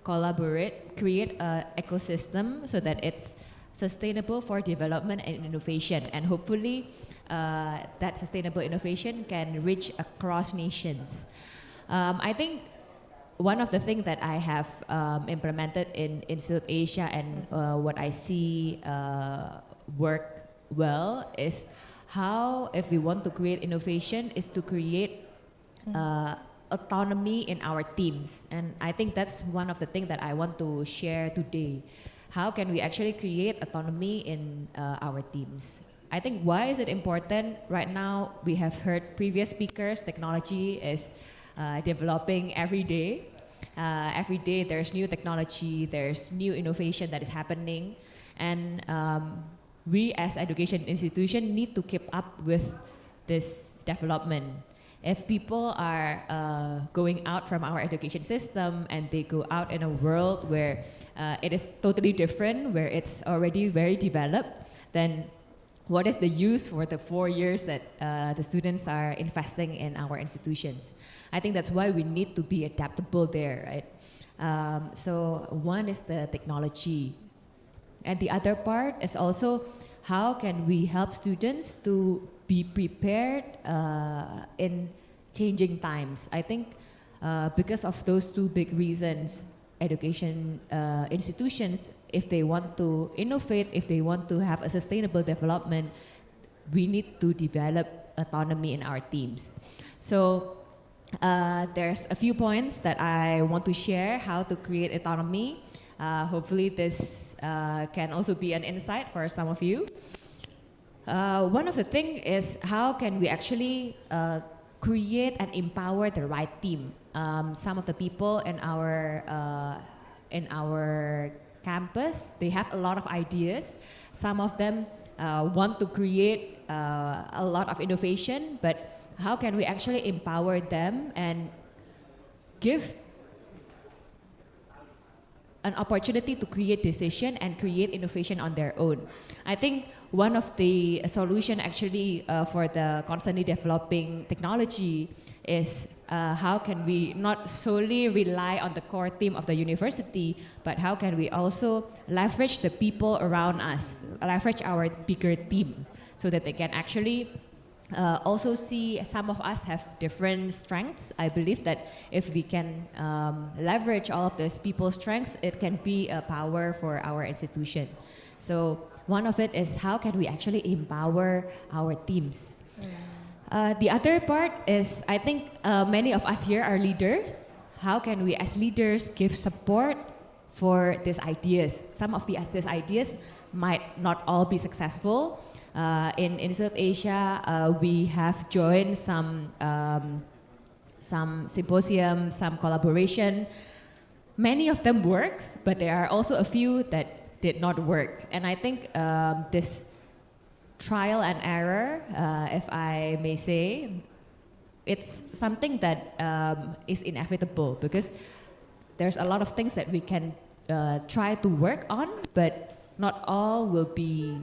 collaborate, create an ecosystem so that it's sustainable for development and innovation, and hopefully that sustainable innovation can reach across nations. I think one of the things that I have implemented in Institute Asia and what I see work well is how, if we want to create innovation, is to create autonomy in our teams. And I think that's one of the things that I want to share today. How can we actually create autonomy in our teams? I think why is it important? Right now, we have heard previous speakers, technology is developing every day. Every day there's new technology, there's new innovation that is happening. And we as education institution need to keep up with this development. If people are going out from our education system and they go out in a world where it is totally different, where it's already very developed, then what is the use for the 4 years that the students are investing in our institutions? I think that's why we need to be adaptable there, right? So one is the technology. And the other part is also how can we help students to be prepared in changing times. I think because of those two big reasons, education institutions, if they want to innovate, if they want to have a sustainable development, we need to develop autonomy in our teams. So there's a few points that I want to share how to create autonomy. Hopefully this can also be an insight for some of you. One of the things is how can we actually create and empower the right team. Some of the people in our campus, they have a lot of ideas. Some of them want to create a lot of innovation, but how can we actually empower them and give an opportunity to create decision and create innovation on their own? I think one of the solution actually for the constantly developing technology is how can we not solely rely on the core team of the university, but how can we also leverage the people around us, leverage our bigger team so that they can actually also see some of us have different strengths. I believe that if we can leverage all of these people's strengths, it can be a power for our institution. So one of it is how can we actually empower our teams. The other part is, I think many of us here are leaders. How can we as leaders give support for these ideas? Some of these ideas might not all be successful. In Institute Asia, we have joined some symposium, some collaboration. Many of them works, but there are also a few that did not work. And I think this trial and error, if I may say, it's something that is inevitable because there's a lot of things that we can try to work on, but not all will be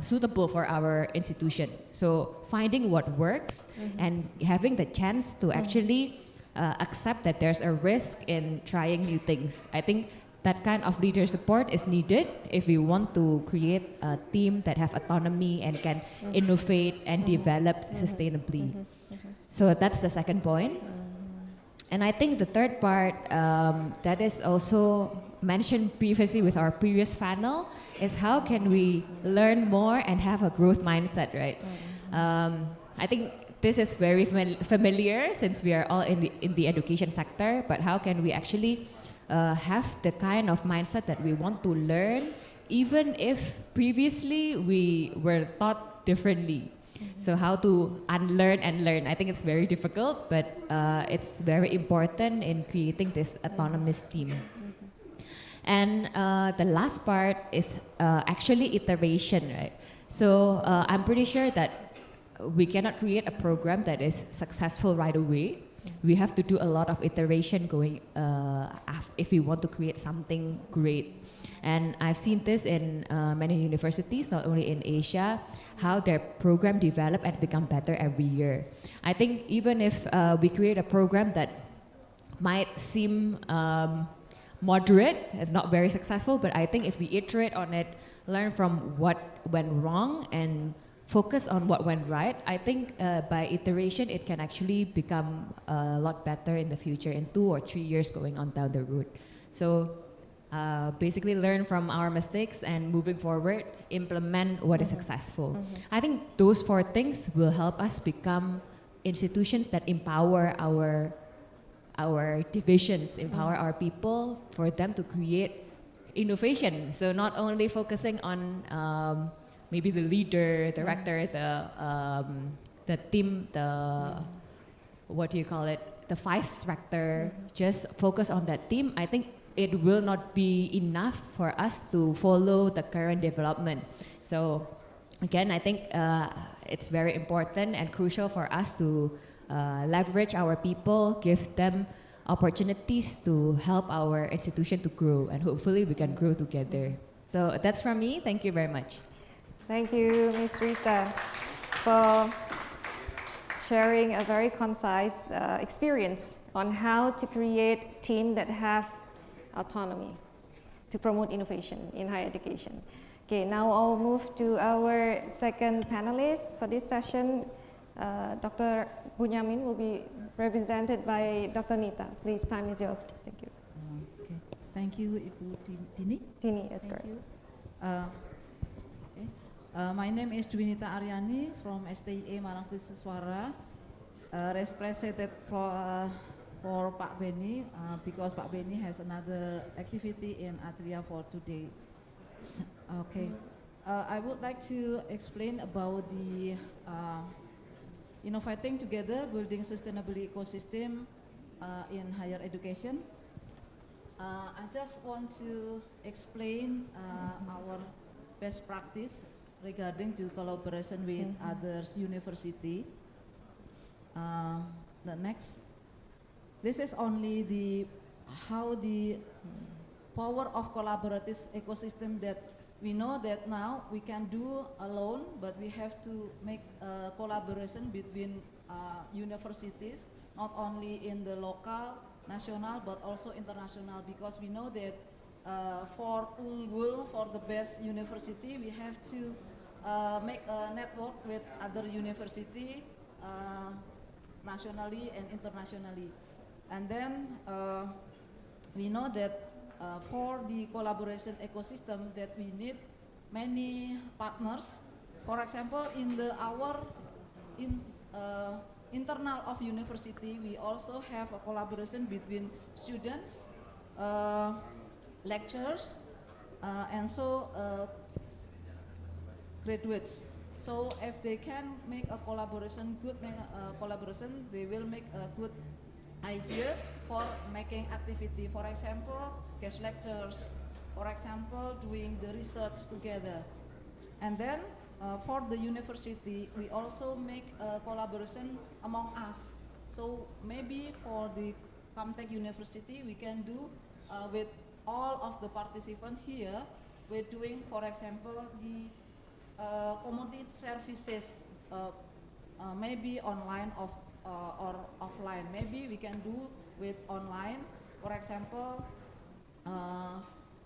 suitable for our institution. So finding what works and having the chance to actually accept that there's a risk in trying new things. I think that kind of leader support is needed if we want to create a team that have autonomy and can innovate and develop sustainably. So that's the second point. And I think the third part that is also mentioned previously with our previous panel is how can we learn more and have a growth mindset, right? I think this is very familiar since we are all in the education sector, but how can we actually have the kind of mindset that we want to learn, even if previously we were taught differently? So how to unlearn and learn. I think it's very difficult, but it's very important in creating this autonomous team. And the last part is actually iteration, right? So I'm pretty sure that we cannot create a program that is successful right away. We have to do a lot of iteration going if we want to create something great. And I've seen this in many universities, not only in Asia, how their program develop and become better every year. I think even if we create a program that might seem moderate and not very successful, but I think if we iterate on it, learn from what went wrong and focus on what went right, I think by iteration it can actually become a lot better in the future, in 2 or 3 years going on down the road. So basically learn from our mistakes and moving forward, implement what is successful. I think those 4 things will help us become institutions that empower our divisions, empower our people for them to create innovation. So not only focusing on maybe the leader, the rector, the team, what do you call it, the vice rector, just focus on that team. I think it will not be enough for us to follow the current development. So again, I think it's very important and crucial for us to leverage our people, give them opportunities to help our institution to grow, and hopefully we can grow together. So that's from me. Thank you very much. Thank you, Ms. Risa, for sharing a very concise experience on how to create teams that have autonomy to promote innovation in higher education. Okay, now I'll move to our second panelist for this session. Dr. Bunyamin will be represented by Dr. Nita. Please, time is yours. Thank you. Okay. Thank you, Ibu Dini. Dini, that's correct. My name is Dwinita Aryani from STIA Marangkususuara, represented for Pak Benny because Pak Benny has another activity in Atria for today. Okay, I would like to explain about the innovating together, building sustainable ecosystem in higher education. I just want to explain our best practice regarding to collaboration with other university. The next, this is only the how the power of collaborative ecosystem that we know that now we can do alone, but we have to make a collaboration between universities, not only in the local, national, but also international, because we know that for unggul, for the best university, we have to make a network with other university, nationally and internationally. And then we know that for the collaboration ecosystem that we need many partners. For example, in our internal of university, we also have a collaboration between students, lecturers, and so graduates. So if they can make a collaboration, collaboration, they will make a good idea for making activity. For example, guest lectures. For example, doing the research together. And then for the university, we also make a collaboration among us. So maybe for the CamTech University, we can do with all of the participants here, we're doing, for example, the community services, maybe online or offline. Maybe we can do with online. For example,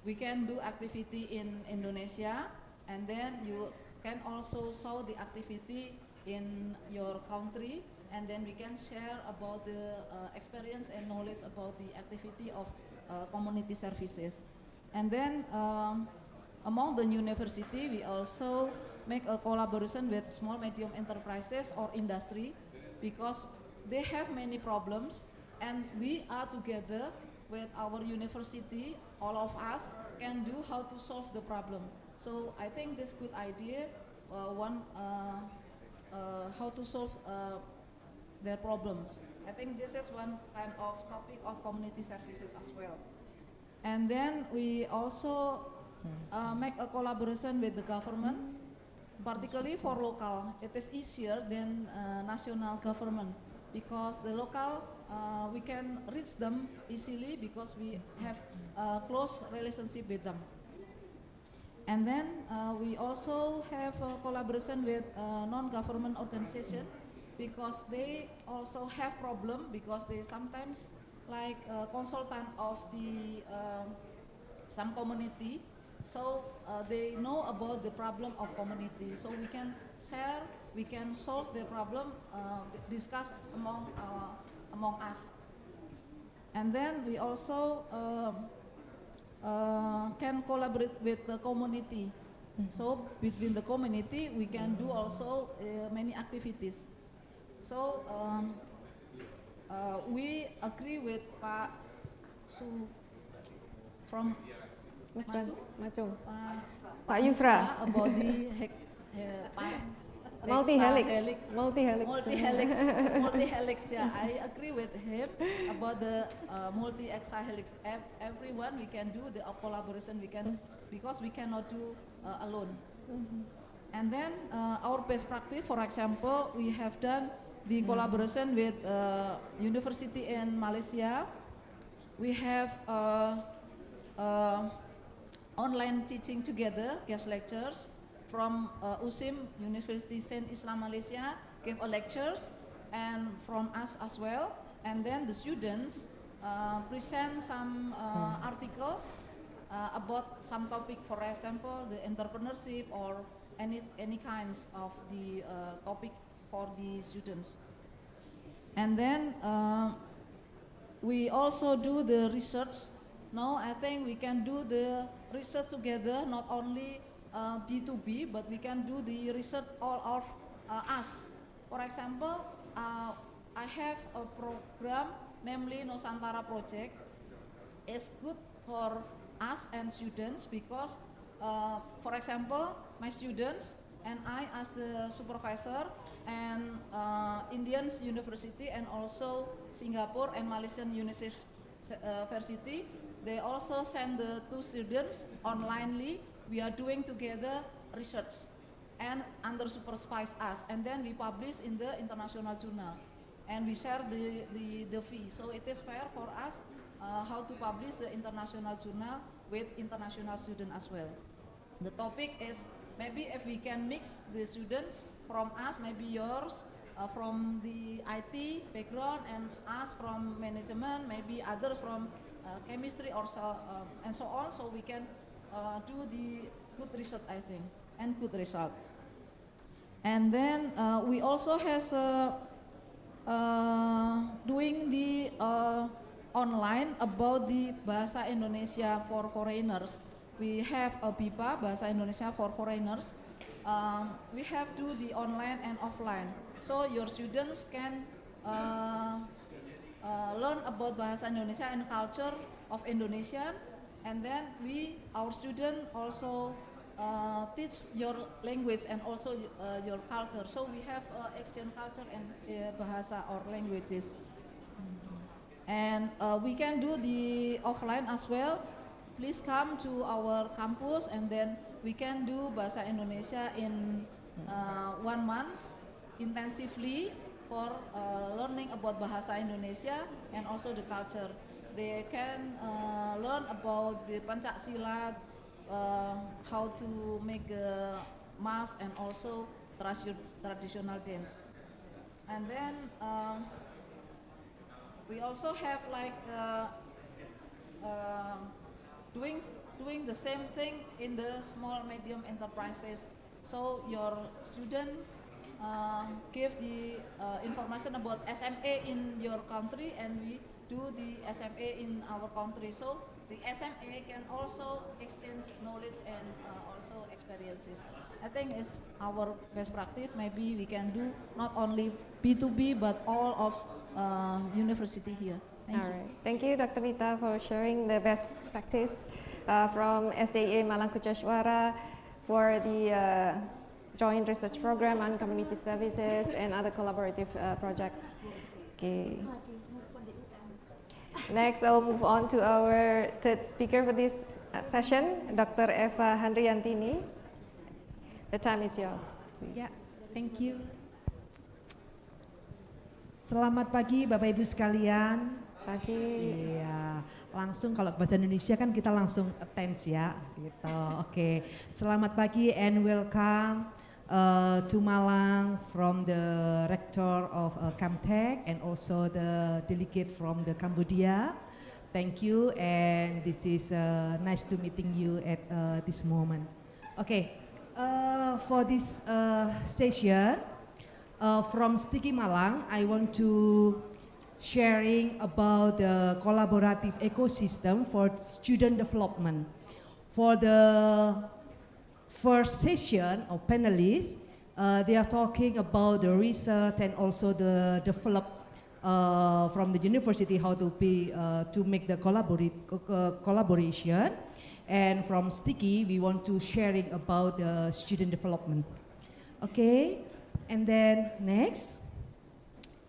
we can do activity in Indonesia, and then you can also show the activity in your country, and then we can share about the experience and knowledge about the activity of community services. And then among the university, we also make a collaboration with small medium enterprises or industry. because they have many problems, and we are together with our university, all of us can do how to solve the problem. So I think this good idea, how to solve their problems. I think this is one kind of topic of community services as well. And then we also make a collaboration with the government, particularly for local. It is easier than national government because the local, we can reach them easily because we have a close relationship with them. And then we also have a collaboration with non-government organization because they also have problem because they sometimes like consultant of the some community, so they know about the problem of community, so we can share, we can solve the problem, discuss among us. And then we also can collaborate with the community. So between the community, we can do also many activities. So we agree with Pak Su from Macung. Pak Yufra about the multi-helix. Yeah, I agree with him about the multi-helix. Everyone we can do the collaboration. We can because we cannot do alone. And then our best practice, for example, we have done the collaboration with university in Malaysia. We have online teaching together, guest lectures from USIM, University Saint Islam Malaysia, gave a lectures, and from us as well. And then the students present some articles about some topic, for example, the entrepreneurship or any kinds of the topic for the students. And then we also do the research. Now I think we can do the research together, not only B2B, but we can do the research all of us. For example, I have a program, namely Nusantara Project. It's good for us and students because, for example, my students and I as the supervisor and Indian University and also Singapore and Malaysian University, they also send the two students onlinely. We are doing together research and under supervise us, and then we publish in the international journal and we share the fee. So it is fair for us how to publish the international journal with international students as well. The topic is maybe if we can mix the students from us, maybe yours from the IT background and us from management, maybe others from chemistry or so, and so on, so we can do the good result, I think, and good result. And then we also has doing the online about the Bahasa Indonesia for foreigners. We have a BIPA, Bahasa Indonesia for foreigners. We have to do the online and offline, so your students can learn about Bahasa Indonesia and culture of Indonesian, and then our student also teach your language and also your culture. So we have exchange culture and bahasa or languages. And we can do the offline as well. Please come to our campus and then we can do Bahasa Indonesia in 1 month intensively for learning about Bahasa Indonesia and also the culture. They can learn about the Pancak Silat, how to make a mask and also traditional dance. And then we also have like doing the same thing in the small medium enterprises. So your student give the information about SMA in your country and we do the SMA in our country. So the SMA can also exchange knowledge and also experiences. I think it's our best practice. Maybe we can do not only B2B but all of university here. Thank you. Right. Thank you, Dr. Rita, for sharing the best practice from SDA Malang Kuchaswara for the joint research program on community services and other collaborative projects. Okay. Next, I'll move on to our third speaker for this session, Dr. Eva Handriantini. The time is yours. Please. Yeah, thank you. Selamat pagi Bapak Ibu sekalian. Pagi. Iya, langsung kalau bahasa Indonesia kan kita langsung attend ya, gitu. Oke, selamat pagi and welcome to Malang from the rector of CamTech and also the delegate from the Cambodia. Thank you, and this is nice to meeting you at this moment. Okay, for this session from Sticky Malang, I want to sharing about the collaborative ecosystem for student development. For the first session of panelists, they are talking about the research and also the develop from the university how to be to make the collaboration. And from Sticky, we want to sharing about the student development. Okay, and then next,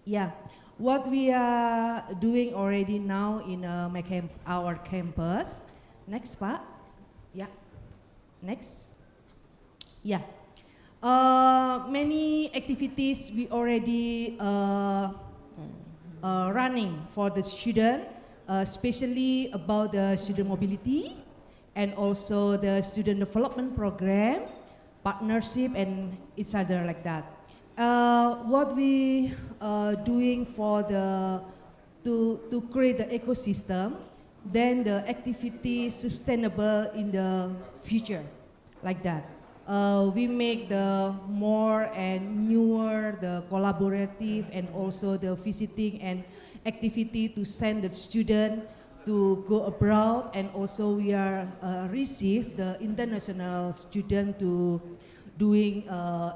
yeah. What we are doing already now in our campus. Next, Pak. Yeah. Next. Yeah. Many activities we already running for the student, especially about the student mobility and also the student development program, partnership and each other like that. What we doing for the to create the ecosystem, then the activity sustainable in the future, like that. We make the more and newer the collaborative and also the visiting and activity to send the student to go abroad, and also we are receive the international student to doing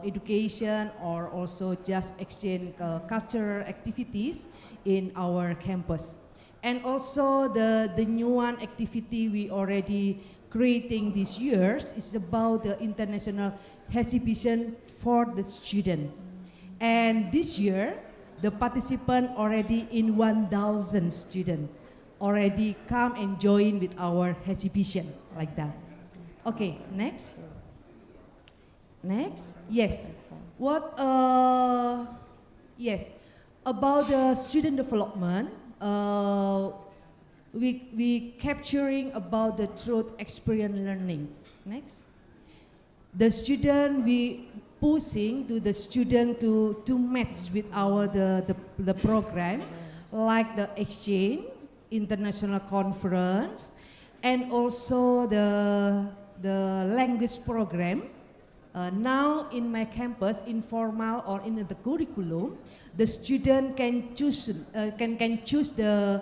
education or also just exchange cultural activities in our campus. And also the new one activity we already creating this year is about the international exhibition for the student. And this year, the participant already in 1,000 students already come and join with our exhibition, like that. Okay, next. Next, yes. What, yes, about the student development, we capturing about the truth experience learning. Next. The student, we pushing to the student to match with our, the program, like the exchange, international conference, and also the language program. Now in my campus, informal or in the curriculum, the student can choose the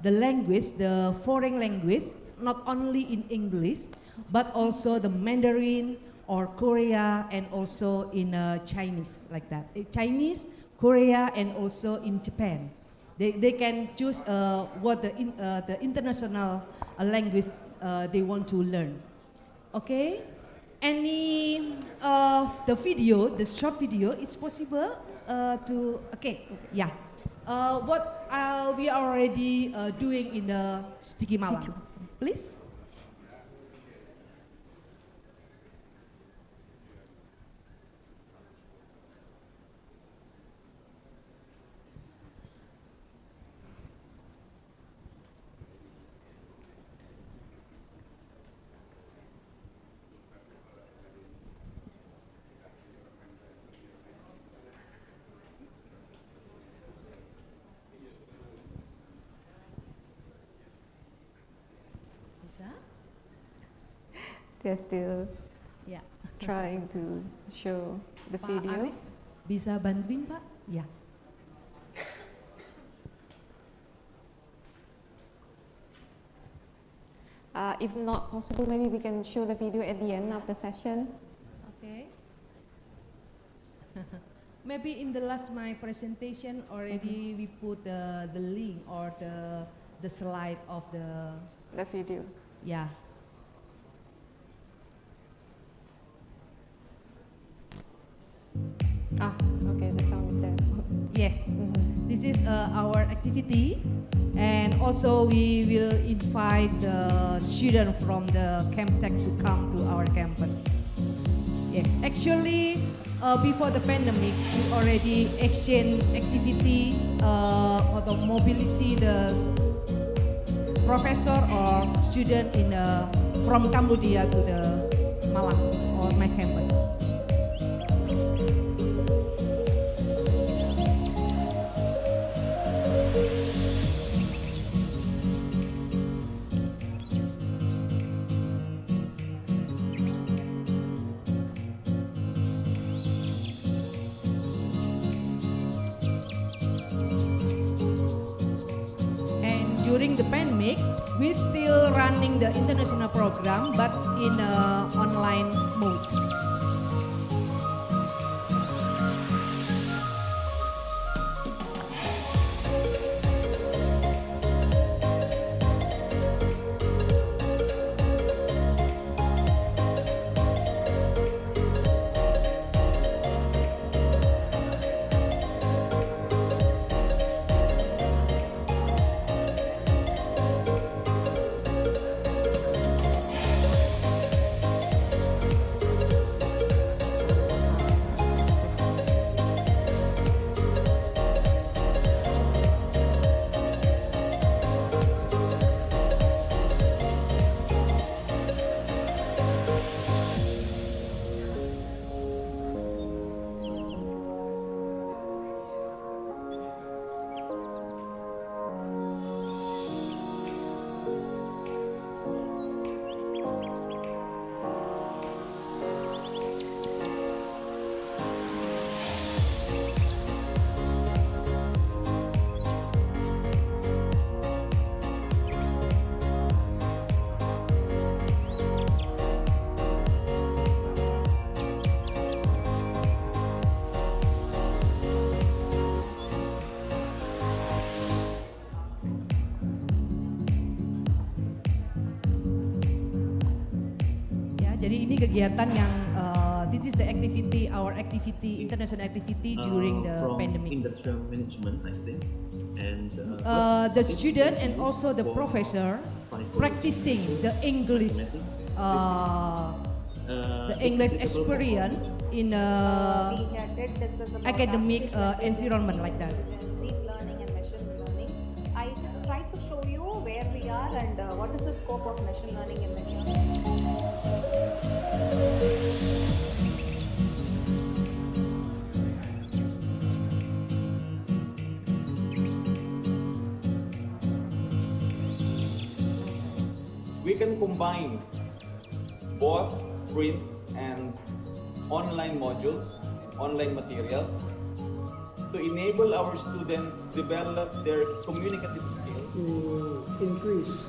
language, the foreign language, not only in English, but also the Mandarin or Korea, and also in Chinese, like that. Chinese, Korea, and also in Japan. They can choose what the international language they want to learn. Okay. Any of the video, the short video, is possible to, okay, yeah. What we are already doing in the Sticky Malang, please. They're still yeah, trying to show the Pak video. Arif, bisa bantuin Pak? Ya. If not possible, maybe we can show the video at the end of the session. Okay. Maybe in the last my presentation already we put the link or the slide of the video. Yeah. Okay, the sound is there. Yes. This is our activity, and also we will invite the students from the CamTech to come to our campus. Yes, actually, before the pandemic, we already exchange activity or the mobility, the professor or student from Cambodia to the Malang or my campus. During the pandemic, we still running the international program, but in online mode. Jadi ini kegiatan yang this is the activity, our activity, international activity during the pandemic. Industrial management, I think, and the student and also the professor practicing the English experience in academic environment like that. Deep learning and machine learning. I try to show you where we are and what is the scope of machine learning and machine learning. We can combine both print and online modules, online materials to enable our students develop their communicative skills. To increase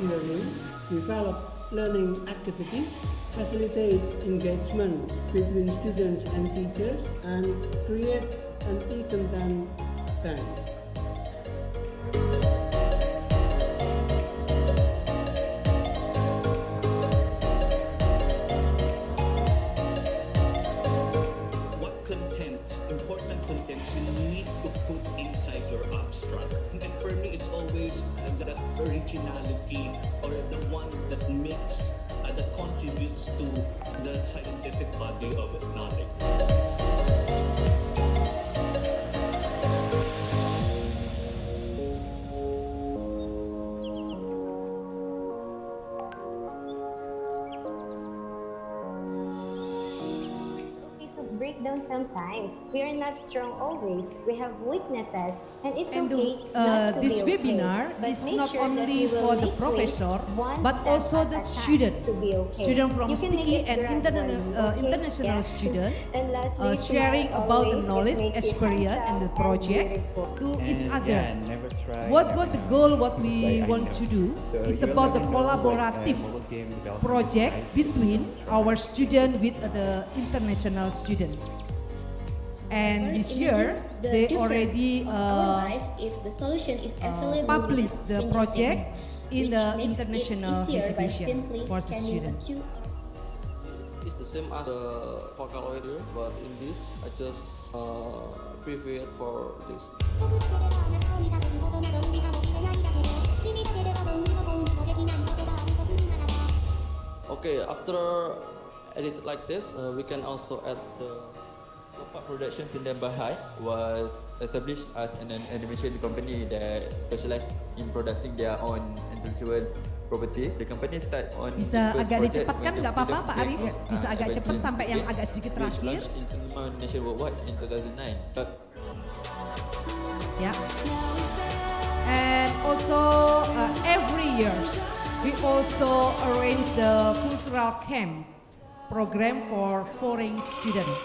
learning, develop learning activities, facilitate engagement between students and teachers, and create an e-content bank. Important contents you need to put inside your abstract. And for me, it's always the originality or the one that makes, that contributes to the scientific body of knowledge. Break break down sometimes. We are not strong always. We have weaknesses, and it's And okay not to this be okay. webinar But is make not sure that only you will for the make professor, ways one but step also at the a time student. to be okay. Student from You can make sticky it and gradually, okay? international Yeah. student And lastly, sharing smile about the always. It knowledge, makes you experience, and the handsome project beautiful. to each And other. yeah, never try What never the know. goal, what we Like, I want know. to do So is you'll about the never know, like, collaborative mobile game development project side. between our student with the international student. And this year, The they difference already of our life is the solution is available published with the fingertips, project in which the makes it international easier by exhibition simply for the scanning a student. QR. It's the same as the Vocaloid here, but in this I just preview it for this. Okay, after edit like this, we can also add the Production Penandatanganan was established as an animation company that specialized in producing their own intellectual properties. The company start on Bisa its first agak project dicepatkan when the nggak apa-apa film Pak Arif? came, Bisa agak cepat Adventure sampai yang Game, agak sedikit which terakhir. launched in cinema nation worldwide in 2009. Yeah. And also every year we also arrange the cultural camp program for foreign students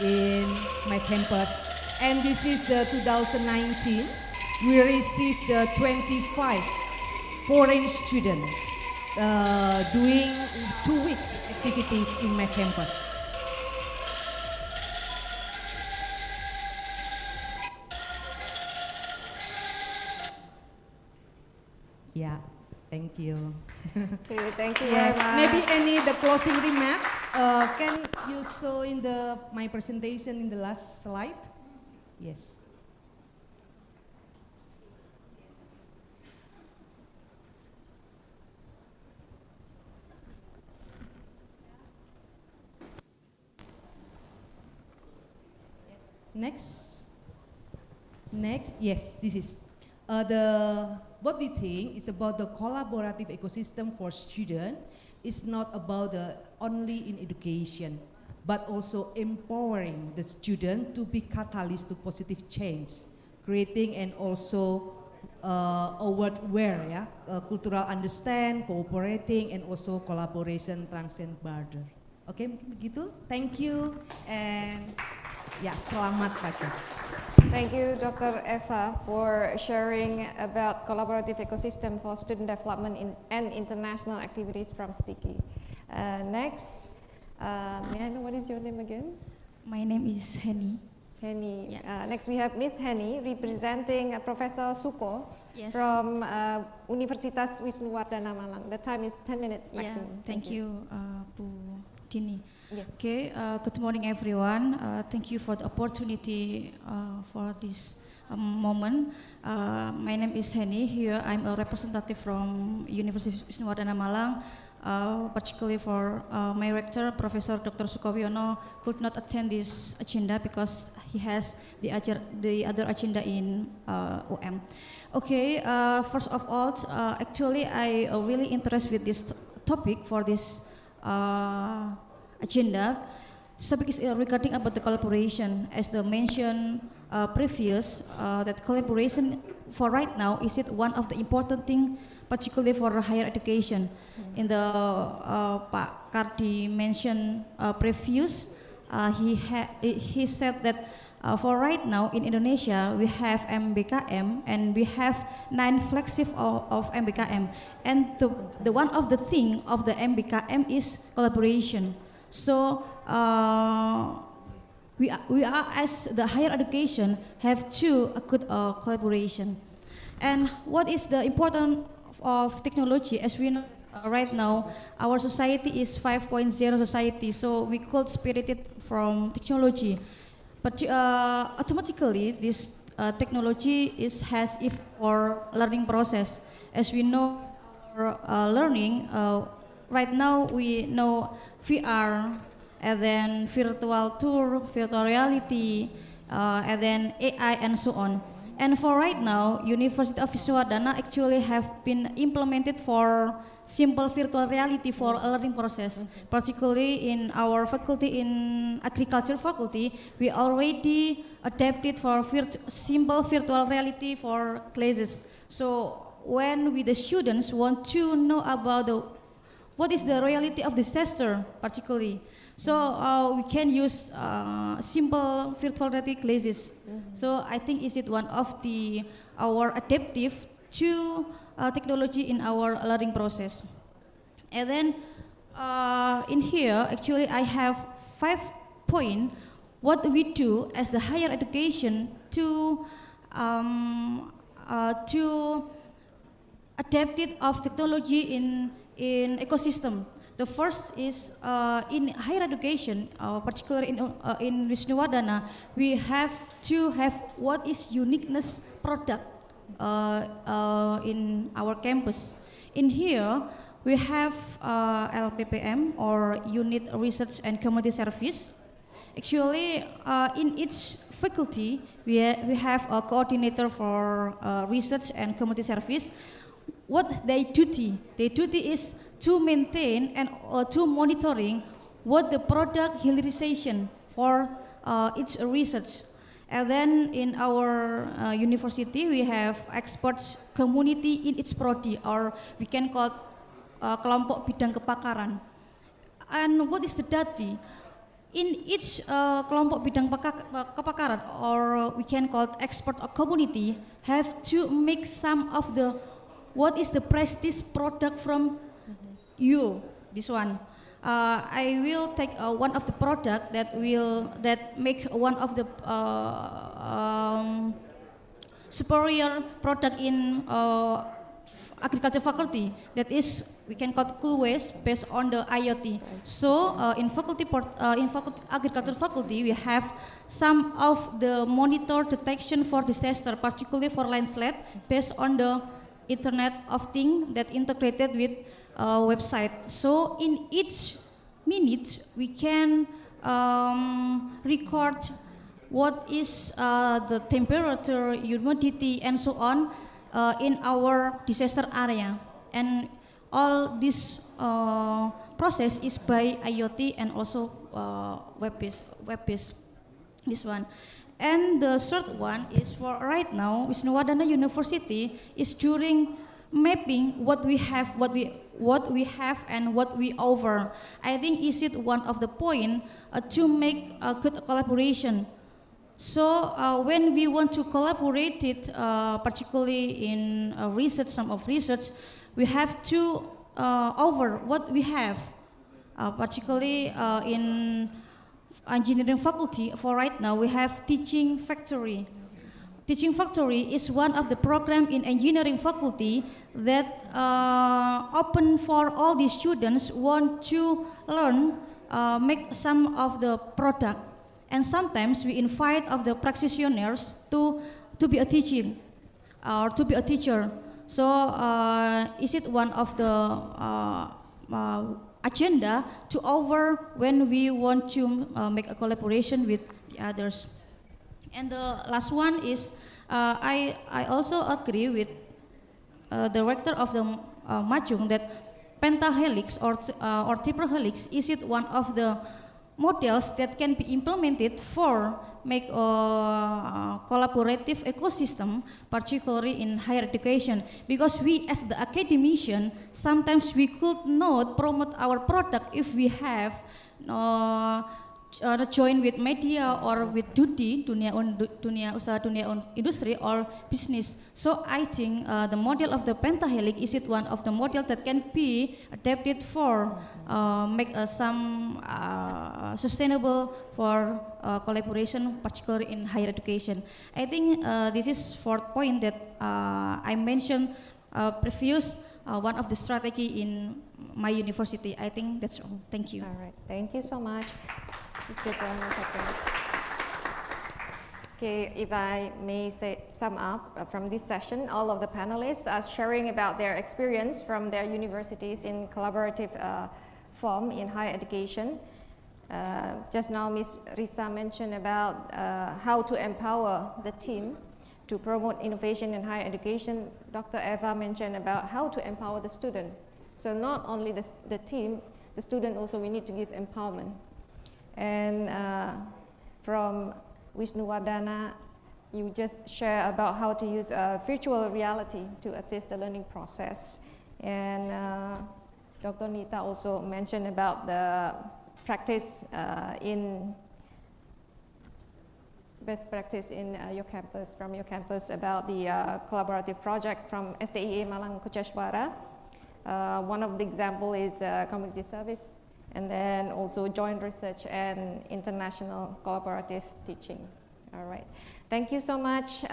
in my campus. And this is the 2019. We received the 25 foreign students doing 2 weeks activities in my campus. Yeah, thank you. Okay, thank you Yes, very much. maybe any the closing remarks can you show in my presentation in the last slide? Yes. Next. Next, yes, this is what we think is about the collaborative ecosystem for students. It's not about only in education, but also empowering the student to be catalyst to positive change, creating and also a word where cultural understand, cooperating, and also collaboration transcend border. Oke, mungkin begitu. Thank you and ya selamat pagi. Thank you, Dr. Eva, for sharing about collaborative ecosystem for student development and international activities from Sticky. Next, may I know what is your name again? My name is Henny. Henny. Next, we have Miss Henny representing Professor Suko from Universitas Wisnuwardana Malang. The time is 10 minutes maximum. Thank you, Bu Dini. Yes. Okay, good morning everyone. Thank you for the opportunity for this moment. My name is Henny. Here I'm a representative from University of Wisnuwardana Malang, particularly for my rector, Professor Dr. Sukowiono, could not attend this agenda because he has the other agenda in OM. Okay, first of all, actually I really interested with this topic for this agenda. This topic is regarding about the collaboration. As the mentioned previous, that collaboration for right now is it one of the important thing, particularly for higher education. In the Pak Kardi mentioned previous, he said that for right now in Indonesia we have MBKM and we have 9 flagships of MBKM, and the one of the thing of the MBKM is collaboration. So we are as the higher education have to a good collaboration. And what is the importance of technology? As we know right now, our society is 5.0 society, so we could spirit it from technology. But automatically, this technology has if for learning process. As we know, for learning right now we know VR, and then virtual tour, virtual reality, and then AI, and so on. And for right now, University of Wisnuwadana actually have been implemented for simple virtual reality for a learning process. Particularly in our faculty, in agriculture faculty, we already adapted for simple virtual reality for classes. So when the students want to know about what is the reality of disaster, particularly, so we can use simple virtual reality classes. So I think is it one of our adaptive to technology in our learning process. And then in here, actually, I have 5 points what we do as the higher education to adapt it of technology in ecosystem. The first is in higher education, particularly in Wisnuwadana, we have to have what is uniqueness product in our campus. In here, we have LPPM or Unit Research and Community Service. Actually, in each faculty, we have a coordinator for research and community service. What their duty? Their duty is to maintain and to monitoring what the product utilization for each research. And then in our university, we have experts community in its prodi, or we can call kelompok bidang kepakaran. And what is the duty? In each kelompok bidang kepakaran, or we can call expert or community, have to make some of the what is the prestige product from you. This one, I will take one of the product that make one of the superior product in agriculture faculty. That is, we can call cool waste based on the IoT. So in agriculture faculty, we have some of the monitor detection for disaster, particularly for landslide, based on the Internet of Things that integrated with website. So in each minute, we can record what is the temperature, humidity, and so on in our disaster area. And all this process is by IoT and also web-based. This one. And the third one is for right now, Wisnuwadana University is during mapping what we have, and what we offer. I think is it one of the point to make a good collaboration. So when we want to collaborate it, particularly in research, some of research, we have to over what we have, particularly in engineering faculty. For right now, we have teaching factory. Teaching factory is one of the program in engineering faculty that open for all the students want to learn, make some of the product. And sometimes we invite of the practitioners to be a teaching or to be a teacher. So is it one of the agenda to over when we want to make a collaboration with the others. And the last one is I also agree with the director of the Majung that pentahelix or triple helix is it one of the models that can be implemented for make a collaborative ecosystem, particularly in higher education. Because we as the academician, sometimes we could not promote our product if we have join with media or with dunia usaha, dunia industri or business. So I think the model of the pentahelix is it one of the model that can be adapted for make some sustainable for collaboration, particularly in higher education. I think this is fourth point that I mentioned previous one of the strategy in my university. I think that's all. Thank you. All right, thank you so much. Just give one more second. Okay, if I may sum up from this session, all of the panelists are sharing about their experience from their universities in collaborative form in higher education. Just now, Ms. Risa mentioned about how to empower the team to promote innovation in higher education, Dr. Eva mentioned about how to empower the student. So not only the team, the student also we need to give empowerment. And from Wisnuwardana, you just share about how to use virtual reality to assist the learning process. And Dr. Nita also mentioned about the practice best practice in your campus, from your campus about the collaborative project from STIA Malang Kucheshwara. One of the example is community service, and then also joint research and international collaborative teaching. All right, thank you so much.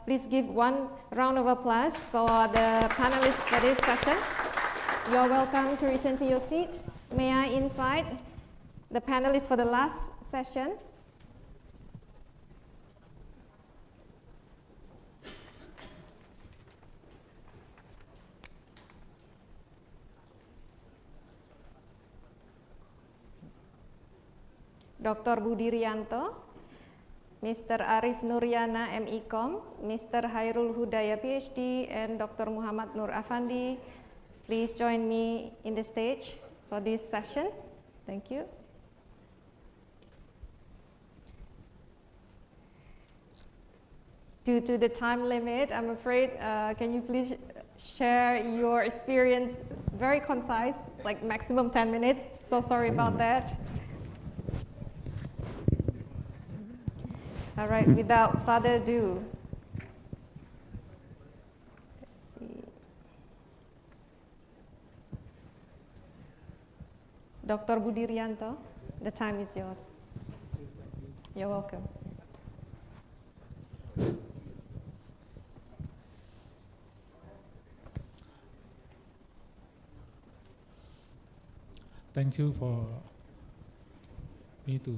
Please give one round of applause for the panelists for this session. You're welcome to return to your seat. May I invite the panelists for the last session? Dr. Budi Rianto, Mr. Arif Nuryana, MECom, Mr. Hairul Hudaya, PhD, and Dr. Muhammad Nur Afandi. Please join me in the stage for this session. Thank you. Due to the time limit, I'm afraid, can you please share your experience very concise, like maximum 10 minutes? So sorry about that. All right, without further ado, let's see. Dr. Budi Rianto, the time is yours. You're welcome. Thank you for me to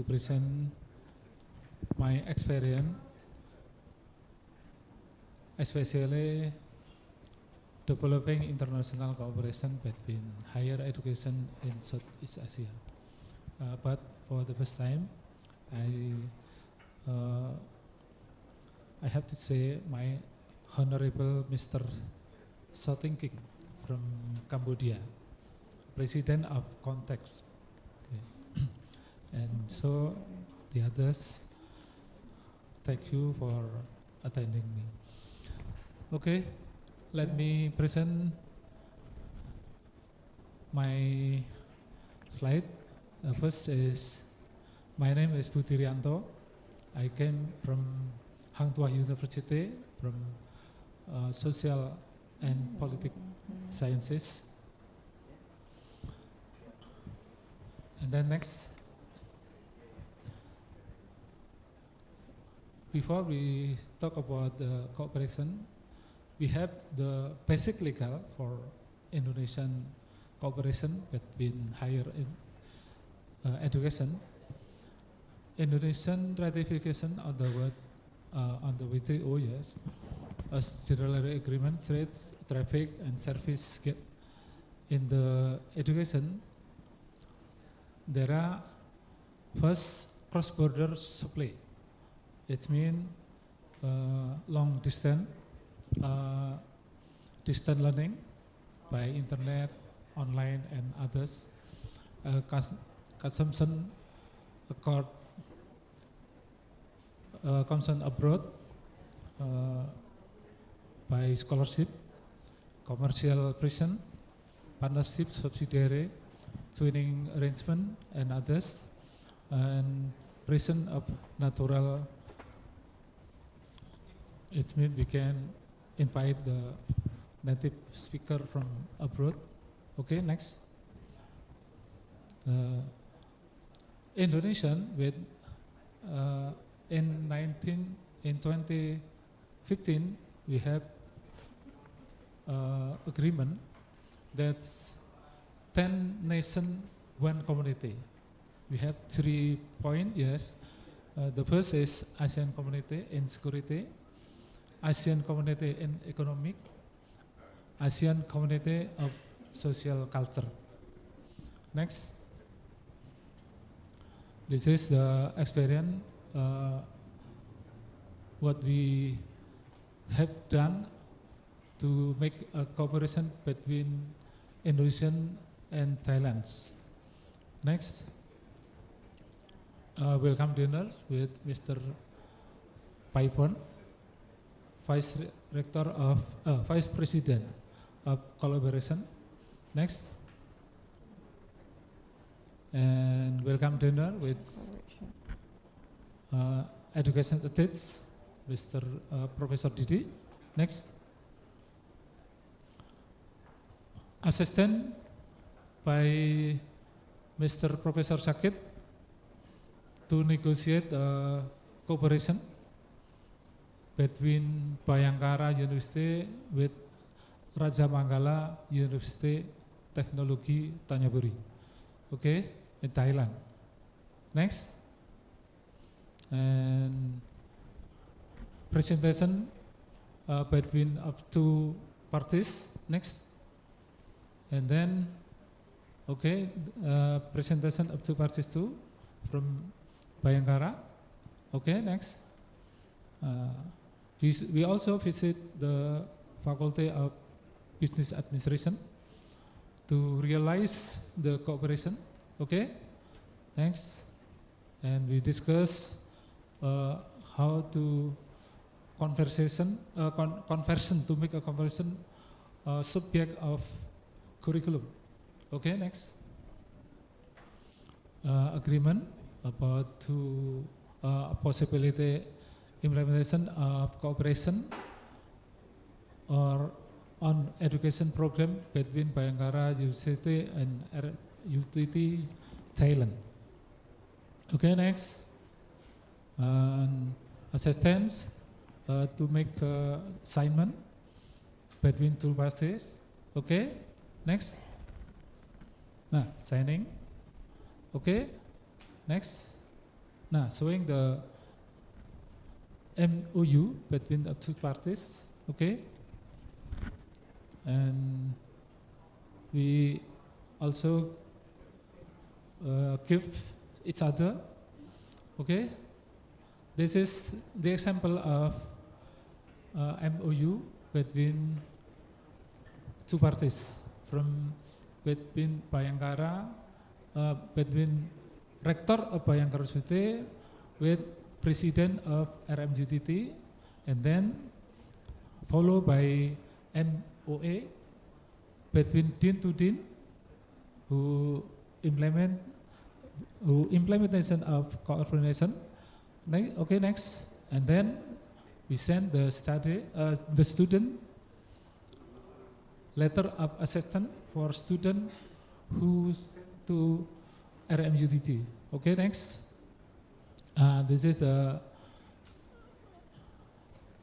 present my experience, especially developing international cooperation between higher education in Southeast Asia. But for the first time, I have to say my Honorable Mr. Sotingking from Cambodia, President of CamTech. And so the others, thank you for attending me. Okay, let me present my slide. First is, my name is Budi Rianto. I came from Hang Tuah University, from Social and Political Sciences. And then next, before we talk about the cooperation, we have the basic legal for Indonesian cooperation between higher education. Indonesian ratification on the WTO, yes, as general agreement trades, traffic, and service in the education. There are first cross-border supply. It means long distance learning by internet, online, and others. Consumption abroad by scholarship, commercial prison, partnership, subsidiary, twinning arrangement, and others, and prison of natural. It means we can invite the native speaker from abroad. Okay, next. Indonesian with in 2015 we have agreement that's 10 nation, 1 community. We have 3 points, yes. The first is ASEAN community in security, ASEAN community in economic, ASEAN community of social culture. Next. This is the experience what we have done to make a cooperation between Indonesia and Thailand. Next, welcome dinner with Mr. Paipon, Vice President of Collaboration. Next, and welcome dinner with Education Ethics, Mr. Professor Didi. Next, assistant by Mr. Professor Sakit to negotiate cooperation between Bayangkara University with Raja Manggala University Technology Tanyaburi, okay, in Thailand. Next, and presentation between up two parties. Next, and then okay, presentation of two parties too from Bayangkara. Okay, next. We also visit the Faculty of Business Administration to realize the cooperation. Okay, next. And we discuss how to conversion to make a conversion subject of curriculum. Okay, next. Agreement about to possibility implementation of cooperation or on education program between Bayangkara University and UTT Thailand. Okay, next. Assistance to make assignment between two parties. Okay, next. Nah, signing. Okay, next. Nah, showing the MoU between the two parties. Okay, and we also give each other. Okay, this is the example of MoU between two parties between Bayangkara, between rector of Bayangkara University with president of RMUTT, and then followed by MOA between dean to dean who implementation of coordination. Okay, next, and then we send the student letter of acceptance for student who to RMUTT. Okay, next. This is the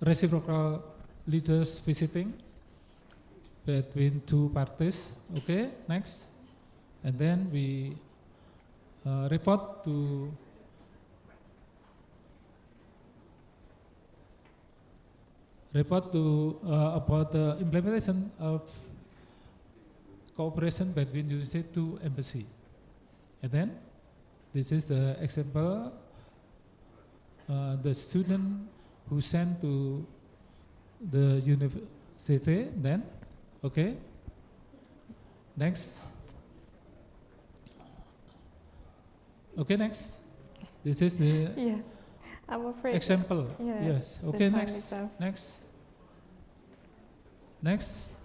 reciprocal leaders visiting between two parties. Okay, next. And then we report about the implementation of cooperation between university to embassy. And then this is the example, the student who sent to the university. Then okay, next. Okay, next. This is the I'm afraid example. Yes. Okay, next. Next.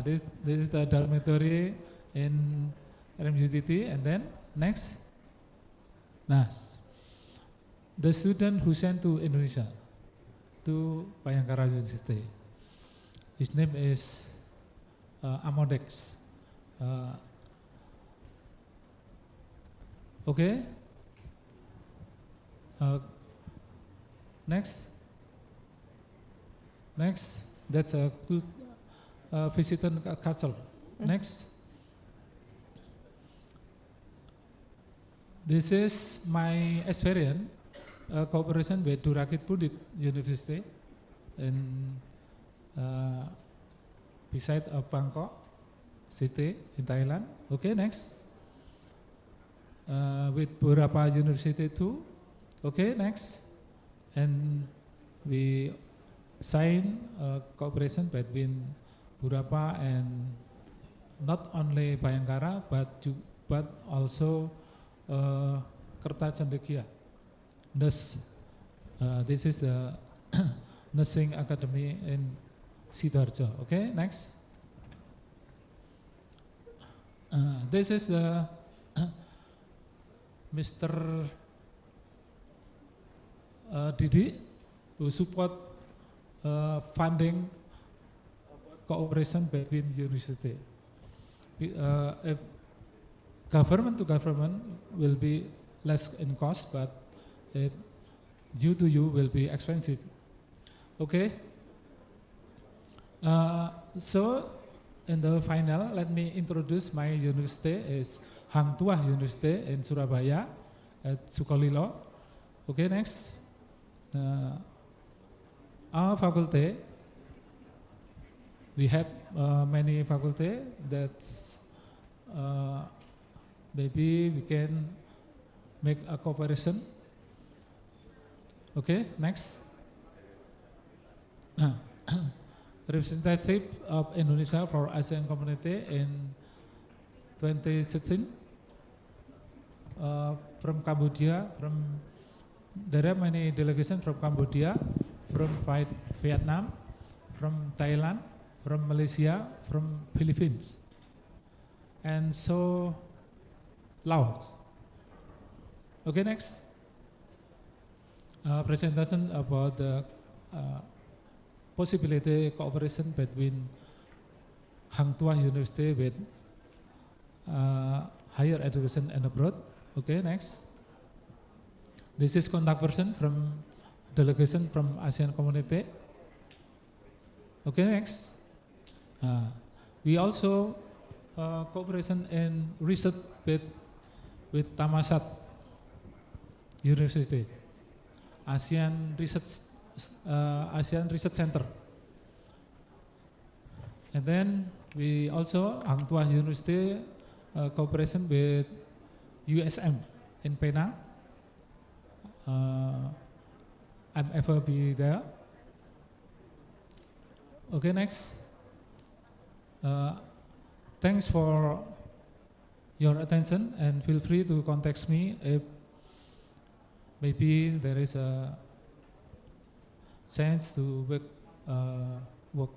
This is the dormitory in RMUTT, and then next. The student who sent to Indonesia, to Bayangkara University. His name is Amodex. Okay. Next. That's a good visitor culture. Next. This is my experience cooperation with Durakit Pundit University in beside Bangkok city in Thailand. Okay, next. with beberapa university too. Okay, next. And we sign cooperation between beberapa and not only Bayangkara but also Kertacendekia. Thus, this is the nursing academy in Sidoarjo. Okay, next. This is the Mr. Didi to support funding cooperation between university. If government to government will be less in cost, but if you to you will be expensive. Okay. So in the final, let me introduce my university is Hang Tuah University in Surabaya at Sukolilo. Okay, next. Our faculty, we have many faculty that's maybe we can make a cooperation. Okay, next. Representative of Indonesia for ASEAN Community in 2016 from Cambodia, there are many delegations from Cambodia, from Vietnam, from Thailand, from Malaysia, from Philippines, and so Laos. Okay, next. Presentation about the possibility cooperation between Hang Tuah University with higher education and abroad. Okay, next. This is contact person from delegation from ASEAN Community. Okay, next. We also cooperation in research with Thammasat University, ASEAN Research Center. And then we also Hang Tuah University cooperation with USM in Penang. I'm ever be there. Okay, next. Thanks for your attention and feel free to contact me if maybe there is a chance to work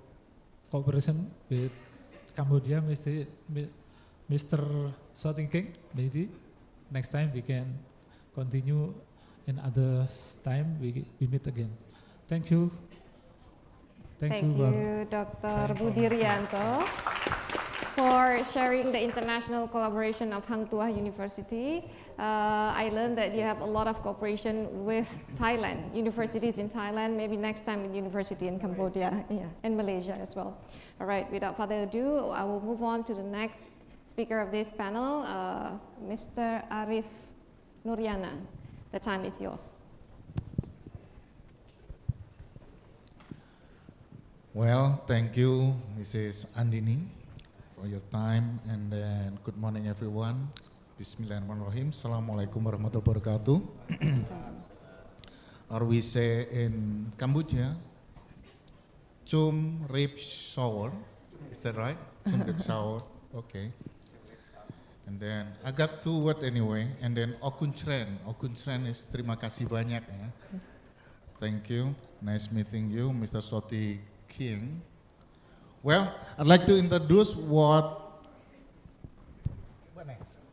cooperation with Cambodia, Mr. Shouting King. Maybe next time we can continue. In other time we meet again. Thank you. Thank you, Dr. Budi Rianto, for sharing the international collaboration of Hang Tuah University. I learned that you have a lot of cooperation with Thailand, universities in Thailand, maybe next time with university in Cambodia, and Malaysia as well. All right, without further ado, I will move on to the next speaker of this panel, Mr. Arif Nuryana. The time is yours. Well, thank you, Mrs. Andini, for your time, and then good morning, everyone. Bismillahirrahmanirrahim. Assalamualaikum warahmatullahi wabarakatuh. Or we say in Cambodia, Chum Rip Shower. Is that right? Chum Rip Shower. Okay. And then I got two words anyway, and then Okunchren. Okunchren is terima kasih banyak. Ya. Thank you. Nice meeting you, Mr. Shouting King. Well, I'd like to introduce what next?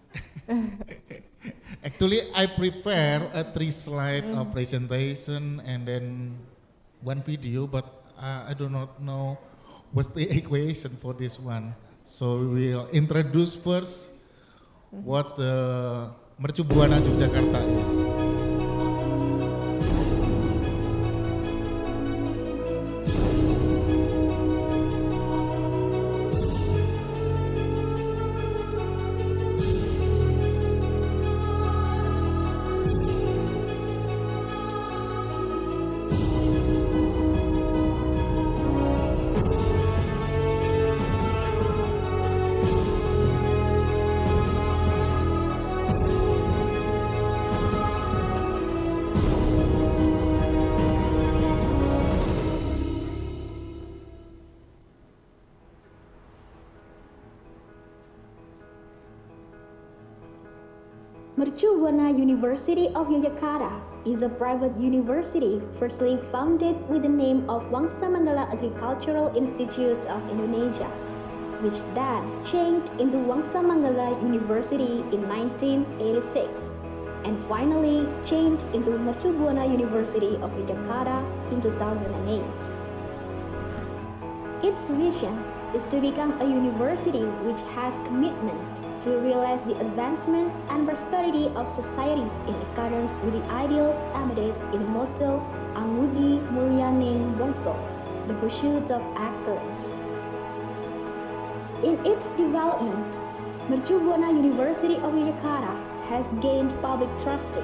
Actually, I prepare a 3-slide of presentation and then one video, but I do not know what's the equation for this one. So we'll introduce first what the Mercu Buana Yogyakarta is. Mercu Buana University of Yogyakarta is a private university firstly founded with the name of Wangsa Manggala Agricultural Institute of Indonesia, which then changed into Wangsa Manggala University in 1986, and finally changed into Mercu Buana University of Yogyakarta in 2008. Its vision is to become a university which has commitment to realize the advancement and prosperity of society in accordance with the ideals embedded in the motto Angudi Mulyaning Bongso, the pursuit of excellence. In its development, Mercu Buana University of Yogyakarta has gained public trust.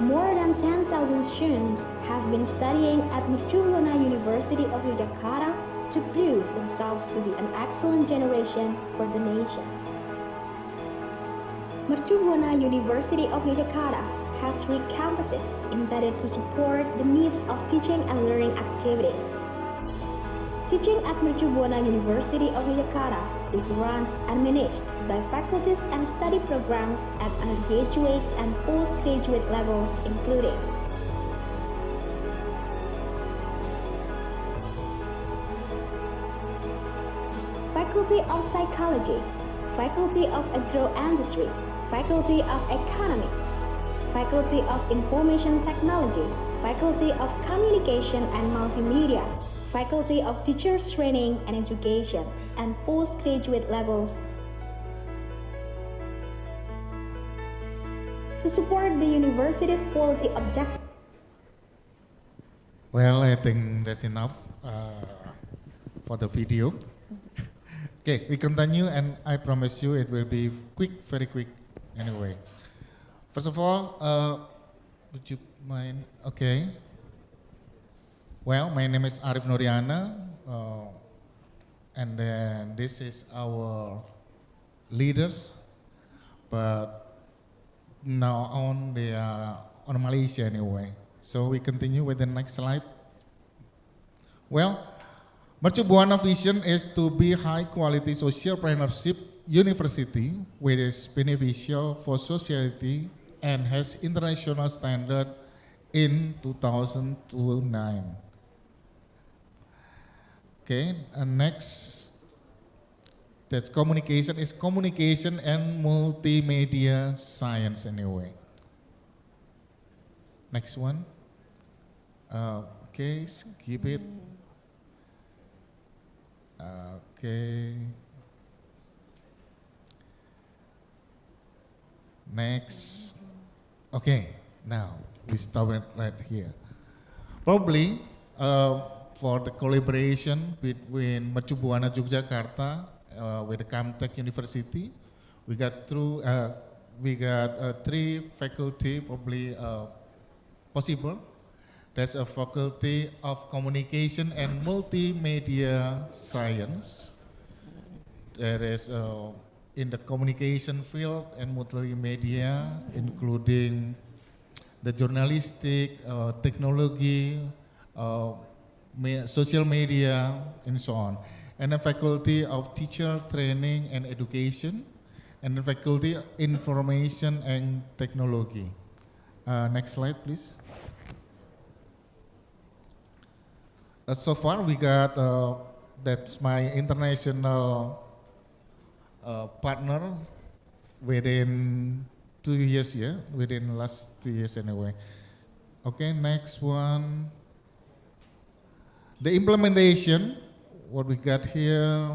More than 10,000 students have been studying at Mercu Buana University of Yogyakarta to prove themselves to be an excellent generation for the nation. Mercu Buana University of Yogyakarta has 3 campuses intended to support the needs of teaching and learning activities. Teaching at Mercu Buana University of Yogyakarta is run and managed by faculties and study programs at undergraduate and postgraduate levels, including Faculty of Psychology, Faculty of Agro-Industry, Faculty of Economics, Faculty of Information Technology, Faculty of Communication and Multimedia, Faculty of Teachers Training and Education, and postgraduate levels. To support the university's quality objectives. Well, I think that's enough for the video. Okay, we continue, and I promise you it will be quick, very quick anyway. First of all, would you mind? Okay. Well, my name is Arif Nuriana, and then this is our leaders, but now on they are on Malaysia anyway. So we continue with the next slide. Well, Mercu Buana vision is to be high quality socialpreneurship university which is beneficial for society and has international standard in 2009. Okay, and next, that's communication is communication and multimedia science anyway. Next one. Okay, skip it. Okay. Next. Okay, now we stop it right here. Probably for the collaboration between Mercu Buana Yogyakarta with the CamTech University, we got 3 faculty probably possible. That's a faculty of communication and multimedia science. There is in the communication field and multimedia, including the journalistic, technology, social media, and so on. And the faculty of teacher training and education, and the faculty of information and technology. Next slide, please. So far we got, that's my international partner within 2 years, yeah, within the last 2 years anyway. Okay, next one. The implementation, what we got here,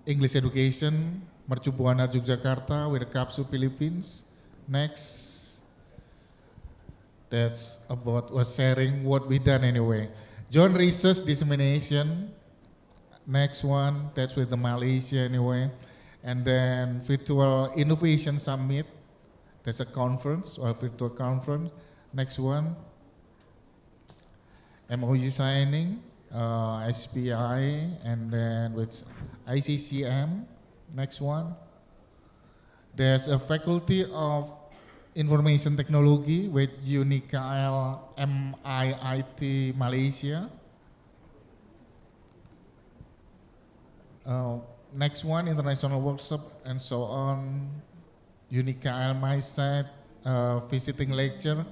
English education, Mercu Buana Yogyakarta with the CAPSU Philippines. Next, that's about sharing what we done anyway. Joint research dissemination. Next one, that's with the Malaysia anyway. And then virtual innovation summit. That's a conference or a virtual conference. Next one. MoU signing, SPI, and then with ICCM. Next one. There's a faculty of information technology with UNIKL MIIT Malaysia. Next one, international workshop and so on. Unica Almaisat visiting lecture,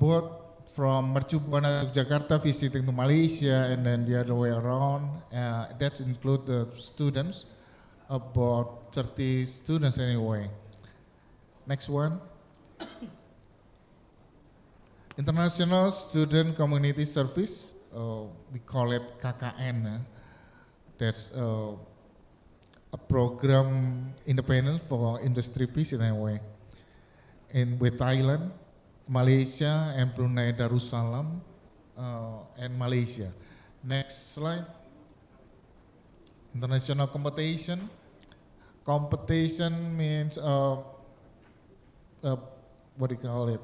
both from Mercu Buana Jakarta visiting to Malaysia and then the other way around. That include the students, about 30 students anyway. Next one. International Student Community Service, we call it KKN. That's a program independent for industry visit anyway. With Thailand, Malaysia, and Brunei Darussalam, and Malaysia. Next slide. International competition. Competition means what do you call it?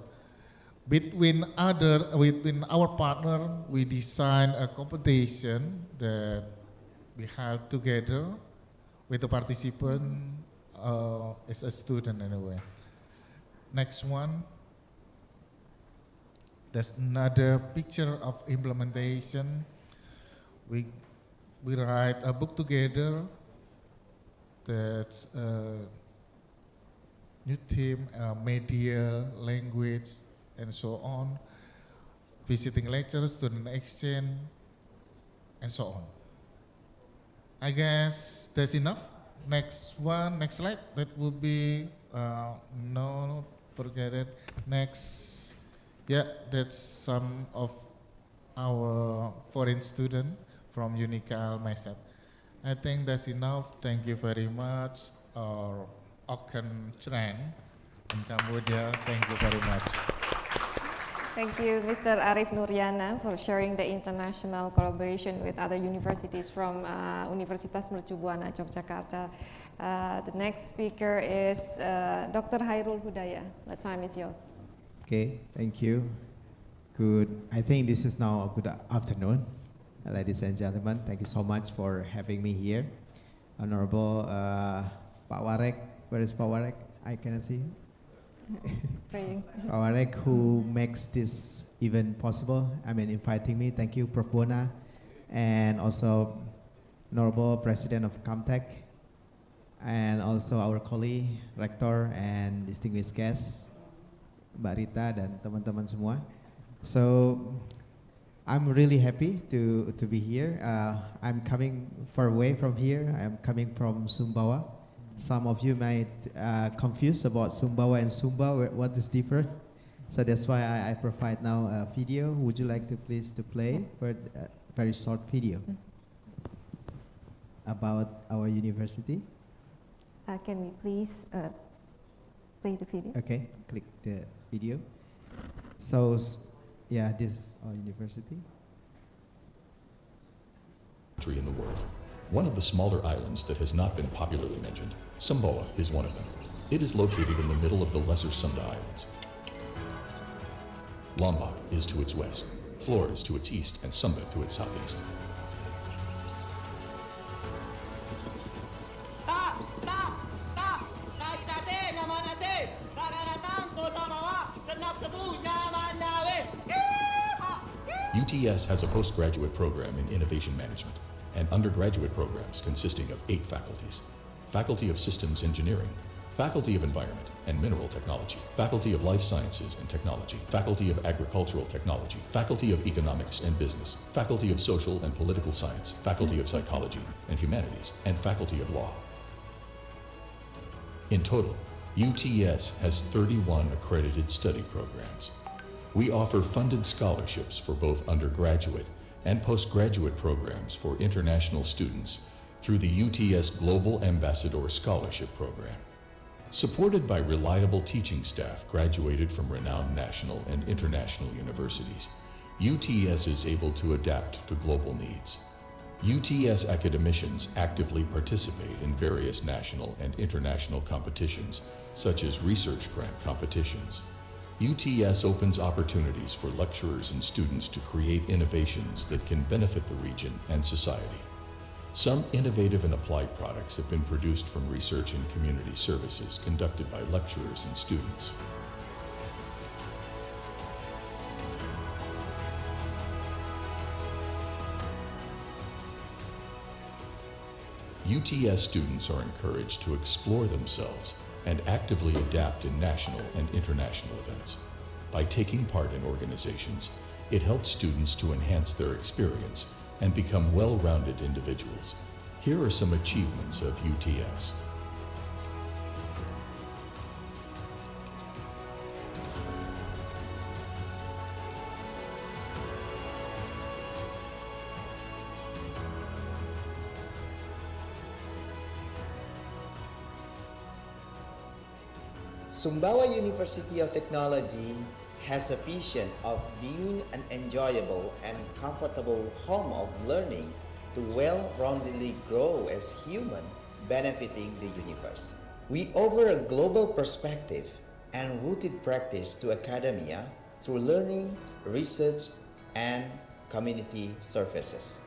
Between our partner, we design a competition that we held together with the participant as a student anyway. Next one. There's another picture of implementation. We write a book together. That's a new theme, media, language, and so on. Visiting lectures, student exchange, and so on. I guess that's enough. Next one, next slide. That will be, no, forget it. Next, yeah, that's some of our foreign students from Unica Almaisat. I think that's enough. Thank you very much. Oken Tran in Cambodia, thank you very much. Thank you, Mr. Arif Nuryana, for sharing the international collaboration with other universities from Universitas Mercu Buana, Yogyakarta. The next speaker is Dr. Hairul Hudaya. The time is yours. Okay, thank you. Good. I think this is now a good afternoon, ladies and gentlemen. Thank you so much for having me here. Honorable Pak Warek, where is Pak Warek? I cannot see him. Praying. Pak Warek, who makes this event possible. I mean, inviting me. Thank you, Prof. Bona, and also Honorable President of CamTech, and also our colleague, Rector, and distinguished guests, Mbak Rita dan teman-teman semua. So, I'm really happy to be here. I'm coming far away from here. I'm coming from Sumbawa. Some of you might confuse about Sumbawa and Sumba, what is different. So that's why I provide now a video. Would you like to please to play for a very short video about our university? Can we please play the video? Okay, click the video. So, yeah, this is our university. In the world. One of the smaller islands that has not been popularly mentioned, Sumbawa, is one of them. It is located in the middle of the Lesser Sunda Islands. Lombok is to its west, Flores to its east, and Sumba to its southeast. UTS has a postgraduate program in innovation management and undergraduate programs consisting of 8 faculties. Faculty of Systems Engineering, Faculty of Environment and Mineral Technology, Faculty of Life Sciences and Technology, Faculty of Agricultural Technology, Faculty of Economics and Business, Faculty of Social and Political Science, Faculty of Psychology and Humanities, and Faculty of Law. In total, UTS has 31 accredited study programs. We offer funded scholarships for both undergraduate and postgraduate programs for international students through the UTS Global Ambassador Scholarship Program. Supported by reliable teaching staff graduated from renowned national and international universities, UTS is able to adapt to global needs. UTS academicians actively participate in various national and international competitions, such as research grant competitions. UTS opens opportunities for lecturers and students to create innovations that can benefit the region and society. Some innovative and applied products have been produced from research and community services conducted by lecturers and students. UTS students are encouraged to explore themselves and actively adapt in national and international events. By taking part in organizations, it helps students to enhance their experience and become well-rounded individuals. Here are some achievements of UTS. Sumbawa University of Technology has a vision of being an enjoyable and comfortable home of learning to well-roundedly grow as human, benefiting the universe. We offer a global perspective and rooted practice to academia through learning, research, and community services.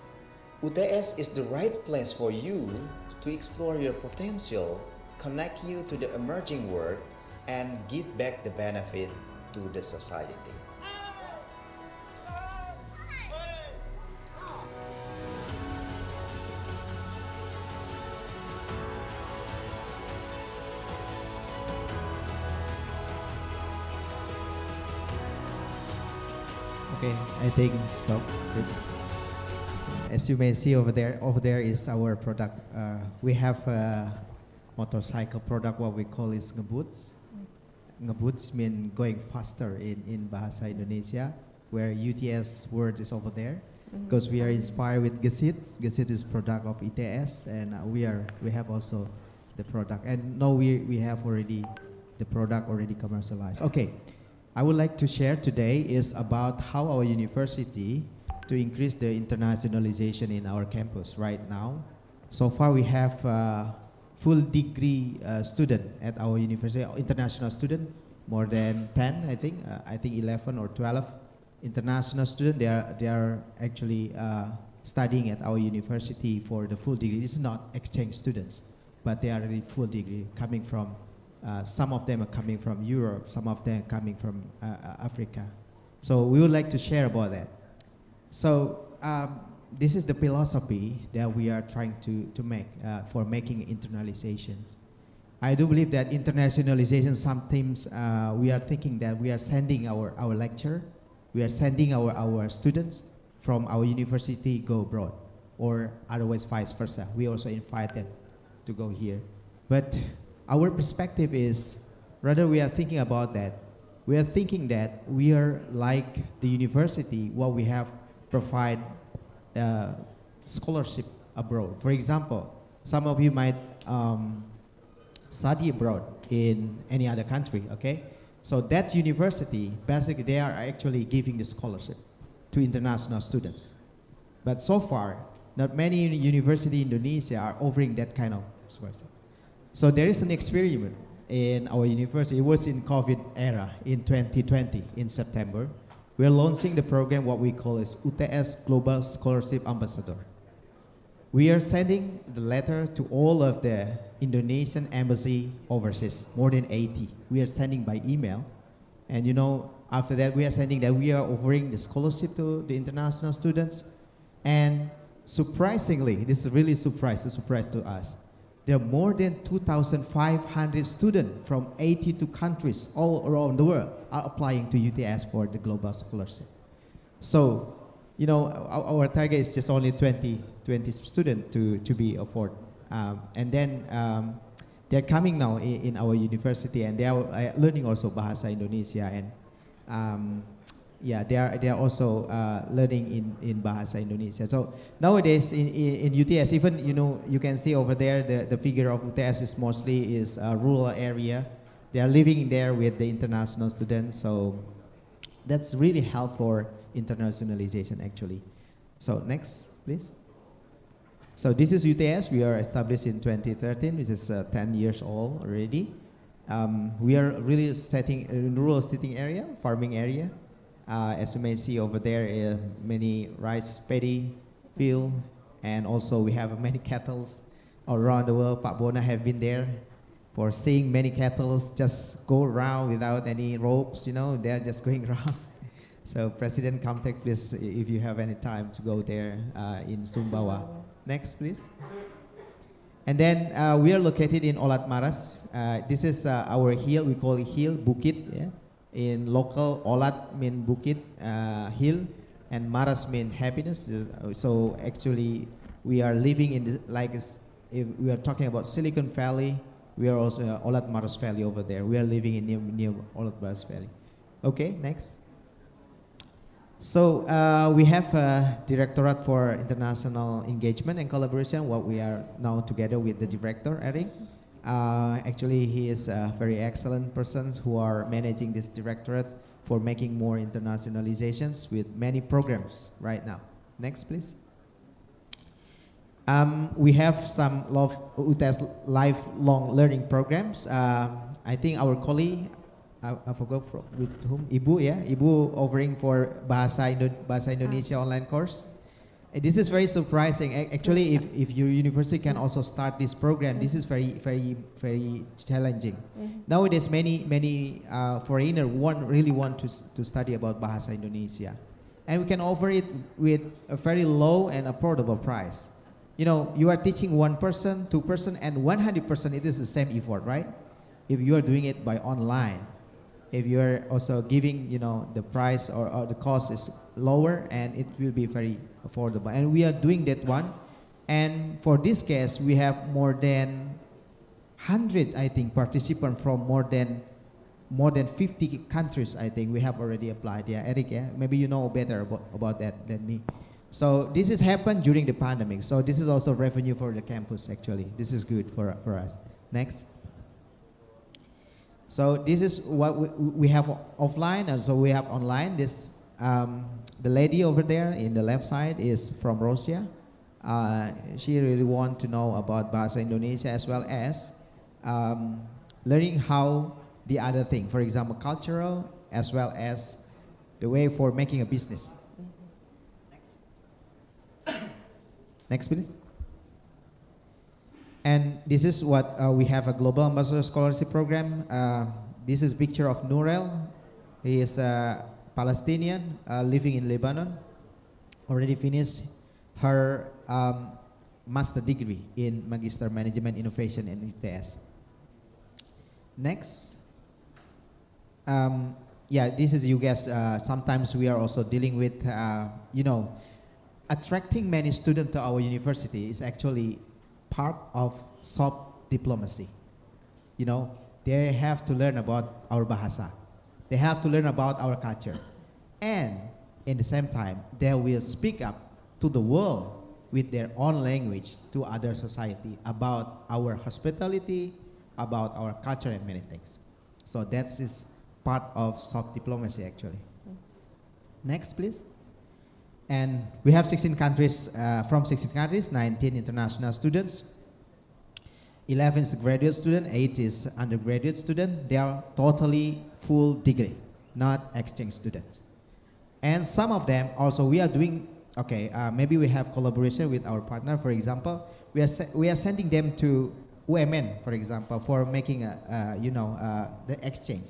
UTS is the right place for you to explore your potential, connect you to the emerging world, and give back the benefit to the society. Okay, I think stop this. As you may see over there is our product. We have a motorcycle product, what we call is ngeboots. Ngeboots mean going faster in Bahasa Indonesia, where UTS word is over there. Because we are inspired with Gesit. Gesit is product of ITS, and we have also the product. And now we have already the product already commercialized. Okay, I would like to share today is about how our university to increase the internationalization in our campus right now. So far we have full degree student at our university, international student, more than 10, I think 11 or 12 international students. They are actually studying at our university for the full degree. This is not exchange students, but they are really full degree coming from, some of them are coming from Europe, some of them are coming from Africa. So we would like to share about that. So this is the philosophy that we are trying to make for making internalizations. I do believe that internationalization, sometimes we are thinking that we are sending our lecturer, we are sending our students from our university go abroad, or otherwise vice versa. We also invite them to go here. But our perspective is, rather we are thinking about that. We are thinking that we are like the university, what we have provide scholarship abroad. For example, some of you might study abroad in any other country, okay? So that university, basically they are actually giving the scholarship to international students. But so far, not many universities in Indonesia are offering that kind of scholarship. So there is an experiment in our university. It was in COVID era in 2020, in September. We're launching the program, what we call is UTS Global Scholarship Ambassador. We are sending the letter to all of the Indonesian embassy overseas, more than 80. We are sending by email. And you know, after that, we are sending that we are offering the scholarship to the international students. And surprisingly, this is really a surprise to us. There are more than 2,500 students from 82 countries all around the world are applying to UTS for the global scholarship. So, you know, our target is just only 20 students to be afforded. And then they're coming now in our university, and they are learning also Bahasa Indonesia, and yeah, they are also learning in Bahasa Indonesia. So nowadays in UTS, even you can see over there the figure of UTS is mostly is a rural area. They are living there with the international students. So that's really help for internationalization actually. So next, please. So this is UTS. We are established in 2013. This is 10 years old already. We are really setting in rural sitting area, farming area. As you may see over there, many rice paddy field, and also we have many cattle all around the world. Pak Bona have been there for seeing many cattle just go around without any ropes, they're just going around. So President CamTech, please, if you have any time to go there in Sumbawa. Next, please. And then we are located in Olat Maras. This is our hill, we call it hill, Bukit. Yeah? In local, Olat mean Bukit, hill, and Maras mean happiness. So actually, we are living in the, like if we are talking about Silicon Valley, we are also Olat Maras Valley over there. We are living in near Olat Maras Valley. Okay, next. So we have a Directorate for International Engagement and Collaboration. What we are now together with the director, Eric. Actually, he is a very excellent person who are managing this directorate for making more internationalizations with many programs right now. Next, please. We have some UTS lifelong learning programs. I think our colleague, I forgot with whom, Ibu, yeah? Ibu offering for Bahasa Indonesia online course. This is very surprising. Actually, if your university can also start this program, this is very challenging. Nowadays, many foreigners really want to study about Bahasa Indonesia. And we can offer it with a very low and affordable price. You know, you are teaching one person, 2 person, and 100%, it is the same effort, right? If you are doing it by online, if you are also giving, you know, the price or the cost is lower, and it will be very affordable. And we are doing that one. And for this case, we have more than 100, I think, participants from more than 50 countries. I think we have already applied. Yeah, Eric, yeah, maybe you know better about that than me. So this has happened during the pandemic. So this is also revenue for the campus. Actually, this is good for us. Next. So this is what we have offline, and so we have online. This the lady over there in the left side is from Russia. She really want to know about Bahasa Indonesia as well as learning how the other thing, for example, cultural as well as the way for making a business. Next, please. And this is what we have a Global Ambassador Scholarship Program. This is a picture of Nourel. He is a Palestinian living in Lebanon. Already finished her master degree in Magister Management Innovation in UTS. Next. Yeah, this is, you guys, sometimes we are also dealing with, you know, attracting many students to our university is actually part of soft diplomacy. You know, they have to learn about our Bahasa. They have to learn about our culture. And in the same time, they will speak up to the world with their own language to other society about our hospitality, about our culture and many things. So that's is part of soft diplomacy actually. Next, please. And we have 16 countries, from 16 countries, 19 international students. 11 is graduate student, 8 is undergraduate student. They are totally full degree, not exchange students. And some of them also we are doing, okay, maybe we have collaboration with our partner. For example, we are sending them to UMN, for example, for making the exchange.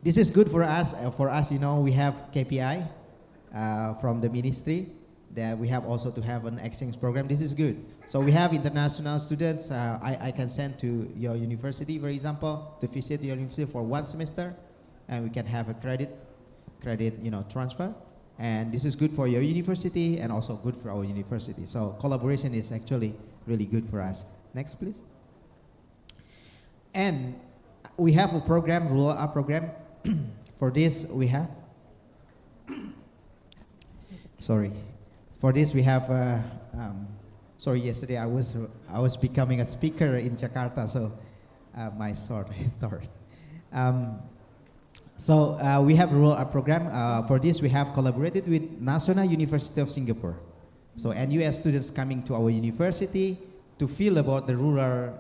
This is good for us. You know, we have KPI from the ministry that we have also to have an exchange program. This is good. So we have international students. I can send to your university, for example, to visit your university for 1 semester, and we can have a credit, transfer. And this is good for your university and also good for our university. So collaboration is actually really good for us. Next, please. And we have a program, Rural Up program. For this, we have. Sorry. For this, we have. Sorry, yesterday I was becoming a speaker in Jakarta, so my story. So we have a Rural Up program. For this, we have collaborated with National University of Singapore. So NUS students coming to our university to feel about the rural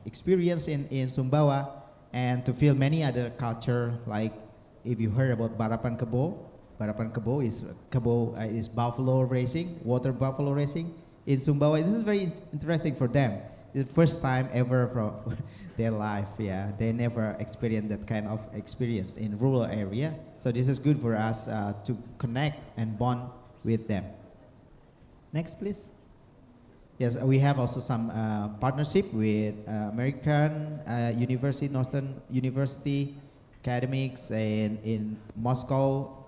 experience in Sumbawa and to feel many other culture, like if you heard about Barapan Kebo. Barapan Kebo is buffalo racing, water buffalo racing in Sumbawa. This is very interesting for them. It's the first time ever from their life. Yeah, they never experienced that kind of experience in rural area. So this is good for us to connect and bond with them. Next, please. Yes, we have also some partnership with American University, Northern University, academics in Moscow,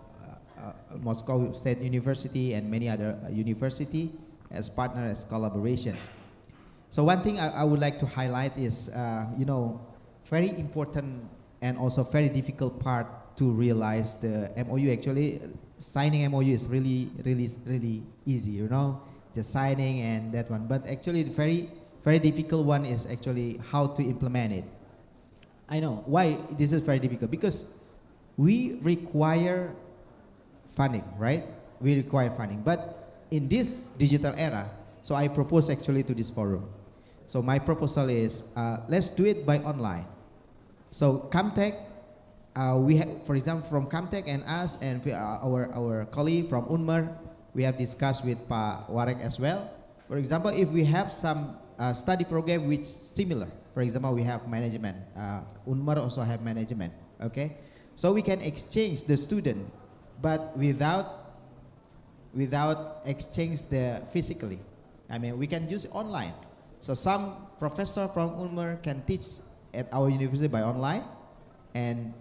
Moscow State University, and many other university as partner, as collaborations. So one thing I would like to highlight is, very important and also very difficult part to realize the MOU. Actually, signing MOU is really easy, just signing and that one. But actually, the very difficult one is actually how to implement it. I know why this is very difficult, because we require funding, right? We require funding, but in this digital era, so I propose actually to this forum. So my proposal is, let's do it by online. So CamTech, we have, for example, from CamTech and us and our colleague from UNMER, we have discussed with Pak Warek as well. For example, if we have some study program which similar, for example, we have management, UNMER also have management, okay? So we can exchange the student, but without exchange the physically. I mean, we can use it online. So some professor from UNMER can teach at our university by online, and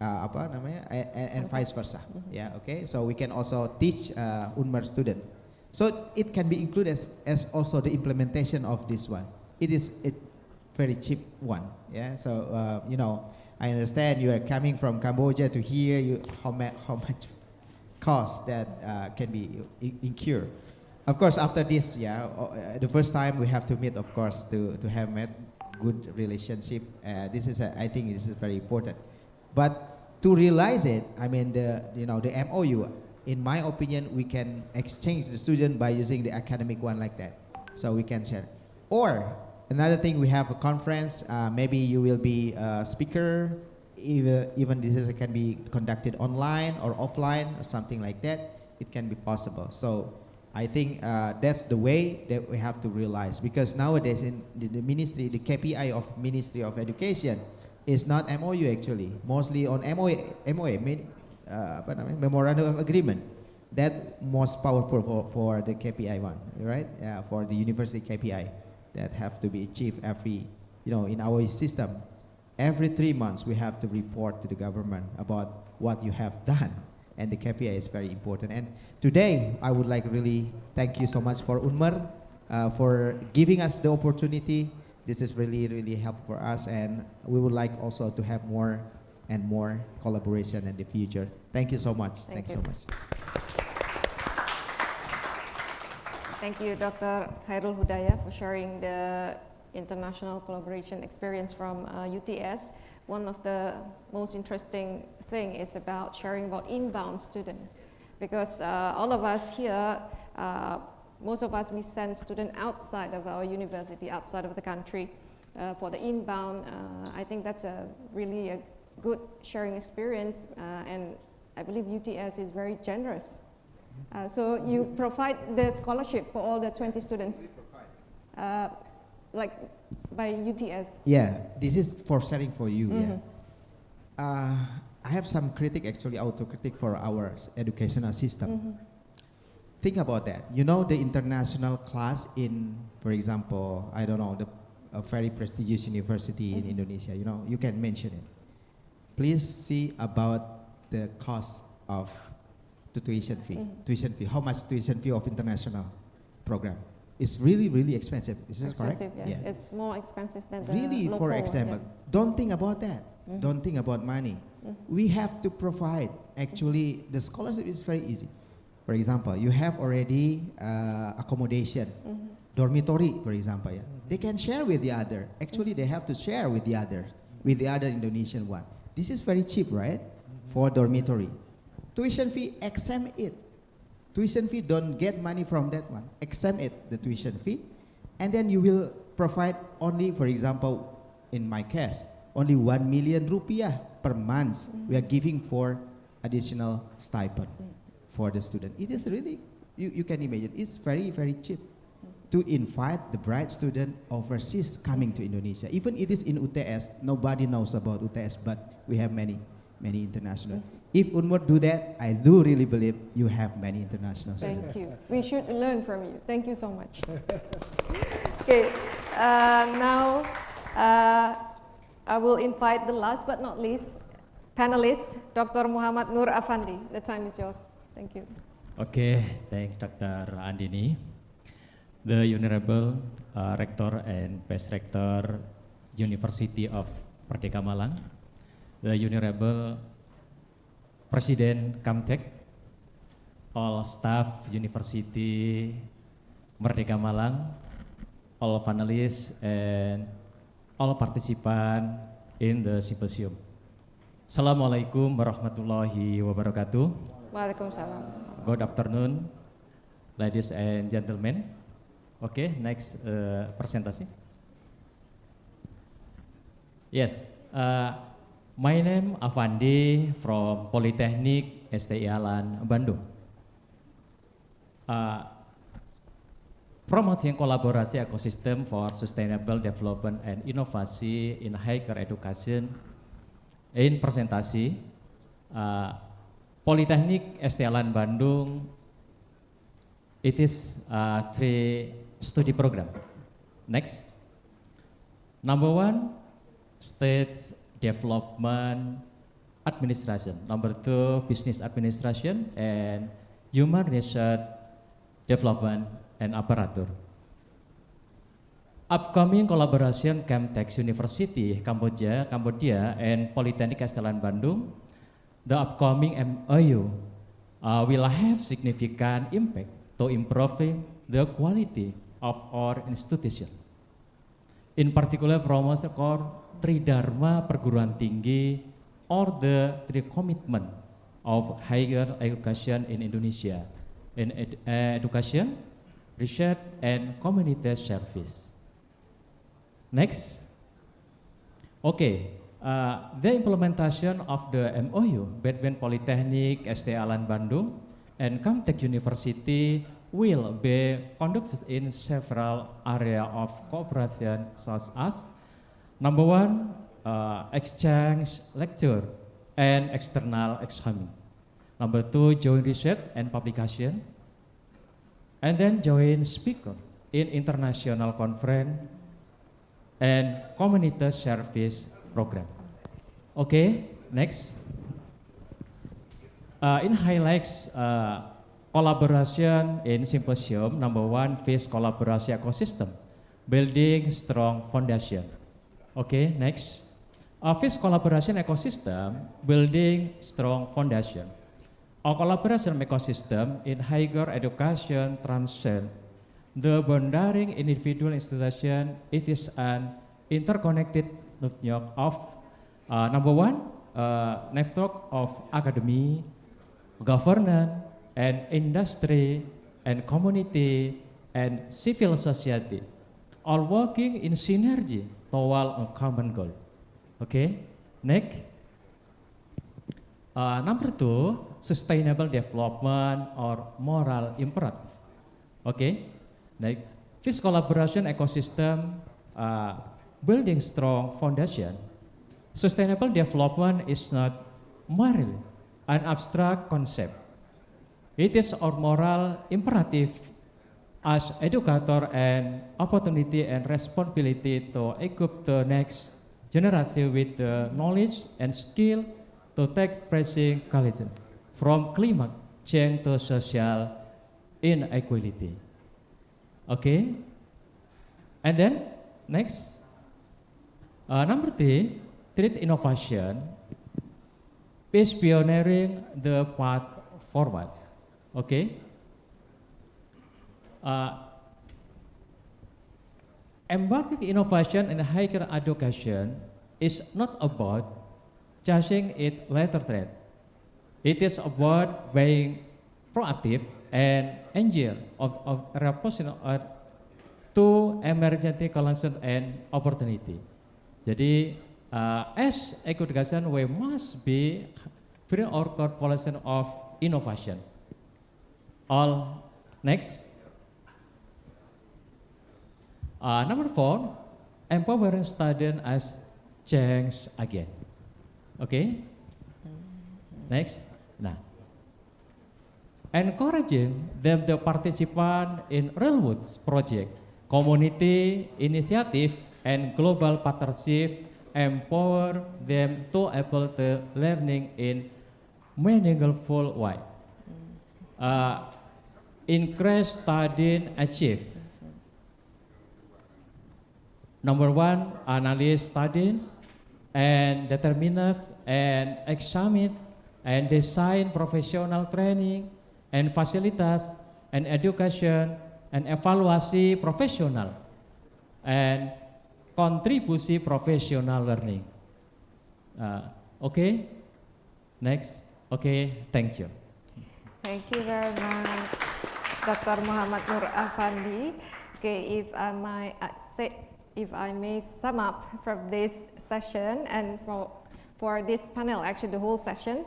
and vice versa. Yeah, okay. So we can also teach UNMER student. So it can be included as also the implementation of this one. It is a very cheap one. Yeah. So I understand you are coming from Cambodia to here. How much cost that can be incurred. Of course, after this, the first time we have to meet, of course, to have met good relationship. I think this is very important. But to realize it, I mean, the MOU, in my opinion, we can exchange the student by using the academic one like that. So we can share. Or another thing, we have a conference. Maybe you will be a speaker. Even this can be conducted online or offline or something like that. It can be possible. So I think that's the way that we have to realize, because nowadays in the ministry, the KPI of Ministry of Education is not MOU actually, mostly on MOA, Memorandum of Agreement. That most powerful for the KPI one, right? For the university KPI that have to be achieved every, in our system, every 3 months we have to report to the government about what you have done. And the KPI is very important. And today, I would like really thank you so much for UNMER for giving us the opportunity. This is really helpful for us, and we would like also to have more and more collaboration in the future. Thank you so much. Thank you so much. Thank you, Dr. Khairul Hudaya, for sharing the international collaboration experience from UTS. One of the most interesting thing is about sharing about inbound student, because all of us here, most of us, we send students outside of our university, outside of the country for the inbound. I think that's really a good sharing experience, and I believe UTS is very generous. So you provide the scholarship for all the 20 students, like by UTS. Yeah, this is for sharing for you. I have some critic, actually autocritic for our educational system. Think about that. The international class in, for example, I don't know, a very prestigious university in Indonesia, you can mention it. Please see about the cost of the tuition fee. Tuition fee, how much tuition fee of international program? It's really expensive. Is that correct? Yes, it's more expensive than the really, local. For example, don't think about that. Don't think about money. We have to provide, actually, the scholarship is very easy. For example, you have already accommodation, dormitory, for example. They can share with the other. Actually, they have to share with the other Indonesian one. This is very cheap, right? For dormitory. Tuition fee, exempt it. Tuition fee, don't get money from that one. Exempt it, the tuition fee. And then you will provide only, for example, in my case, only 1 million rupiah per month we are giving for additional stipend for the student. It is really, you can imagine, it's very cheap to invite the bright student overseas coming to Indonesia. Even it is in UTS, nobody knows about UTS, but we have many international. If UNMUD do that, I do really believe you have many international Thank students. you. We should learn from you. Thank you so much. Okay, now I will invite the last but not least panelist, Dr. Muhammad Nur Afandi. The time is yours. Thank you. Okay, thanks Dr. Andini. The Honorable Rector and Vice Rector University of Merdeka Malang, the Honorable President CamTech, all staff University Merdeka Malang, all panelists and all participants in the symposium. Assalamualaikum warahmatullahi wabarakatuh. Waalaikumsalam. Good afternoon, ladies and gentlemen. Okay, next presentasi. Yes, my name Afandi from Polytechnic STI Alan Bandung. Promoting collaboration ecosystem for sustainable development and innovasi in higher education. In presentasi, Polytechnic STI Alan Bandung, it is 3 study program. Next. Number 1, State Development Administration. Number 2, Business Administration and Human Resource Development and Apparatus. Upcoming collaboration CamTech University Cambodia and Polytechnic STI Alan Bandung, the upcoming MoU will have significant impact to improving the quality of our institution. In particular, promote the core 3 dharma perguruan tinggi or the 3 commitment of higher education in Indonesia, in education, research, and community service. Next. Okay, the implementation of the MoU between Polytechnic STI Alan Bandung and CamTech University will be conducted in several areas of cooperation such as number 1, exchange lecture and external examen. Number 2, joint research and publication. And then joint speaker in international conference and community service program. Okay, next. In highlights collaboration in Simposium, number 1, face collaboration ecosystem, building strong foundation. Okay, next. Face collaboration ecosystem, building strong foundation. A collaboration ecosystem in higher education transcend the boundary individual institution. It is an interconnected network of number 1, network of academy, governance, and industry, and community, and civil society, all working in synergy toward a common goal. Okay, next. Number 2, sustainable development or moral imperative. Okay, next. This collaboration ecosystem, building strong foundation. Sustainable development is not merely an abstract concept. It is our moral imperative as educator and opportunity and responsibility to equip the next generation with the knowledge and skill to take pressing challenges from climate change to social inequality. Okay, and then next, number 3, treat innovation is pioneering the path forward. Okay. Embarking innovation in higher education is not about chasing it later trend. It is about being proactive and angel of reposition to emerging collection and opportunity. Jadi, as education, we must be free or corporation of innovation. All next. Number 4, empowering students as change agent. Okay. Next. Nah, encouraging them to participate in railroads project, community initiative, and global partnership empower them to able to learning in meaningful way. Increase studying achieve. Number one, analyze studies and determine and examine and design professional training and facilities and education and evaluasi profesional and kontribusi professional learning. Okay, next. Okay, thank you. Thank you very much, Dr. Muhammad Nur Afandi. Okay, if I may sum up from this session and for this panel, actually the whole session.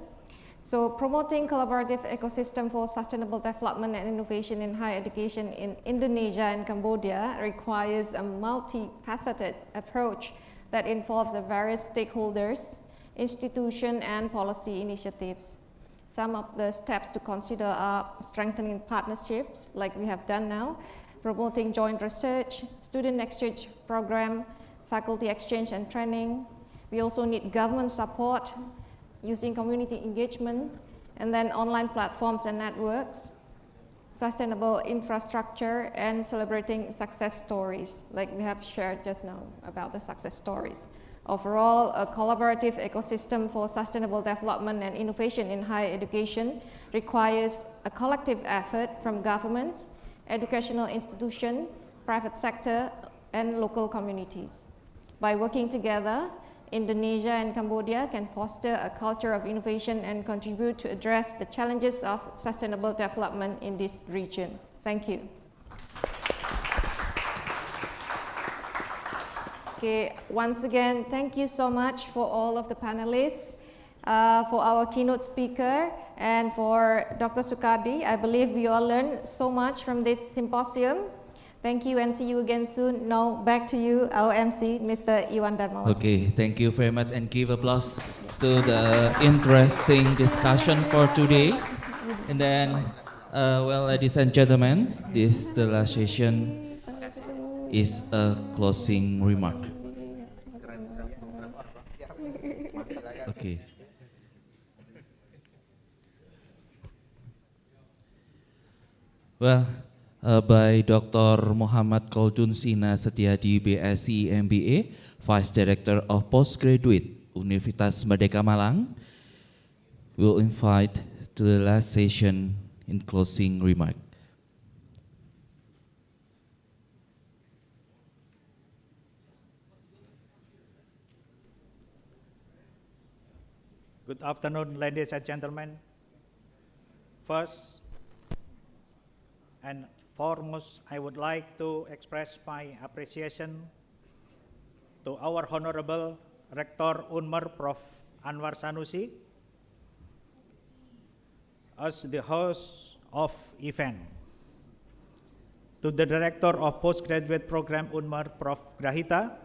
So promoting collaborative ecosystem for sustainable development and innovation in higher education in Indonesia and Cambodia requires a multifaceted approach that involves the various stakeholders, institution and policy initiatives. Some of the steps to consider are strengthening partnerships like we have done now, promoting joint research, student exchange program, faculty exchange and training. We also need government support using community engagement, and then online platforms and networks, sustainable infrastructure, and celebrating success stories, like we have shared just now about the success stories. Overall, a collaborative ecosystem for sustainable development and innovation in higher education requires a collective effort from governments, educational institutions, private sector, and local communities. By working together, Indonesia and Cambodia can foster a culture of innovation and contribute to address the challenges of sustainable development in this region. Thank you. Okay, once again, thank you so much for all of the panelists, for our keynote speaker, and for Dr. Sukardi. I believe we all learned so much from this symposium. Thank you and see you again soon. Now back to you, our MC, Mr. Iwan Darmawan. Okay, thank you very much and give applause to the interesting discussion for today. And then, well, ladies and gentlemen, the last session is a closing remark. Okay. Well, by Dr. Muhammad Koldun Sina Setiadi, BSc MBA, Vice Director of Postgraduate, Universitas Merdeka Malang, will invite to the last session in closing remark. Good afternoon, ladies and gentlemen. First and foremost, I would like to express my appreciation to our Honorable Rector Unmer Prof. Anwar Sanusi as the host of event, to the Director of Postgraduate Program Unmer Prof. Grahita,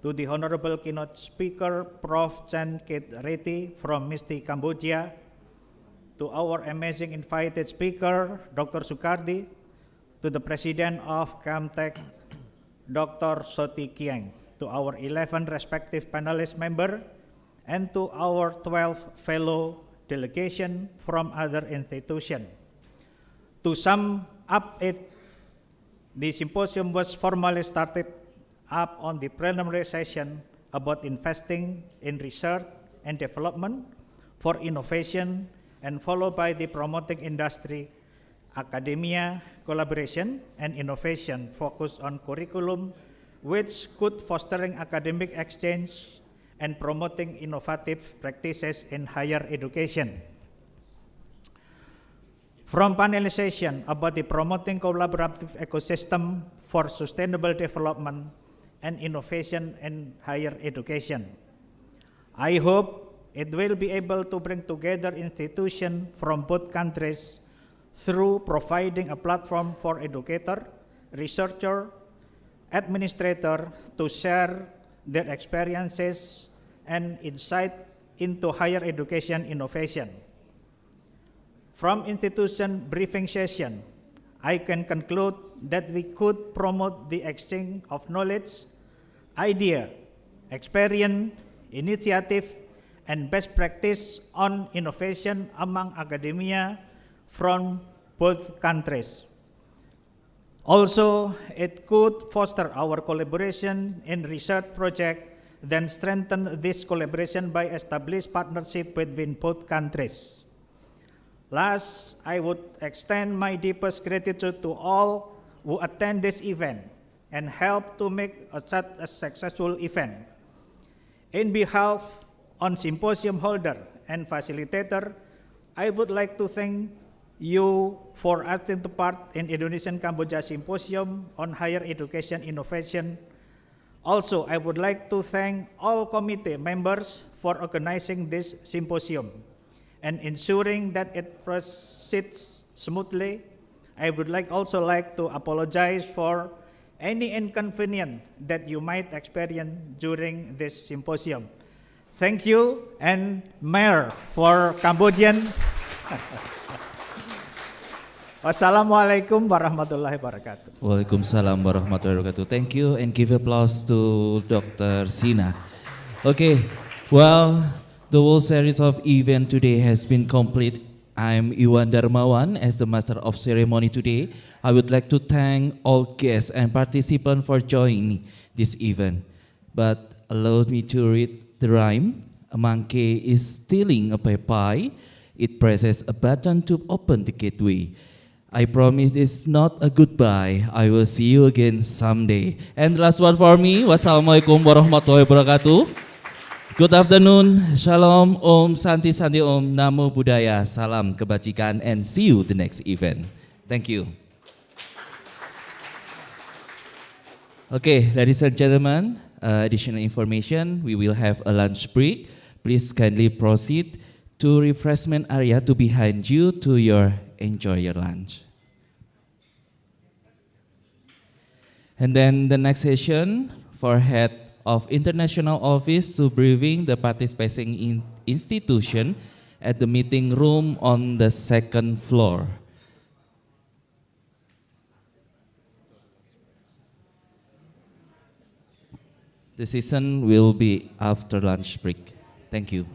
to the Honorable Keynote Speaker Prof. Chan Kit Reti from MISTI Cambodia, to our amazing invited speaker, Dr. Sukardi, to the President of CamTech, Dr. Soti Kieng, to our 11 respective panelist members, and to our 12 fellow delegation from other institutions. To sum up it, the symposium was formally started up on the preliminary session about investing in research and development for innovation, and followed by the promoting industry, academia, collaboration, and innovation focused on curriculum, which could fostering academic exchange and promoting innovative practices in higher education. From panelization about the promoting collaborative ecosystem for sustainable development and innovation in higher education, I hope it will be able to bring together institutions from both countries through providing a platform for educator, researcher, administrator to share their experiences and insight into higher education innovation. From institution briefing session, I can conclude that we could promote the exchange of knowledge, idea, experience, initiative, and best practice on innovation among academia from both countries. Also, it could foster our collaboration in research projects, then strengthen this collaboration by establish partnership between both countries. Last, I would extend my deepest gratitude to all who attend this event and help to make such a successful event. In behalf on symposium holder and facilitator, I would like to thank you for asking to part in Indonesian Cambodia Symposium on Higher Education Innovation. Also, I would like to thank all committee members for organizing this symposium and ensuring that it proceeds smoothly. I would also like to apologize for any inconvenience that you might experience during this symposium. Thank you, and Mayor for Cambodian. Wassalamualaikum warahmatullahi wabarakatuh. Waalaikumsalam warahmatullahi wabarakatuh. Thank you, and give applause to Dr. Sina. Okay, well, the whole series of event today has been complete. I'm Iwan Darmawan as the Master of Ceremony today. I would like to thank all guests and participants for joining this event. But allow me to read the rhyme. A monkey is stealing a pie. It presses a button to open the gateway. I promise it's not a goodbye. I will see you again someday. And the last one for me. Wassalamualaikum warahmatullahi wabarakatuh. Good afternoon, Shalom, Om, Santi, Santi, Om, Namo Buddhaya, Salam Kebajikan, and see you the next event. Thank you. Okay, ladies and gentlemen, additional information, we will have a lunch break. Please kindly proceed to refreshment area to behind you to enjoy your lunch. And then the next session for head of International Office to briefing the participating institution at the meeting room on the second floor. The session will be after lunch break. Thank you.